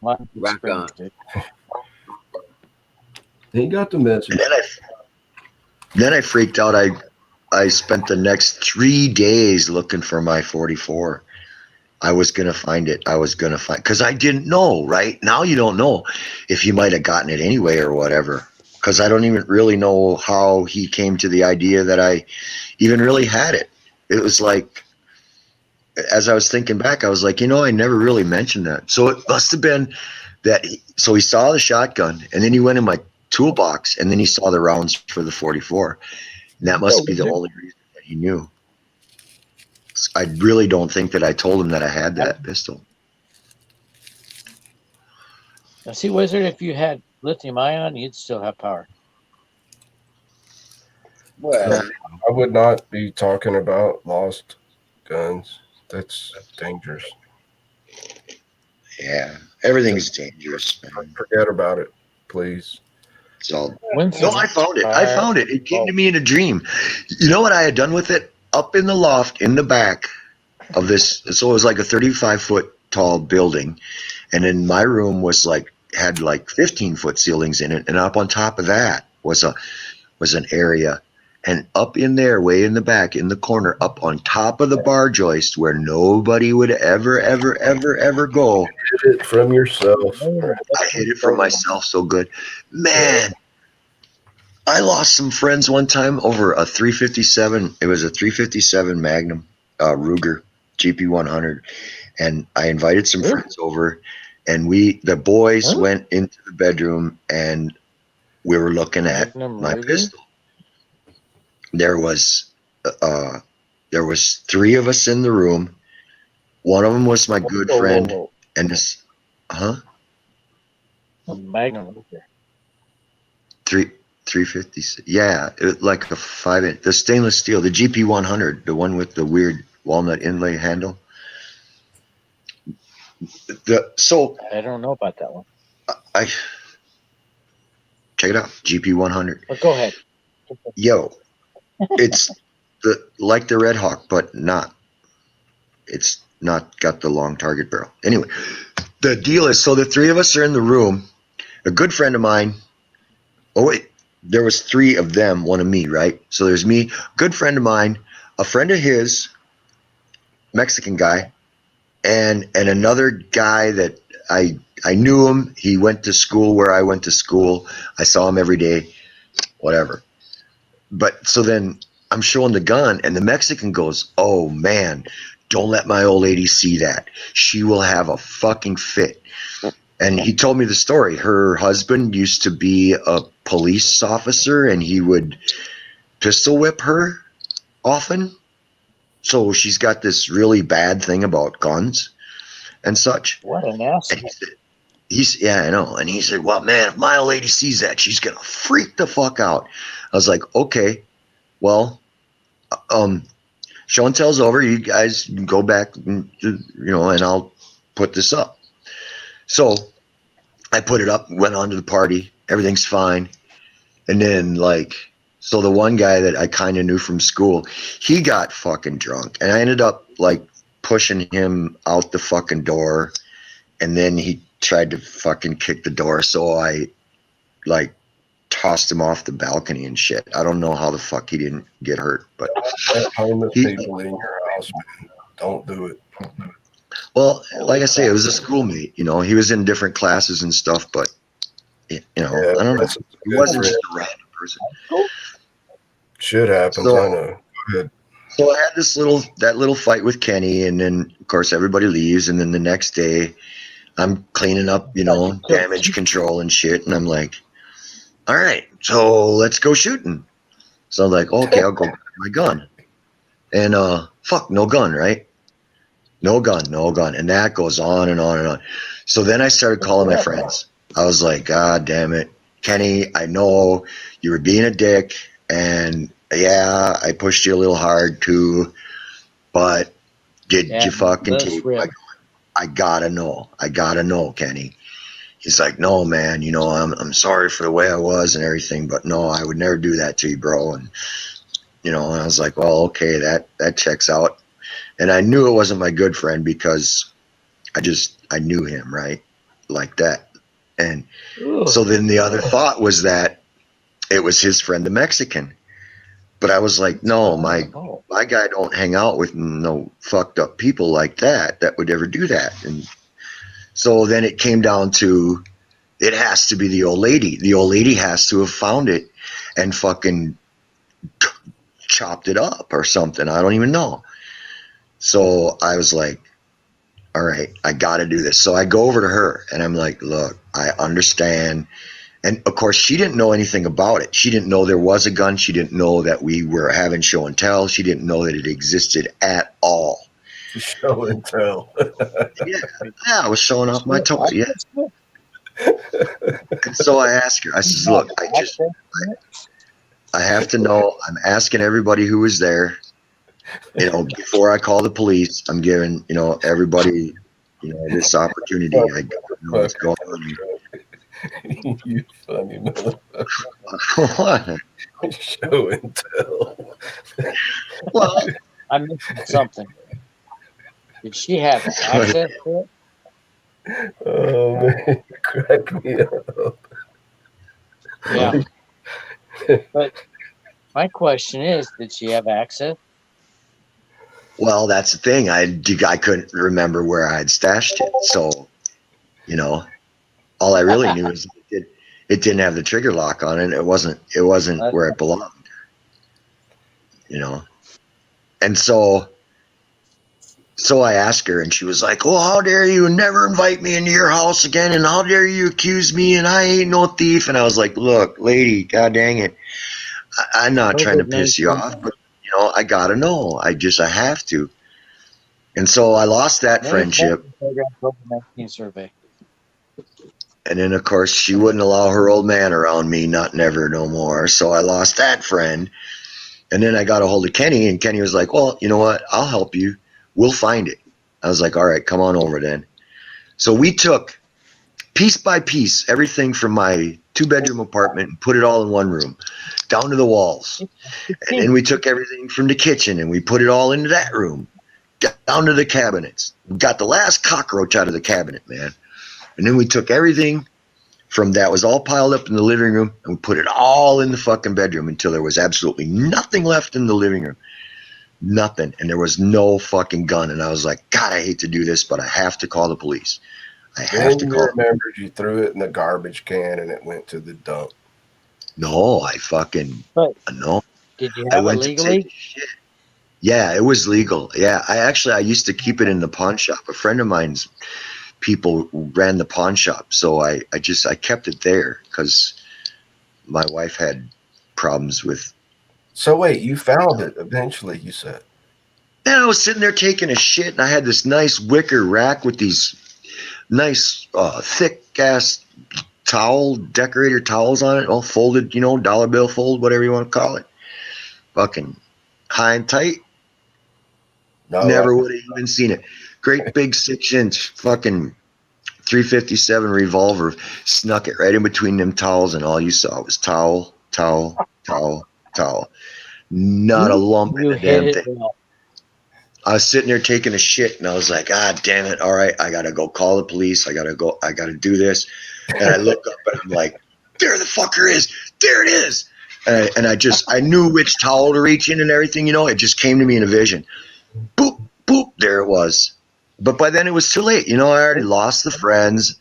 Rock on. He got the message. Then I freaked out. I spent the next 3 days looking for my 44. I was going to find it. Because I didn't know, right? Now you don't know if he might have gotten it anyway or whatever. Because I don't even really know how he came to the idea that I even really had it. It was like, as I was thinking back, I was like, I never really mentioned that. So it must have been that. So he saw the shotgun, and then he went in my toolbox, and then he saw the rounds for the 44. And that must be the only reason that he knew. I really don't think that I told him that I had that pistol. Now, see, Wizard, if you had lithium ion, you'd still have power. Well, I would not be talking about lost guns. That's dangerous. Yeah, everything's dangerous, man. Forget about it, please. So, no, I found it. It came to me in a dream. You know what I had done with it? Up in the loft in the back of this. So it was like a 35-foot tall building. And then my room was had 15-foot ceilings in it. And up on top of that was an area. And up in there, way in the back, in the corner, up on top of the bar joist where nobody would ever go. You hid it from yourself. I hid it from myself so good. Man, I lost some friends one time over a 357. It was a 357 Magnum Ruger GP100. And I invited some friends over. And the boys went into the bedroom and we were looking at my pistol. There was 3 of us in the room. One of them was my good friend, and this, Magnum. 350. Yeah, like a 5-inch, the stainless steel, the GP100, the one with the weird walnut inlay handle. I don't know about that one. I check it out, GP100. But go ahead. Yo. It's like the Red Hawk, but not. It's not got the long target barrel. Anyway, the deal is, so the 3 of us are in the room. a good friend of mine. Oh wait, there was 3 of them, one of me, right? So there's me, good friend of mine, a friend of his, Mexican guy, and another guy that I knew him. He went to school where I went to school. I saw him every day, whatever. But so then I'm showing the gun, and the Mexican goes, "Oh man, don't let my old lady see that. She will have a fucking fit." And he told me the story. Her husband used to be a police officer, and he would pistol whip her often. So she's got this really bad thing about guns and such. What an And asshole. yeah, I know. And he said, "Well, man, if my old lady sees that, she's gonna freak the fuck out." I was like, "Okay, well, show and tell's over. You guys go back, and, and I'll put this up." So I put it up, went on to the party. Everything's fine. And then, so the one guy that I kind of knew from school, he got fucking drunk. And I ended up, pushing him out the fucking door. And then he tried to fucking kick the door. So I, tossed him off the balcony and shit. I don't know how the fuck he didn't get hurt. But homeless people in your house, man. Don't do it. Well, like I say, it was a schoolmate. He was in different classes and stuff, but I don't know. He wasn't just a random person. Shit happens. So, I know. Go ahead. So I had that little fight with Kenny, and then of course everybody leaves, and then the next day I'm cleaning up, damage control and shit, and I'm like, all right, so let's go shooting. So I'm like, okay, I'll go grab my gun, and fuck, no gun, right? No gun. And that goes on and on and on. So then I started calling my friends. I was like, God damn it, Kenny, I know you were being a dick, and yeah, I pushed you a little hard too, but did you fucking take my gun? I gotta know, Kenny. He's like, no, man, I'm sorry for the way I was and everything, but no, I would never do that to you, bro. And, and I was like, well, okay, that checks out. And I knew it wasn't my good friend because I knew him, right? Like that. And so then the other thought was that it was his friend, the Mexican. But I was like, no, my guy don't hang out with no fucked up people like that would ever do that. And so then it came down to, it has to be the old lady. The old lady has to have found it and fucking chopped it up or something. I don't even know. So I was like, all right, I got to do this. So I go over to her and I'm like, look, I understand. And of course, she didn't know anything about it. She didn't know there was a gun. She didn't know that we were having show and tell. She didn't know that it existed at all. Show and tell. Yeah, I was showing off my toes. Yeah. And so I asked her, I says, look, I have to know. I'm asking everybody who was there, before I call the police, I'm giving, everybody, this opportunity. I know what's going on. You funny What? Show and tell. Well, I mentioned something. Did she have access to it? Oh, man, crack me up. Yeah. But my question is, did she have access? Well, that's the thing. I couldn't remember where I had stashed it. So, all I really knew is it didn't have the trigger lock on it. It wasn't where it belonged. And so I asked her, and she was like, "Oh, how dare you never invite me into your house again? And how dare you accuse me? And I ain't no thief." And I was like, "Look, lady, god dang it, I'm not trying to piss you off, but I gotta know. I have to." And so I lost that friendship. COVID-19 survey. And then, of course, she wouldn't allow her old man around me, not never, no more. So I lost that friend. And then I got a hold of Kenny, and Kenny was like, "Well, you know what? I'll help you. We'll find it." I was like, "All right, come on over then." So we took piece by piece everything from my 2-bedroom apartment and put it all in one room, down to the walls. And then we took everything from the kitchen and we put it all into that room, down to the cabinets. We got the last cockroach out of the cabinet, man. And then we took everything from that was all piled up in the living room, and we put it all in the fucking bedroom until there was absolutely nothing left in the living room. Nothing. And there was no fucking gun. And I was like, God, I hate to do this, but I have to call the police. I have Then to you call. remembered you threw it in the garbage can and it went to the dump. No, I fucking But no. did you I have it went to legally? take a shit. Yeah, it was legal. Yeah, I used to keep it in the pawn shop. A friend of mine's people ran the pawn shop, so I kept it there because my wife had problems with. So wait, you found it eventually, you said. And I was sitting there taking a shit, and I had this nice wicker rack with these nice thick ass decorator towels on it, all folded, dollar bill fold, whatever you want to call it. Fucking high and tight. No, Never would have even seen it. Great big 6-inch fucking 357 revolver. Snuck it right in between them towels, and all you saw was towel, towel, towel, towel. Not a lump in You the hit damn it thing. well. I was sitting there taking a shit, and I was like, "Ah, damn it! All right, I gotta go call the police. I gotta do this." And I look up, and I'm like, "There the fucker is! There it is!" And I knew which towel to reach in and everything. It just came to me in a vision. Boop, boop, there it was. But by then it was too late. I already lost the friends.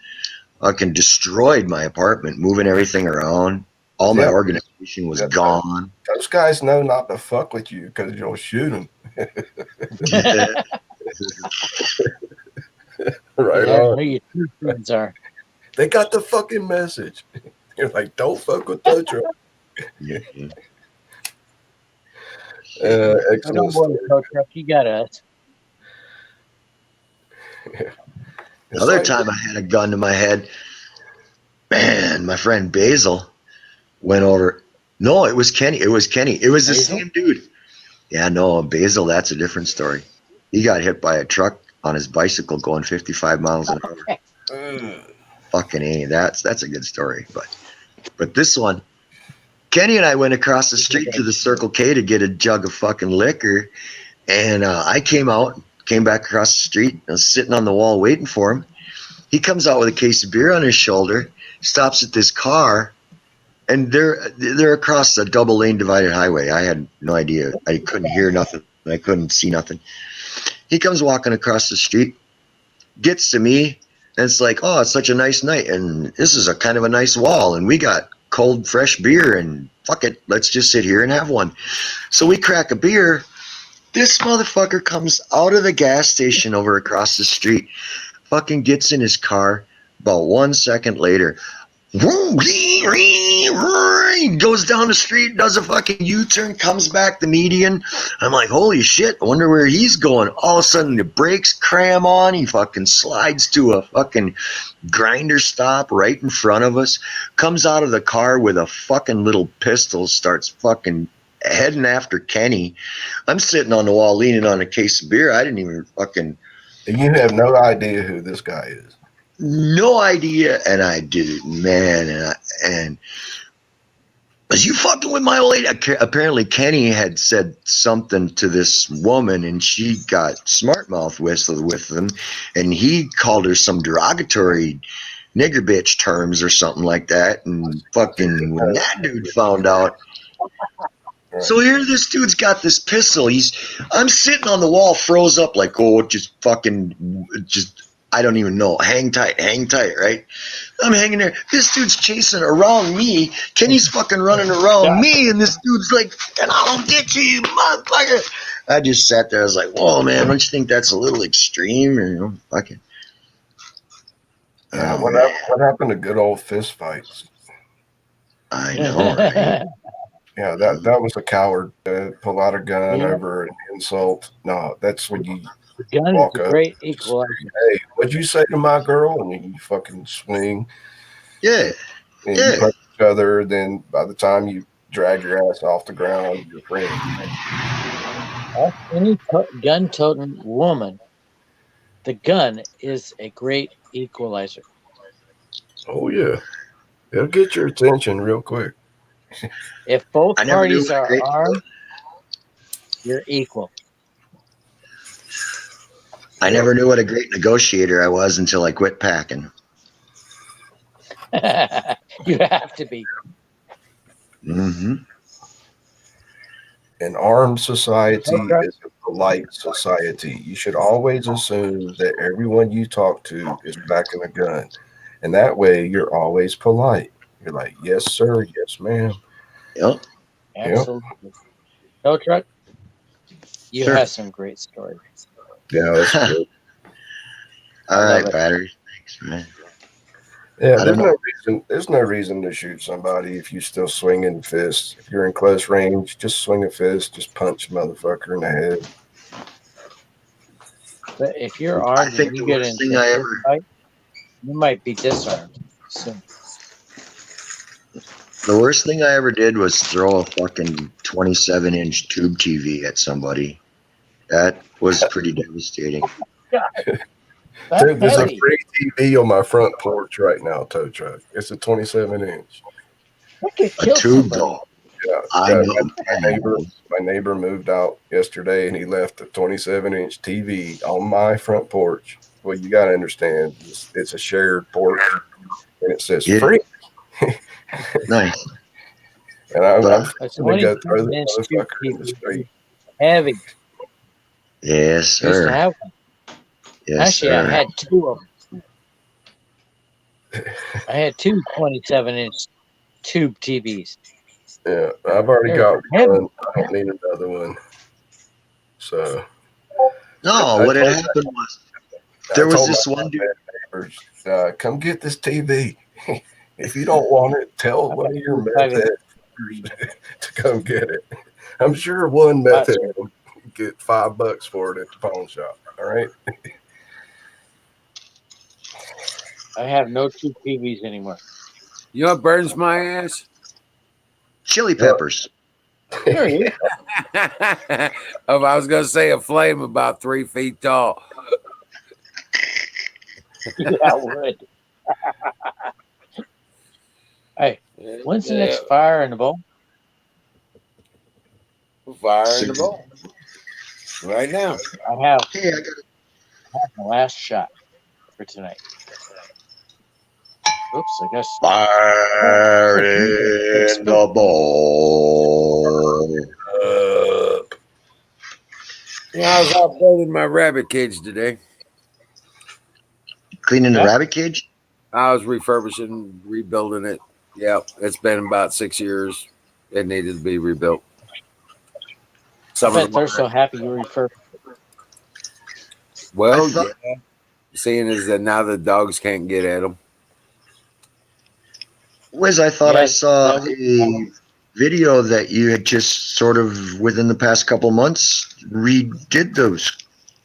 Fucking destroyed my apartment, moving everything around. All my organization was gone. Those guys know not to fuck with you because you'll shoot them. Right on. Who your true friends are. They got the fucking message. You're like, don't fuck with the truck. Excellent Don't worry, story. Coach Ruck, you got us. Another time I had a gun to my head. Man, my friend Basil went over. No, it was Kenny. It was the same dude. Yeah, no, Basil, that's a different story. He got hit by a truck on his bicycle going 55 miles an hour. Fucking A. That's a good story. But this one, Kenny and I went across the street to the Circle K to get a jug of fucking liquor. And I came back across the street. I was sitting on the wall waiting for him. He comes out with a case of beer on his shoulder, stops at this car, and they're across the double lane divided highway. I had no idea. I couldn't hear nothing. I couldn't see nothing. He comes walking across the street, gets to me, and it's like, oh, it's such a nice night, and this is a kind of a nice wall, and we got cold, fresh beer, and fuck it, let's just sit here and have one. So we crack a beer. This motherfucker comes out of the gas station over across the street, fucking gets in his car. About 1 second later, goes down the street, does a fucking U-turn, comes back the median. I'm like, holy shit, I wonder where he's going. All of a sudden the brakes cram on. He fucking slides to a fucking grinder stop right in front of us, comes out of the car with a fucking little pistol, starts fucking heading after Kenny. I'm sitting on the wall leaning on a case of beer. I didn't even fucking... You have no idea who this guy is. No idea, and I did it, man. And was you fucking with my old lady? Apparently, Kenny had said something to this woman, and she got smart mouth whistled with him, and he called her some derogatory nigger bitch terms or something like that. And fucking when that dude found out. So here this dude's got this pistol. I'm sitting on the wall, froze up like, oh, just I don't even know. Hang tight, right? I'm hanging there. This dude's chasing around me. Kenny's fucking running around me, and this dude's like, and I'll get you, motherfucker. I just sat there. I was like, whoa, man, don't you think that's a little extreme? Or, fucking. What happened to good old fist fights? I know, right? Yeah, that was a coward. Pull out a gun over an insult. No, that's when you gun walk is a up. great equalizer. Hey, what'd you say to my girl? And you fucking swing. Yeah. And you punch each other. Then by the time you drag your ass off the ground, you're friends. Any gun-toting woman, the gun is a great equalizer. Oh yeah, it'll get your attention real quick. If both parties are armed, you're equal. I never knew what a great negotiator I was until I quit packing. You have to be. Mm-hmm. An armed society is a polite society. You should always assume that everyone you talk to is backing a gun. And that way you're always polite. You're like, yes, sir, yes, ma'am. Yep. Absolutely. Tow truck, you Sure. have some great stories. Yeah, that's good. All I love right, it. battery. Thanks, man. Yeah, I there's don't no know. reason. There's no reason to shoot somebody if you still swinging fists. If you're in close range, just swing a fist. Just punch a motherfucker in the head. But if you're I armed think and you the get worst into thing a I fist ever fight, you might be disarmed soon. the worst thing I ever did was throw a fucking 27-inch tube TV at somebody. That was pretty devastating. That's Dude, there's a heavy. free TV on my front porch right now, tow truck. It's a 27-inch. That could A kill tube somebody. though. Yeah, I know. my neighbor moved out yesterday, and he left a 27-inch TV on my front porch. Well, you got to understand, it's a shared porch, and it says Yeah. free. Nice. And I'm But going to go throw the 27-inch tube motherfucker in the TV street. heavy. yes, I used to sir. have one. Yes, Actually, sir. I had two of them. I had two 27-inch tube TVs. Yeah, I've already They're got heavy. one. I don't need another one. So No, what had happened was there was this one dude. neighbors, come get this TV. If you don't want it, tell one of your meth heads to come get it. I'm sure one meth head will get $5 for it at the pawn shop. All right. I have no tube TVs anymore. You know what burns my ass? Chili peppers. There you I was going to say a flame about 3 feet tall. Yeah, I would. Hey, when's the next fire in the bowl? Fire in the bowl. Right now. I have Hey, I got the last shot for tonight. Oops, I guess. fire in the bowl. Yeah, I was out building my rabbit cage today. Cleaning the rabbit cage? I was refurbishing, rebuilding it. Yeah, it's been about 6 years. It needed to be rebuilt. I bet they're so happy you refurbished. Well, yeah. Seeing is that now the dogs can't get at them. Wiz, I thought I saw a video that you had just sort of within the past couple months redid those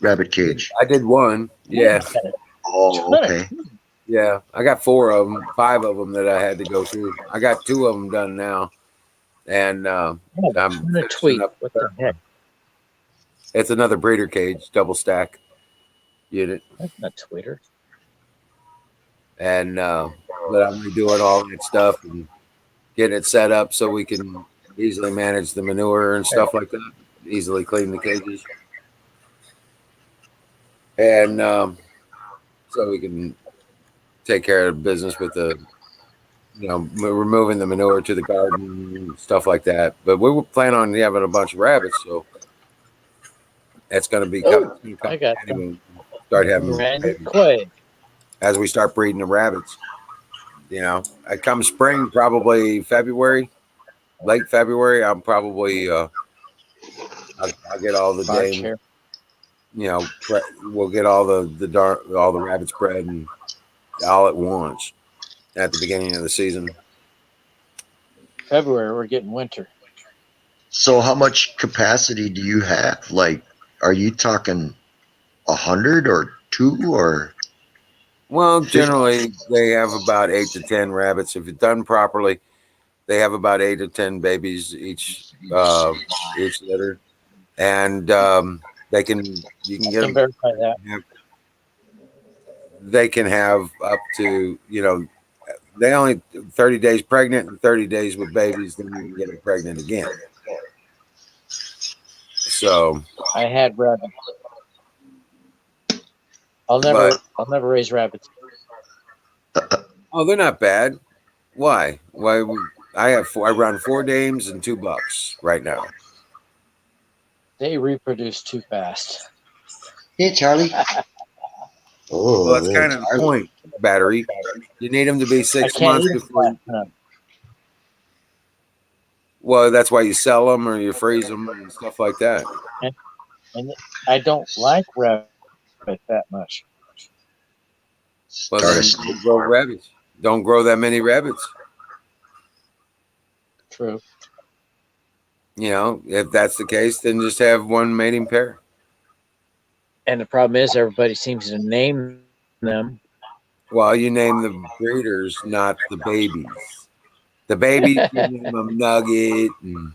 rabbit cage. I did one. Yeah. Oh, okay. Yeah, I got 4 of them, 5 of them that I had to go through. I got 2 of them done now, and I'm gonna tweet. What the heck? It's another breeder cage, double stack unit. That's not Twitter. And but I'm redoing all that stuff and getting it set up so we can easily manage the manure and stuff like that. Easily clean the cages, and so we can take care of business with the, removing the manure to the garden and stuff like that. But we were planning on having a bunch of rabbits, so that's going to be I got start having Randy Clay. as we start breeding the rabbits. It comes spring, probably February, late February. I'm probably I'll get all the March dames. here. We'll get all the rabbits bred and all at once at the beginning of the season. February, we're getting winter. So how much capacity do you have? Like, are you talking 100 or 2 or? Well, generally they have about 8 to 10 rabbits. If it's done properly, they have about 8 to 10 babies each litter, and you can get them. Verify that. They can have up to they only 30 days pregnant and 30 days with babies. Then you can get them pregnant again. So I had rabbits. I'll never raise rabbits. Oh, they're not bad. Why? Why? I run 4 dames and 2 bucks right now. They reproduce too fast. Hey, Charlie. Oh, Well, that's little kind of the Charlie. point. Battery. You need them to be I 6 can't months eat them before. fast enough. Well, that's why you sell them or you freeze them and stuff like that. And I don't like rabbit that much. Well, Start then a steak. don't grow rabbits. Don't grow that many rabbits. True. You know, if that's the case, then just have one mating pair. And the problem is everybody seems to name them. Well, you name the breeders, not the babies. The babies, you name them Nugget and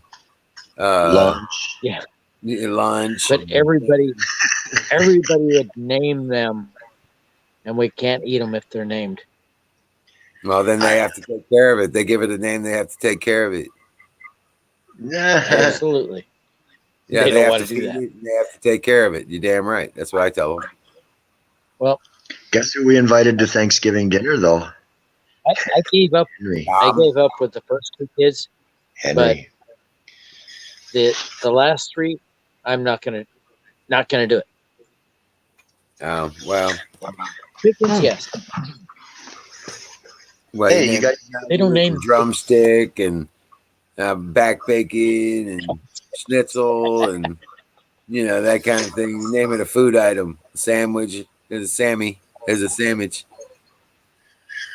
Lunch. Yeah. Lunch. But everybody would name them, and we can't eat them if they're named. Well, then they have to take care of it. They give it a name, they have to take care of it. Absolutely. Yeah, They they don't have want to to do feed that. it and they have to take care of it. You're damn right. That's what I tell them. Well, Guess who we invited to Thanksgiving dinner, though? I gave up. Henry. I gave up with the first 2 kids, Henry. but the last 3, I'm not gonna do it. Oh, well. Chickens, yes. Well, Hey, you you guys. They don't name drumstick and back bacon and schnitzel and that kind of thing. You name it a food item. A sandwich is a Sammy is a sandwich.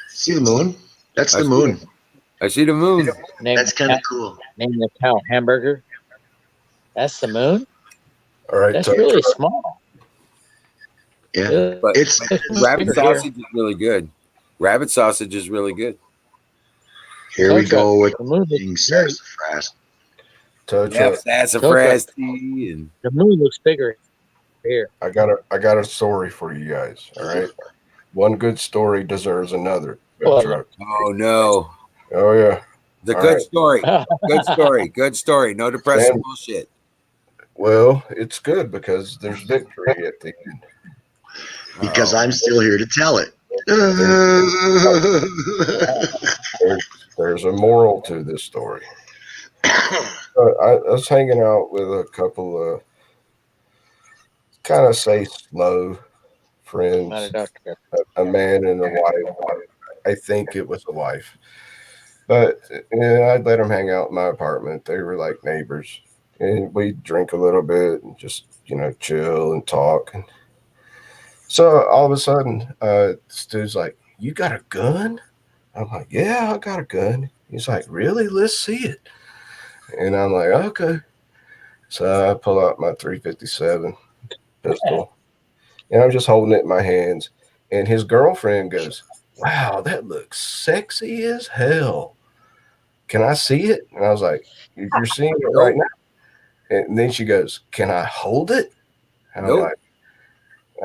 See the moon? That's I the see moon. it. I see the moon. That's kind of cool. Name the cow hamburger. That's the moon. All right, That's so really small. Yeah. But It's rabbit bigger sausage is really good. Rabbit sausage is really good. here we Tow truck. go with The moon looks being very- sassafras. tow Yep, truck. sassafras tea and The moon looks bigger here. I got a story for you guys. All right, one good story deserves another. Tow Well, truck. oh no, Oh yeah. the All good right. story, good story, good story. No depressing Sam- bullshit. Well, it's good because there's victory at the end. Because Oh. I'm still here to tell it. There's a moral to this story. I was hanging out with a couple of kind of say slow Not a friends, doctor. a man and a wife. I think it was a wife, but I'd let them hang out in my apartment. They were like neighbors, and we'd drink a little bit and just chill and talk. And so all of a sudden, this dude's like, "You got a gun?" I'm like, "Yeah, I got a gun." He's like, "Really? Let's see it." And I'm like, "Okay." So I pull out my 357 pistol, and I'm just holding it in my hands. And his girlfriend goes, "Wow, that looks sexy as hell. Can I see it?" And I was like, "You're seeing it right now." And then she goes, "Can I hold it?" And Nope.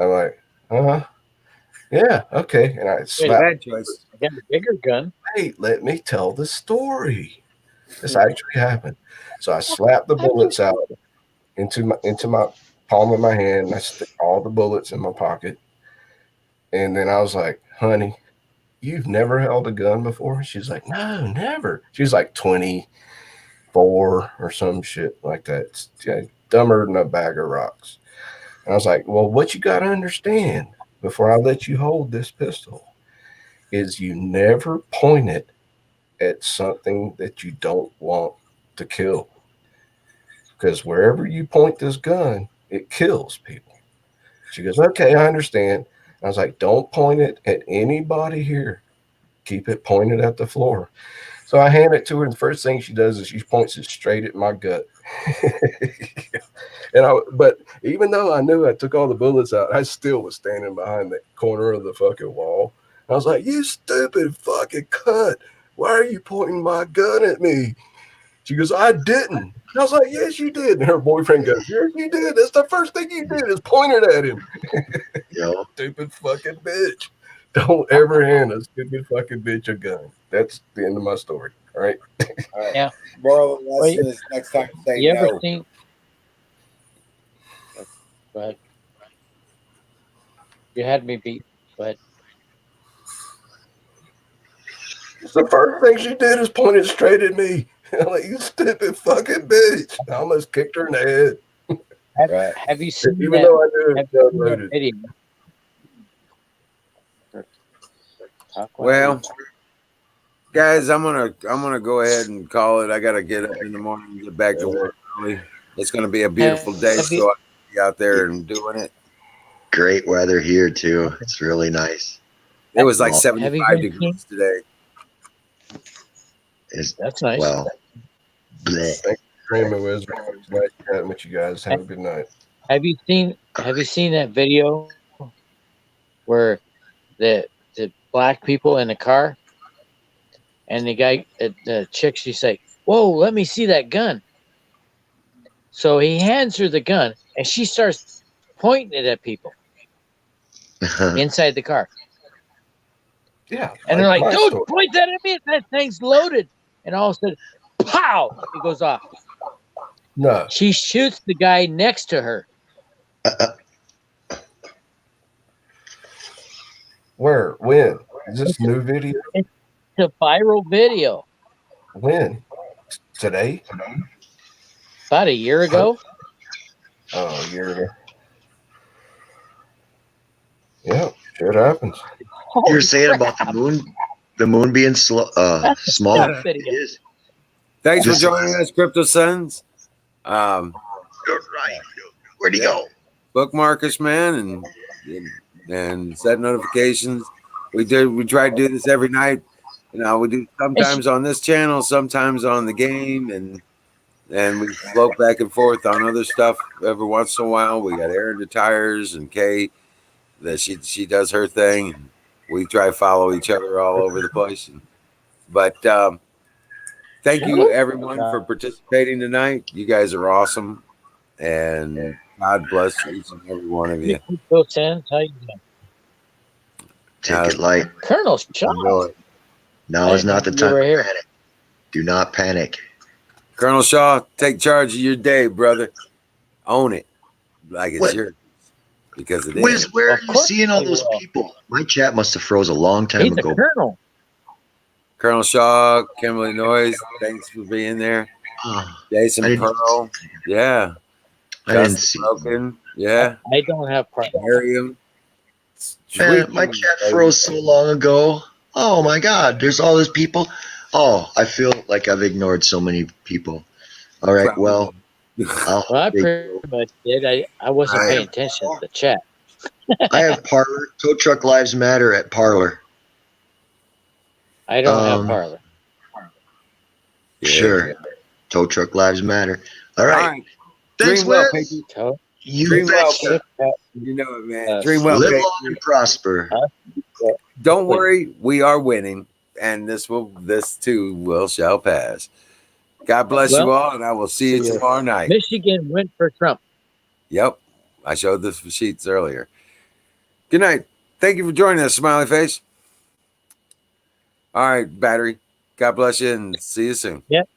I'm like, yeah, okay. And I Wait, slapped. Bad choice. I got a bigger gun. Hey, let me tell the story. This actually happened. So I slapped the bullets out into my palm of my hand. And I stick all the bullets in my pocket. And then I was like, "Honey, you've never held a gun before?" She's like, "No, never." She's like 24 or some shit like that. It's, dumber than a bag of rocks. And I was like, "Well, what you got to understand before I let you hold this pistol is you never point it at something that you don't want to kill. Because wherever you point this gun, it kills people." She goes, "Okay, I understand." I was like, "Don't point it at anybody here. Keep it pointed at the floor." So I hand it to her, and the first thing she does is she points it straight at my gut. But even though I knew I took all the bullets out, I still was standing behind the corner of the fucking wall. I was like, "You stupid fucking cunt. Why are you pointing my gun at me?" She goes, "I didn't." And I was like, "Yes, you did." And her boyfriend goes, "Yes, you did. That's the first thing you did is pointed at him." Yo. Stupid fucking bitch. Don't ever hand a stupid fucking bitch a gun. That's the end of my story. All right. All right. Yeah. Moral of the lesson is next time say You ever no. seen? But you had me beat. But The first thing she did is pointed straight at me. Like, you stupid fucking bitch. I almost kicked her in the head. Right. Have you seen Even that? though I knew Have it was you seen that unloaded. video? Well, guys, I'm gonna go ahead and call it. I gotta get up in the morning and get back to work early. It's gonna be a beautiful day, Have you- so I'll be out there and doing it. Great weather here too. It's really nice. It was like Well, 75 degrees today. That's nice. Well, bleh. Thank you, Dream of Wizard. It's nice chatting with you guys. Have a good night. Have you seen that video where the black people in the car and the guy the chick, she say, "Whoa, let me see that gun." So he hands her the gun and she starts pointing it at people inside the car. Yeah. And they're like, my "Don't story. point that at me. That thing's loaded." And all of a sudden, pow, it goes off. No. She shoots the guy next to her. Where? When? Is this new video? It's a viral video. When? Today? About a year ago. Oh, a year ago. Yeah, shit happens. You're saying about the moon being small. Video. It is. Thanks for Just- joining us, Crypto Sons. You're right. Where'd he go? Bookmark us, man, and set notifications. We try to do this every night. You know, we do sometimes on this channel, sometimes on the game, and we float back and forth on other stuff every once in a while. We got Aaron the Tires and Kay that she does her thing. And we try to follow each other all over the place. But thank you everyone for participating tonight. You guys are awesome, and God bless each and every one of you. Go Sands, how you doing? Take it light. Colonel Shaw. Now is not the You time were to here. panic. Do not panic. Colonel Shaw, take charge of your day, brother. Own it like it's What? yours, because it Wiz, is. where are Of you course seeing all I those will. people? My chat must have froze a long time He's a ago. colonel. Colonel Shaw, Kimberly Noyes, thanks for being there. Oh, Jason I didn't- Pearl, yeah. I didn't Justin see. Broken, yeah. I don't have part. Miriam. Man, my chat froze so long ago. Oh my God, there's all these people. Oh, I feel like I've ignored so many people. All right, well, Well, I pretty much did. I wasn't I paying am- attention to the chat. I have Parlor. Tow Truck Lives Matter at Parlor. I don't have Um, parlor. Sure. Tow Truck Lives Matter. All All right. right. Thanks, Dream well, Wiz. Patriot. You Dream well, betcha. Patriot. You know it, man. Dream well, Live Patriot. long and prosper. Don't worry, we are winning, and this too will shall pass. God bless you Well, all, and I will see you tomorrow night. Michigan went for Trump. Yep, I showed the sheets earlier. Good night. Thank you for joining us, Smiley Face. All right, Battery. God bless you, and see you soon. Yep.